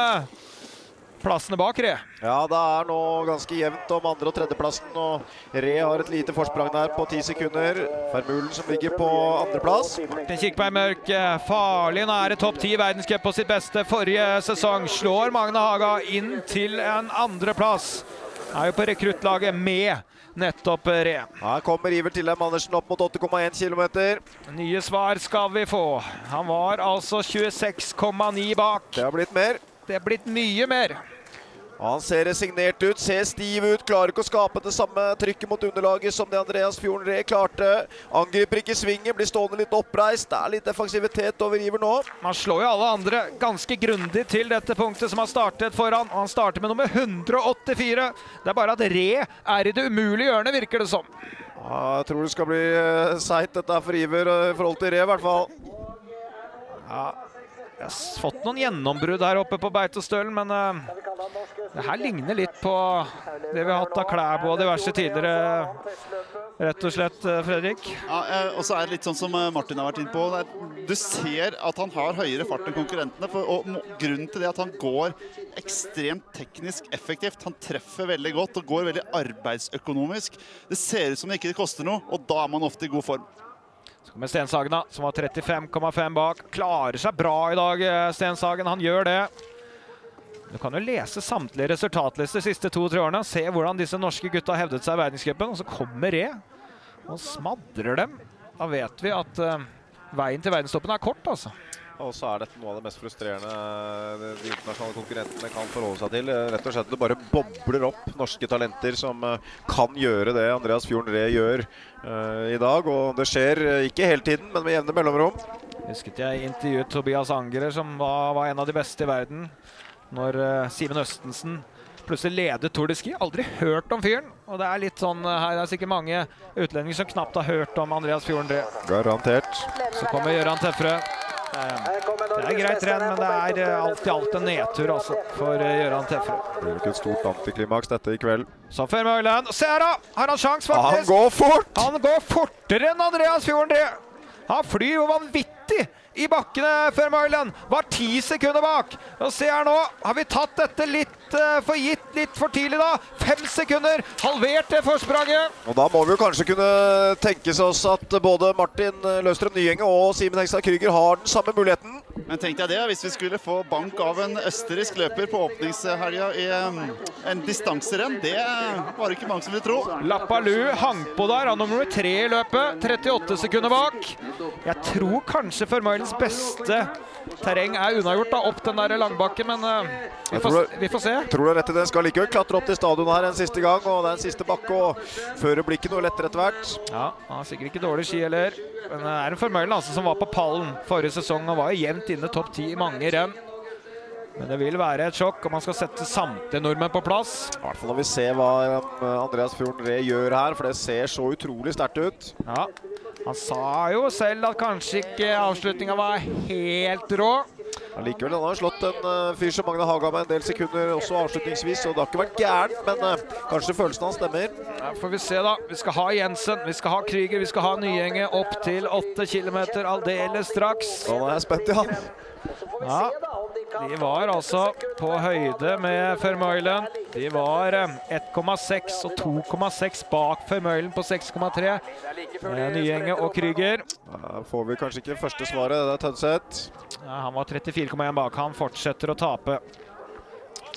plassene bak Ree. Ja, det er nå ganske jevnt om andre- og tredjeplassen, og Ree har et lite forsprang der på 10 sekunder. Vermeulen som ligger på andreplass. Martin Kirkeberg Mørk, farlig nære topp 10 verdenscup på sitt beste forrige sesong. Slår Magne Haga inn til en andreplass. Er jo på rekruttlaget med nettopp Ree. Her kommer Iver Tillem Andersen opp mot 8,1 kilometer. Nye svar skal vi få. Han var altså 26,9 bak. Det har blitt mer. Det har blitt mye mer. Han ser resignert ut, ser stiv ut, klarer ikke å skape det samme trykket mot underlaget som det Andreas Fjorden Ree klarte. Angriper ikke svingen, blir stående litt oppreist. Det er litt defensivitet over Iver nå. Man slår jo alle andre ganske grundig til dette punktet som har startet foran. Han starter med nummer 184. Det er bare at Ree er i det umulige hjørnet, virker det som. Ja, jeg tror det skal bli seit dette for Iver i forhold til Ree i hvert fall. Ja, jeg har fått noen gjennombrudd her oppe på Beitostølen, men det her ligner litt på det vi har hatt av Klæbo og diverse tidligere, rett og slett, Fredrik. Ja, og så er det litt sånn som Martin har vært inne på. Du ser at han har høyere fart enn konkurrentene, og grunnen til det at han går ekstremt teknisk effektivt. Han treffer veldig godt og går veldig arbeidsøkonomisk. Det ser ut som det ikke koster noe, og da er man ofte i god form. Så kommer Stenshagen da, som var 35,5 bak. Klarer seg bra i dag, Stenshagen. Han gjør det. Du kan jo lese samtlige resultatlister de siste 2-3 årene. Se hvordan disse norske gutta har hevdet seg i verdenscupen. Og så kommer Ree og smadrer dem. Da vet vi at veien til verdenstoppen er kort, altså. Og så er dette noe av det mest frustrerende de internasjonale konkurrentene kan forholde seg til. Rett og slett det bare bobler opp norske talenter som kan gjøre det Andreas Fjorden Ree gjør i dag. Og det skjer ikke hele tiden, men med jevne mellomrom. Husket jeg intervjuet Tobias Angerer, som var en av de beste i verden, når Simen Østensen plutselig ledet Tour de Ski. Aldri hørt om fyren. Og det er litt sånn, her er sikkert mange utlendinger som knapt har hørt om Andreas Fjorden Ree. Garantert. Så kommer Gøran Tefre. Det er greit renn, men det er alt i alt en nedtur altså, for Gøran Tefre. Det blir ikke et stort antiklimaks dette i kveld. Så Vermeulen. Se her da! Har han sjans faktisk? Han går fort! Han går fortere enn Andreas Fjorden Ree. Han flyr jo vanvittig i bakkene, Vermeulen. Var 10 sekunder bak. Og se her nå, har vi tatt dette litt for gitt, litt for tidlig da. 5 sekunder, halvert det forspranget. Og da må vi jo kanskje kunne tenkes oss at både Martin Løvstrøm Nyenge og Simen Hegstad Kryger har den samme muligheten. Men tenk deg det, hvis vi skulle få bank av en østerriksk løper på åpningshelga i en distanserenn, det var ikke mange som ville tro. Lappalu hang på der, han nummer 3 i løpet, 38 sekunder bak. Jeg tror kanskje Vermeulens beste terreng unnagjort da, opp den der langbakken, men vi får se. Jeg tror du har rett i det. Skal likevel klatre opp til stadion her en siste gang, og det er en siste bakke, og føret blir ikke noe lettere etter hvert. Ja, han har sikkert ikke dårlig ski heller. Men det en Vermeulen altså, som var på pallen forrige sesong, og var jo jevnt inne topp 10 i mange renn. Men det vil være et sjokk om man skal sette samtlige nordmenn på plass. I hvert fall når vi ser hva Andreas Fjorden Ree gjør her, for det ser så utrolig sterkt ut. Ja, han sa jo selv at kanskje ikke avslutningen var helt rå. Likevel, han har slått en fyr som Magne Haga med en del sekunder også avslutningsvis, og det har ikke vært gærent, men kanskje følelsen hans stemmer. Ja, får vi se da. Vi skal ha Jensen, vi skal ha Krüger, vi skal ha Nyenge opp til 8 kilometer aldeles straks. Nå er jeg spent, ja. Ja, de var altså på høyde med Vermeulen. De var 1,6 og 2,6 bak Vermeulen på 6,3. Nyenge og Krüger. Da får vi kanskje ikke første svaret, det er Tønseth. Ja, han var 34,1 bak. Han fortsetter å tape.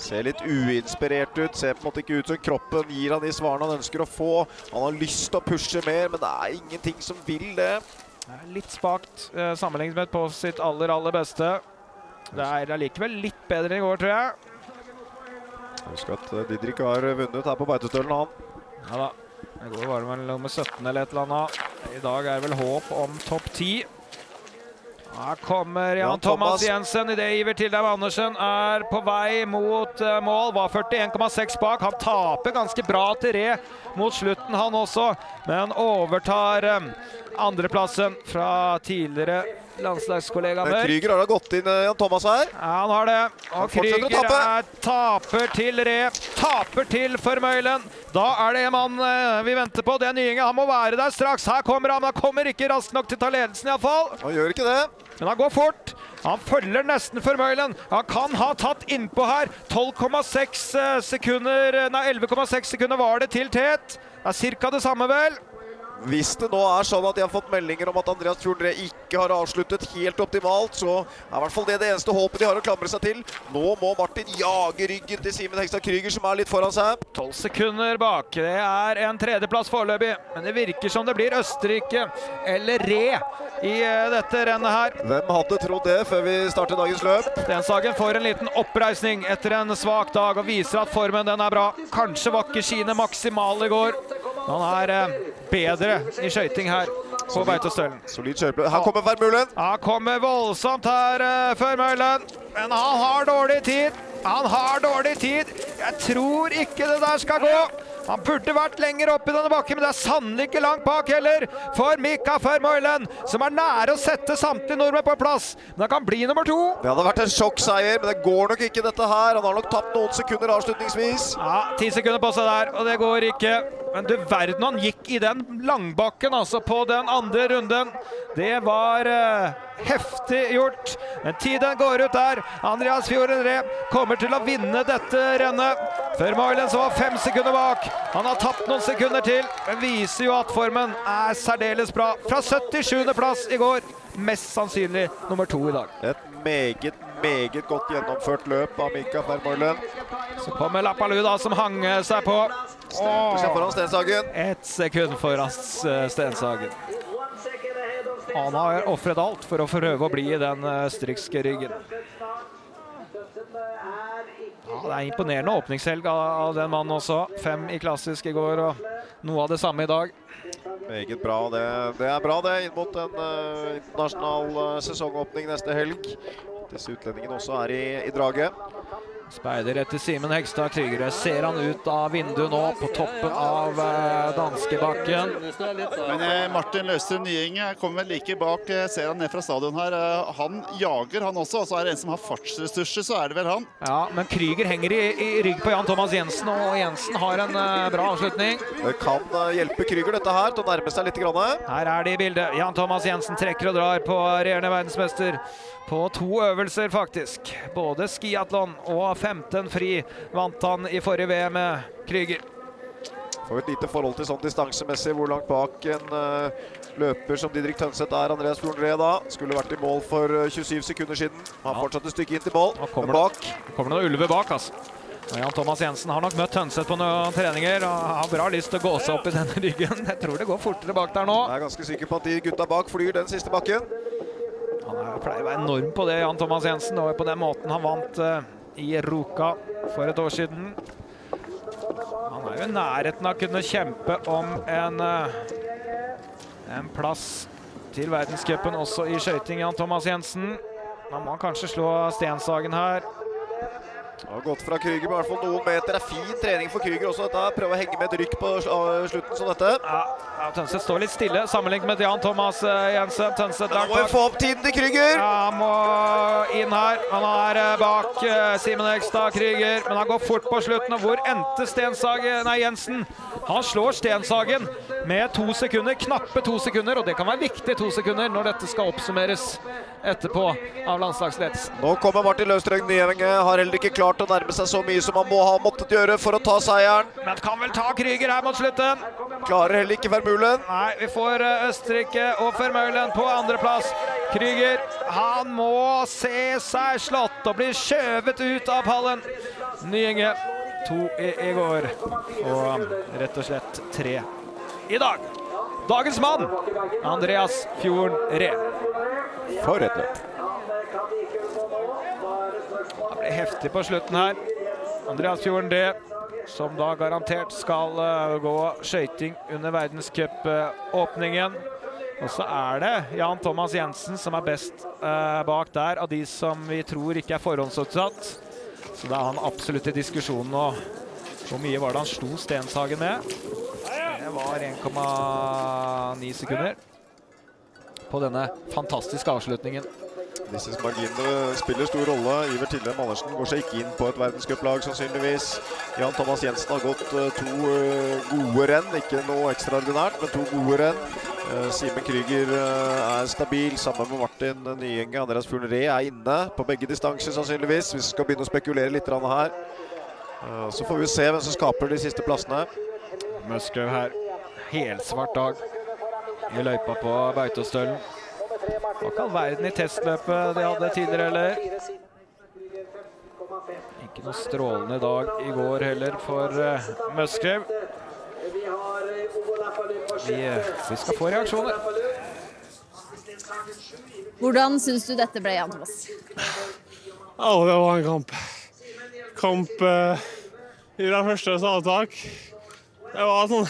Ser litt uinspirert ut, ser på en måte ikke ut som kroppen gir han de svarene han ønsker å få. Han har lyst til å pushe mer, men det er ingenting som vil det. Litt spakt sammenlignet med på sitt aller beste. Det er likevel litt bedre enn i går, tror jeg. Husk at Didrik har vunnet her på Beitostølen, han. Ja da. I går var det vel nummer 17 eller et eller annet. I dag er det vel håp om topp 10. Her kommer Jan Thomas Jensen i det Iver Tildheim Andersen er på vei mot mål. Var 41,6 bak. Han taper ganske bra til Ree mot slutten, han også. Men overtar andreplassen fra tidligere landslagskollega Mørk. Men Krüger har da gått inn Jan Thomas her. Ja, han har det. Og Krüger taper til Ree. Taper til Vermeulen. Da er det en mann vi venter på. Det er Nyenge. Han må være der straks. Her kommer han. Han kommer ikke raskt nok til å ta ledelsen i hvert fall. Han gjør ikke det. Men han går fort. Han følger nesten Vermeulen. Han kan ha tatt innpå her. 11,6 sekunder var det til Tet. Det er cirka det samme vel. Hvis det nå er sånn at de har fått meldinger om at Andreas Fjorden Ree ikke har avsluttet helt optimalt, så er i hvert fall det eneste håpet de har å klamre seg til. Nå må Martin jage ryggen til Simen Hegstad Krüger, som er litt foran seg. 12 sekunder bak. Det er en tredjeplass foreløpig, men det virker som det blir Østerrike eller Ree i dette rennet her. Hvem hadde trodd det før vi starter dagens løp? Stenshagen får en liten oppreisning etter en svak dag og viser at formen den er bra. Kanskje var ikke skiene maksimale i går. Han er bedre i skøyting her på Beitostølen. Solid kjøreplan. Her kommer Vermeulen. Han kommer voldsomt her, Vermeulen. Men han har dårlig tid. Han har dårlig tid. Jeg tror ikke det der skal gå. Han burde vært lenger opp i denne bakken, men det er sannelig ikke langt bak heller for Mika Vermeulen, som er nære å sette samtlige nordmenn på plass. Men det kan bli nummer 2. Det hadde vært en sjokkseier, men det går nok ikke dette her. Han har nok tapt noen sekunder avslutningsvis. Ja, 10 sekunder på seg der, og det går ikke. Men du verden, han gikk i den langbakken, altså på den andre runden. Det var heftig gjort. Men tiden går ut der. Andreas Fjorden Ree kommer til å vinne dette rennet. Vermeulen som var 5 sekunder bak. Han har tapt noen sekunder til, men viser jo at formen er særdeles bra. Fra 77. plass i går, mest sannsynlig nummer 2 i dag. Et meget godt gjennomført løp av Mika Vermeulen. Så kommer Lappalu da, som hang seg på. Foran Stenshagen. 1 sekund foran Stenshagen. Han har offret alt for å prøve å bli i den østerrikske ryggen. Ja, det er imponerende åpningshelg av den mannen også. 5 i klassisk i går, og noe av det samme i dag. Meget bra. Det er bra det, inn mot en internasjonal sesongåpning neste helg. Disse utlendingene også er i draget. Speider etter Simen Hegstad Krüger. Ser han ut av vinduet nå på toppen av danskebakken. Men Martin Løvstrøm Nyenge kommer like bak, ser han ned fra stadion her. Han jager han også, og så er det en som har fartsressurser, så er det vel han. Ja, men Krüger henger i rygg på Jan Thomas Jensen, og Jensen har en bra avslutning. Det kan hjelpe Krüger dette her til å nærme seg litt grann. Her er det i bildet. Jan Thomas Jensen trekker og drar på regjerende verdensmester. På 2 øvelser faktisk. Både skiathlon og 15 fri vant han i forrige VM med Krüger. Får et lite forhold til sånn distansemessig, hvor langt bak en løper som Didrik Tønseth er Andreas Fjorden Ree da. Skulle vært i mål for 27 sekunder siden. Han fortsatt et stykke inn til mål. Men bak. Kommer noen ulve bak, altså. Jan Thomas Jensen har nok møtt Tønseth på noen treninger og har bra lyst til å gå seg opp i denne ryggen. Jeg tror det går fortere bak der nå. Jeg er ganske sikker på at de gutta bak flyr den siste bakken. Han pleier å være enorm på det, Jan Thomas Jensen, og på den måten han vant i Ruka for et år siden. Han jo i nærheten av å kunne kjempe om en plass til verdenscupen også i skøyting, Jan Thomas Jensen. Man må kanskje slå Stenshagen her. Det har gått fra Krüger med I hvert fall noen meter. Det fin trening for Krüger også dette. Prøve å henge med et rykk på slutten som dette. Ja, Tønseth står litt stille sammenlignet med Jan Thomas Jensen. Tønseth da må vi få opp tiden til Krüger. Ja, han må inn her. Han bak Simen Ekstad, Krüger. Men han går fort på slutten. Og hvor endte Jensen? Han slår Stenshagen med 2 sekunder, knappe 2 sekunder. Og det kan være viktig 2 sekunder når dette skal oppsummeres etterpå av landslagsledelsen. Nå kommer Martin Løvstrøm Nyevenge, har heller ikke klart å nærme seg så mye som han må ha måttet gjøre for å ta seieren. Men kan vel ta Krüger her mot slutten. Klarer heller ikke Vermeulen. Nei, vi får Østerrike og Vermeulen på andreplass. Krüger, han må se seg slått og bli skjøvet ut av pallen. Nyenge 2 i går, og rett og slett 3 i dag. Dagens mann, Andreas Fjorden Ree. For et løp. Det ble heftig på slutten her. Andreas Fjorden Ree, som da garantert skal gå skøyting under verdenscup-åpningen. Og så det Jan Thomas Jensen som best bak der, av de som vi tror ikke forhåndsutsatt. Så da han absolutt i diskusjonen, og hvor mye var det han slo Stenshagen med? Det var 1,9 sekunder på denne fantastiske avslutningen. Disse marginene spiller stor rolle. Iver Tillem Andersen går seg ikke inn på et verdenscuplag sannsynligvis. Jan Thomas Jensen har gått 2 gode renn, ikke noe ekstraordinært, men 2 gode renn. Simen Krüger stabil, sammen med Martin Nyenge. Andreas Fjorden Ree inne på begge distanser sannsynligvis, hvis vi skal begynne å spekulere litt her. Så får vi se hvem som skaper de siste plassene. Musgrave her, helsvart dag i løypa på Beitostølen. Det var ikke all verden i testløpet de hadde tidligere heller. Ikke noe strålende dag i går heller for Musgrave. Vi skal få reaksjoner. Hvordan synes du dette ble, Jan Thomas? Ja, det var en kamp i det første avtak. Det var sånn,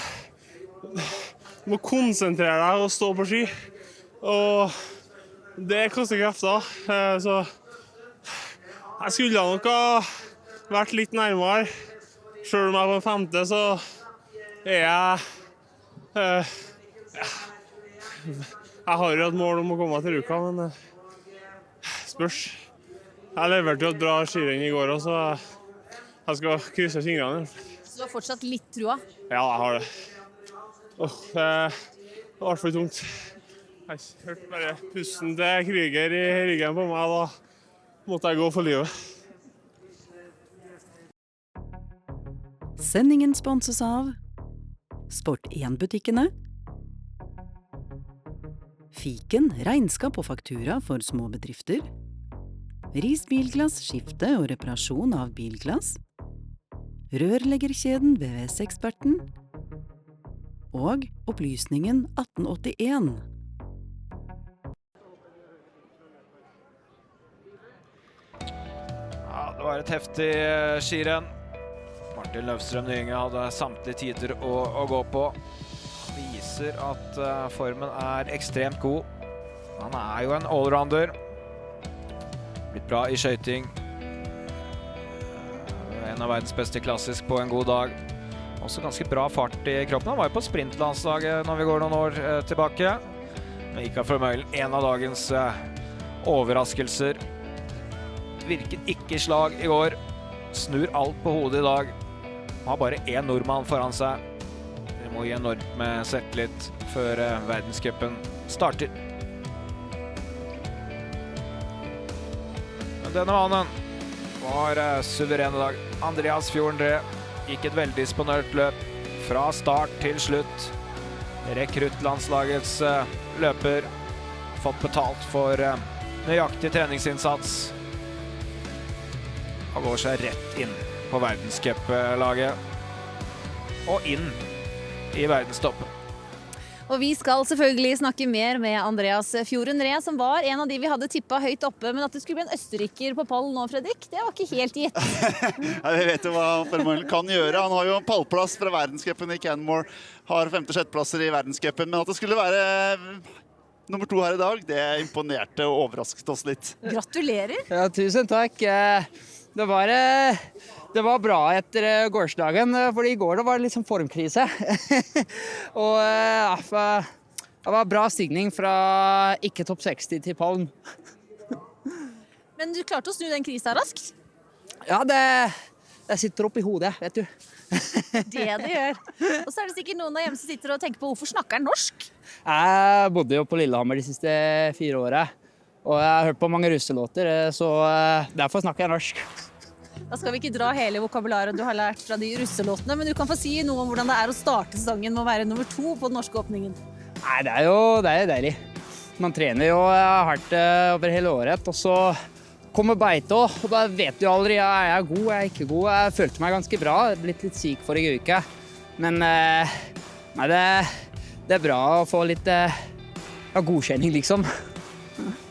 du må konsentrere deg og stå på ski, og det koster krefter, så jeg skulle nok ha vært litt nærmere. Selv om jeg var på 5., så jeg har jo et mål om å komme til Ruka, men spørs. Jeg leverte jo et bra skirenn i går også, så jeg skal krysse fingrene. Så du har fortsatt litt trua? Ja, jeg har det. Det var i hvert fall tungt. Jeg hørte bare pusten til Krüger i ryggen på meg, da måtte jeg gå for livet. Sendingen sponses av Sport1-butikkene, Fiken, regnskap og faktura for små bedrifter, Ris Bilglass, skifte og reparasjon av bilglass, Rørleggerkjeden VVS-eksperten og Opplysningen 1881. Ja, det var et heftig skirenn. Martin Løvstrøm Nyenge hadde samtlige tider å gå på. Han viser at formen ekstremt god. Han jo en allrounder. Blitt bra i skøyting. En av verdens beste klassisk på en god dag. Også ganske bra fart i kroppen. Han var jo på sprintlandslaget når vi går noen år tilbake. Men Mikael Vermeulen, en av dagens overraskelser. Virket ikke slag i går. Snur alt på hodet i dag. Han har bare én nordmann foran seg. Det må gi enormt med selvtillit før verdenscupen starter. Men denne mannen var suveren i dag. Andreas Fjorden Ree gikk et veldisponert løp fra start til slutt. Rekruttlandslagets løper. Fått betalt for nøyaktig treningsinnsats. Han går seg rett inn på verdenscup-laget. Og inn i verdenstoppen. Og vi skal selvfølgelig snakke mer med Andreas Fjorden Ree, som var en av de vi hadde tippet høyt oppe, men at det skulle bli en østerriker på pallen nå, Fredrik, det var ikke helt gitt. Ja, vi vet jo hva Formel kan gjøre. Han har jo en pallplass fra verdenscupen i Canmore, har 5. og 6. plasser i verdenscupen, men at det skulle være nummer 2 her i dag, det imponerte og overrasket oss litt. Gratulerer! Ja, tusen takk. Det var bra etter gårsdagen, fordi i går det var litt sånn formkrise. Og det var bra stigning fra ikke topp 60 til pallen. Men du klarte å snu den krisa raskt? Ja, det sitter opp i hodet, vet du. Det gjør. Og så er det sikkert noen der hjemme som sitter og tenker på hvorfor snakker han norsk? Jeg bodde jo på Lillehammer de siste 4 årene, og jeg har hørt på mange russelåter, så derfor snakker jeg norsk. Da skal vi ikke dra hele vokabularet du har lært fra de russelåtene, men du kan få si noe om hvordan det er å starte sesongen med å være nummer 2 på den norske åpningen. Nei, det er jo deilig. Man trener jo hardt over hele året, og så kommer beite også, og da vet du aldri, er jeg god, er jeg ikke god. Jeg følte meg ganske bra, jeg ble litt syk forrige uke, men nei, det er bra å få litt godkjenning, liksom.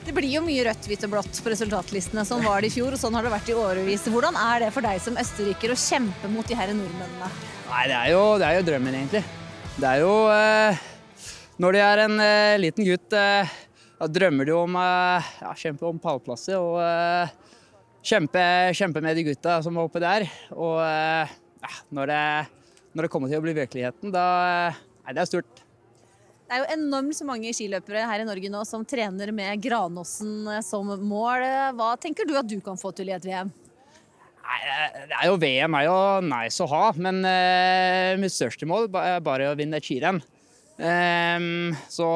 Det blir jo mye rødt, hvitt og blått på resultatlistene. Sånn var det i fjor, og sånn har det vært i årevis. Hvordan er det for deg som østerriker å kjempe mot de her nordmennene? Nei, det er jo drømmen egentlig. Det er jo, når du er en liten gutt, da drømmer du om å kjempe om pallplasser og kjempe med de gutta som var oppe der. Og når det kommer til å bli virkeligheten, det er stort. Det er jo enormt så mange skiløpere her i Norge nå som trener med Granåsen som mål. Hva tenker du at du kan få til i et VM? Nei, det er jo VM er jo nice å ha, men mitt største mål er bare å vinne et skirenn. Så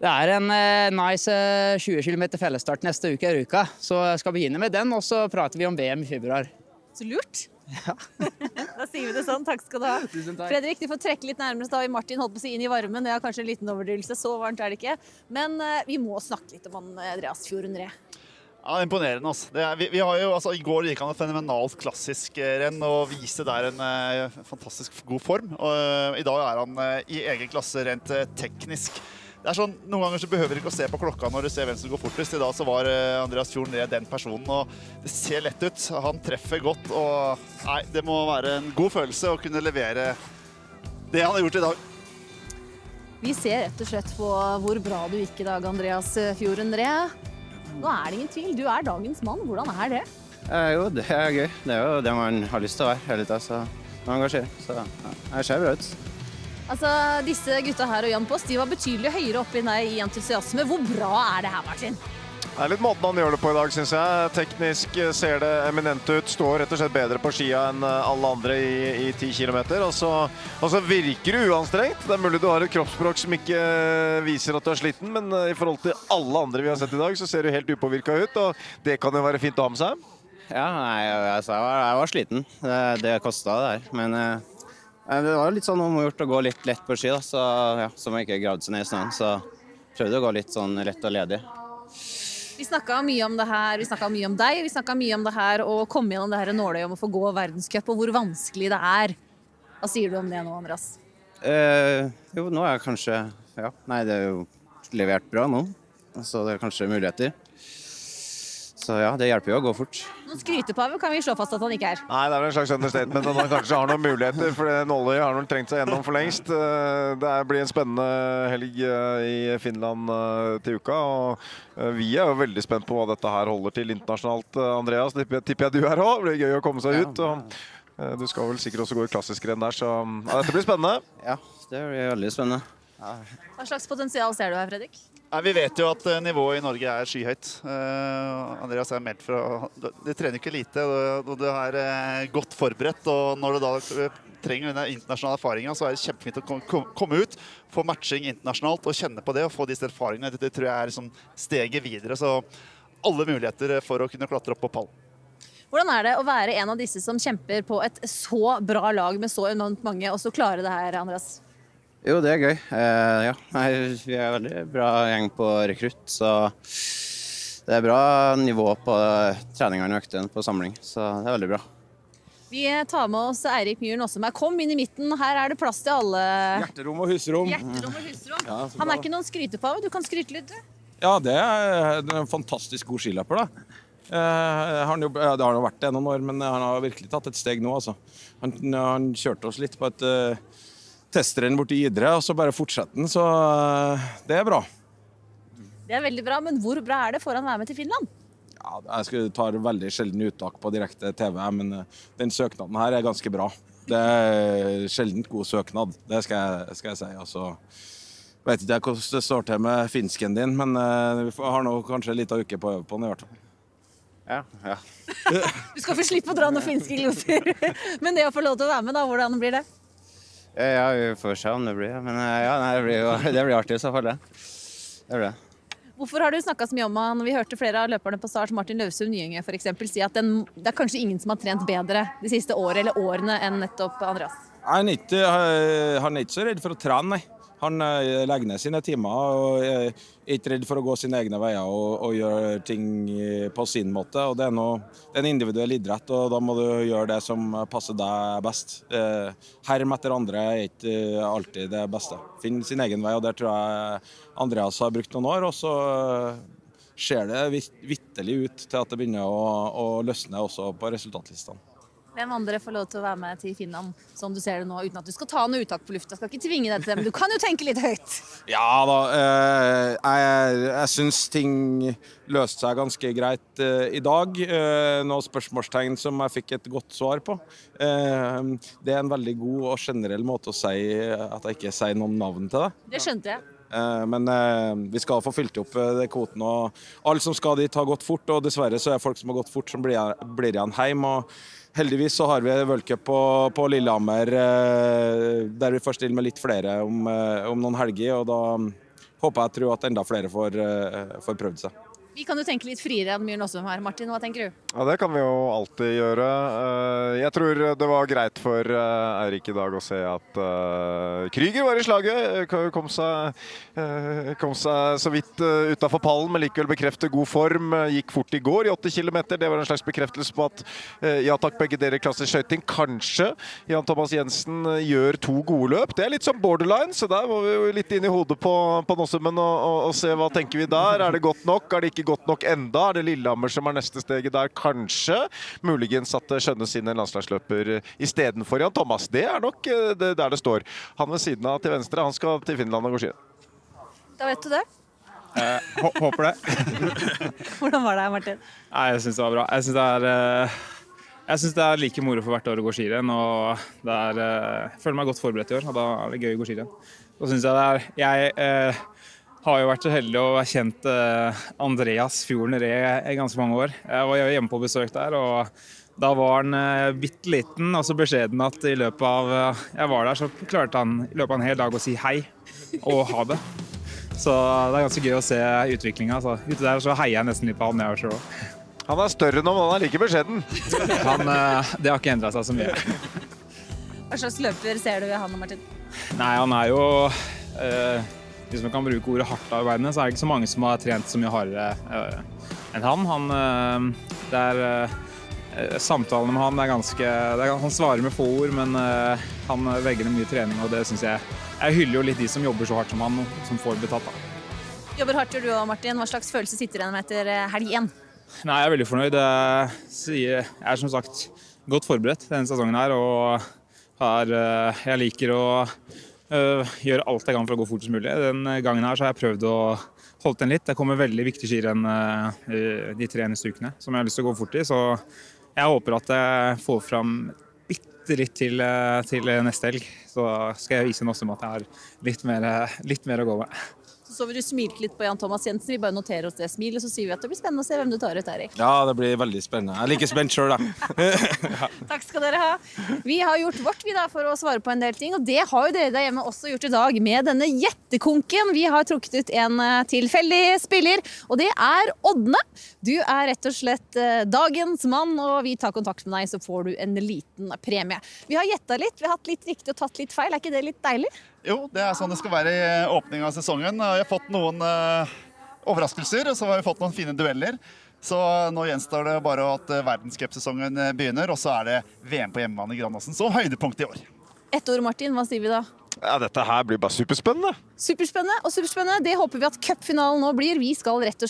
det er en nice 20 km fellesstart neste uke i Ruka, så jeg skal begynne med den, og så prater vi om VM i februar. Så lurt. Ja. Da sier vi det sånn. Takk skal du ha. Tusen takk. Fredrik, du får trekke litt nærmere, så da har vi Martin holdt på å si inn i varmen. Det er kanskje en liten overdrivelse, så varmt er det ikke. Men vi må snakke litt om Andreas Fjorden Ree. Ja, imponerende. Vi har jo, I går gikk han et fenomenalt klassisk renn og viste der en fantastisk god form. Og i dag er han i egen klasse rent teknisk. Det er sånn, noen ganger så behøver du ikke å se på klokka når du ser hvem som går fortest. I dag så var Andreas Fjorden Ree den personen, og det ser lett ut. Han treffer godt, og nei, det må være en god følelse å kunne levere det han har gjort i dag. Vi ser rett og slett på hvor bra du gikk i dag, Andreas Fjorden Ree. Nå er det ingen tvil, du er dagens mann. Hvordan er det? Jo, det er gøy. Det er jo det man har lyst til å være hele tiden, så man engasjerer. Så ja, jeg ser bra ut. Altså, disse gutta her og Jan Post, de var betydelig høyere oppe i deg i entusiasme. Hvor bra er det her, Martin? Det er litt måten han gjør det på i dag, synes jeg. Teknisk ser det eminent ut, står rett og slett bedre på skia enn alle andre i 10 kilometer. Og så virker du uanstrengt. Det er mulig du har et kroppsspråk som ikke viser at du er sliten, men i forhold til alle andre vi har sett i dag, så ser du helt upåvirket ut, og det kan jo være fint å ha med seg. Ja, nei, jeg var sliten. Det kostet det der, men det var litt sånn omgjort å gå litt lett på ski, da, så man ikke gravde seg ned i snøen, så prøvde å gå litt sånn lett og ledig. Vi snakket mye om det her, vi snakket mye om deg, vi snakket mye om det her å komme gjennom det her nåløyet om å få gå verdenscup, og hvor vanskelig det er. Hva sier du om det nå, Andreas? Jo, nå er jeg kanskje, nei, det er jo levert bra nå, så det er kanskje muligheter. Så ja, det hjelper jo å gå fort. Noen skrytepave kan vi slå fast at han ikke er. Nei, det er en slags understatement at han kanskje har noen muligheter, for nåløyet har han trengt seg gjennom for lengst. Det blir en spennende helg i Finland til uka, og vi er jo veldig spent på hva dette her holder til internasjonalt, Andreas. Tipper jeg du er også. Det blir gøy å komme seg ut. Og du skal vel sikkert også gå i klassisk renn der, så dette blir spennende. Ja, det blir veldig spennende. Hva slags potensial ser du her, Fredrik? Nei, vi vet jo at nivået i Norge er skyhøyt. Andreas er meldt fra. Du trener ikke lite, og du er godt forberedt. Og når du da trenger denne internasjonale erfaringen, så er det kjempefint å komme ut, få matching internasjonalt og kjenne på det og få disse erfaringene. Det tror jeg er liksom steget videre. Så alle muligheter for å kunne klatre opp på pall. Hvordan er det å være en av disse som kjemper på et så bra lag med så enormt mange, og så klare det her, Andreas? Jo, det er gøy. Vi er veldig bra gjeng på rekrutt, så det er bra nivå på treningene og øktene på samling, så det er veldig bra. Vi tar med oss Eirik Myhren også. Kom inn i midten, her det plass til alle. Hjerterom og husrom. Hjerterom og husrom. Ja, Han ikke noen skrytepave, du kan skryte litt, du. Ja, det en fantastisk god skiløper da. Det har jo vært det noen år, men han har virkelig tatt et steg nå. Altså. Han kjørte oss litt på et testrenn bort i Idre, og så bare fortsetter han, så det bra. Det veldig bra, men hvor bra det for han å være med til Finland? Ja, jeg tar veldig sjelden uttak på direkte TV, men den søknaden her ganske bra. Det sjeldent god søknad, det skal jeg si. Altså, vet ikke hvordan det står til med finsken din, men vi har nå kanskje en liten uke på å øve på den i hvert fall. Ja. Du skal få slippe å dra noen finske gloser. Men det å få lov til å være med da, hvordan blir det? Ja, vi får se om det blir, men det blir artig i så fall, det. Det blir det. Hvorfor har du snakket så mye om han? Vi hørte flere av løperne på start, Martin Løvsund Nyenge for eksempel, si at det kanskje ingen som har trent bedre de siste året eller årene enn nettopp Andreas. Han ikke så redd for å trene, nei. Han legger ned sine timer og ikke redd for å gå sine egne veier og gjøre ting på sin måte. Og det en individuell idrett, og da må du gjøre det som passer deg best. Herm etter andre ikke alltid det beste. Finn sin egen vei, og der tror jeg Andreas har brukt noen år, og så ser det vitterlig ut til at det begynner å løsne også på resultatlistene. Hvem andre får lov til å være med til Finland, som du ser det nå, uten at du skal ta noe uttak på lufta? Skal ikke tvinge deg til det, men du kan jo tenke litt høyt. Ja da, jeg synes ting løste seg ganske greit i dag. Noen spørsmålstegn som jeg fikk et godt svar på. Det en veldig god og generell måte å si at jeg ikke sier noen navn til det. Det skjønte jeg. Men vi skal få fylt opp kvoten, og alle som skal dit har gått fort, og dessverre så folk som har gått fort som blir igjen hjem, og heldigvis så har vi Worldcup på Lillehammer der vi får stille med litt flere om noen helger, og da håper jeg tror at enda flere får prøvd seg. Vi kan jo tenke litt friere enn Myhren også her. Martin, hva tenker du? Ja, det kan vi jo alltid gjøre. Jeg tror det var greit for Eirik i dag å se at Krüger var i slaget. Kom seg så vidt utenfor pallen, men likevel bekrefter god form. Gikk fort i går i 8 kilometer. Det var en slags bekreftelse på at ja takk, begge dere klasser skøyting. Kanskje Jan Thomas Jensen gjør 2 gode løp. Det litt som borderline, så der må vi jo litt inn i hodet på Nossummen og se hva tenker vi der. Det godt nok? Det ikke godt nok enda? Det Lillehammer som neste steget der, kanskje? Muligens at Skjønne sin landslagsløper i stedet for Jan Thomas. Det nok der det står. Han ved siden av til venstre, han skal til Finland og gå ski. Da vet du det. Håper det. Hvordan var det, Martin? Nei, jeg synes det var bra. Jeg synes det like moro for hvert år å gå skirenn, og jeg føler meg godt forberedt i år, og da det gøy å gå skirenn. Så synes jeg har jo vært så heldig å ha kjent Andreas Fjorden Re i ganske mange år. Jeg var hjemme på besøk der, og da var han bitteliten og så beskjeden at i løpet av jeg var der, så klarte han i løpet av en hel dag å si hei og ha det. Så det ganske gøy å se utviklingen. Altså, ute der så heier jeg nesten litt på han jeg også. Han større nå, men han like beskjeden. Det har ikke endret seg så mye. Hva slags løper ser du ved han, Martin? Nei, han jo hvis man kan bruke ordet hardtarbeidende, så det ikke så mange som har trent så mye hardere enn han. Samtalene med han ganske... Han svarer med få ord, men han legger ned mye trening, og det synes jeg... Jeg hyller jo litt de som jobber så hardt som han, som får betalt da. Jobber hardt gjør du også, Martin. Hva slags følelse sitter igjen etter helg 1? Nei, jeg veldig fornøyd. Jeg som sagt godt forberedt denne sesongen her, og jeg liker å gjøre alt jeg kan for å gå fortest mulig. Den gangen her så har jeg prøvd å holde den litt. Det kommer veldig viktig skirenn de 3 neste ukene, som jeg har lyst til å gå fort i. Så jeg håper at jeg får fram bitte litt til neste helg. Så skal jeg vise Nossum at jeg har litt mer å gå med. Så vil du smilte litt på Jan Thomas Jensen. Vi bare noterer oss det smilet, så sier vi at det blir spennende å se hvem du tar ut, Eirik. Ja, det blir veldig spennende. Jeg er like spent selv, da. Takk skal dere ha. Vi har gjort vårt for å svare på en del ting, og det har jo dere der hjemme også gjort i dag med denne jettekonken. Vi har trukket ut en tilfeldig spiller, og det Ådne. Du rett og slett dagens mann, og vi tar kontakt med deg, så får du en liten premie. Vi har gjettet litt, vi har hatt litt riktig og tatt litt feil. Ikke det litt deilig? Jo, det sånn det skal være i åpningen av sesongen. Vi har fått noen overraskelser, og så har vi fått noen fine dueller. Så nå gjenstår det bare at verdenscupsesongen begynner, og så er det VM på hjemmebane i Grandåsen som høydepunkt i år. Ett ord, Martin. Hva sier vi da? Ja, dette her blir bare superspennende. Superspennende, og superspennende. Det håper vi at cupfinalen nå blir. Vi skal rett og slett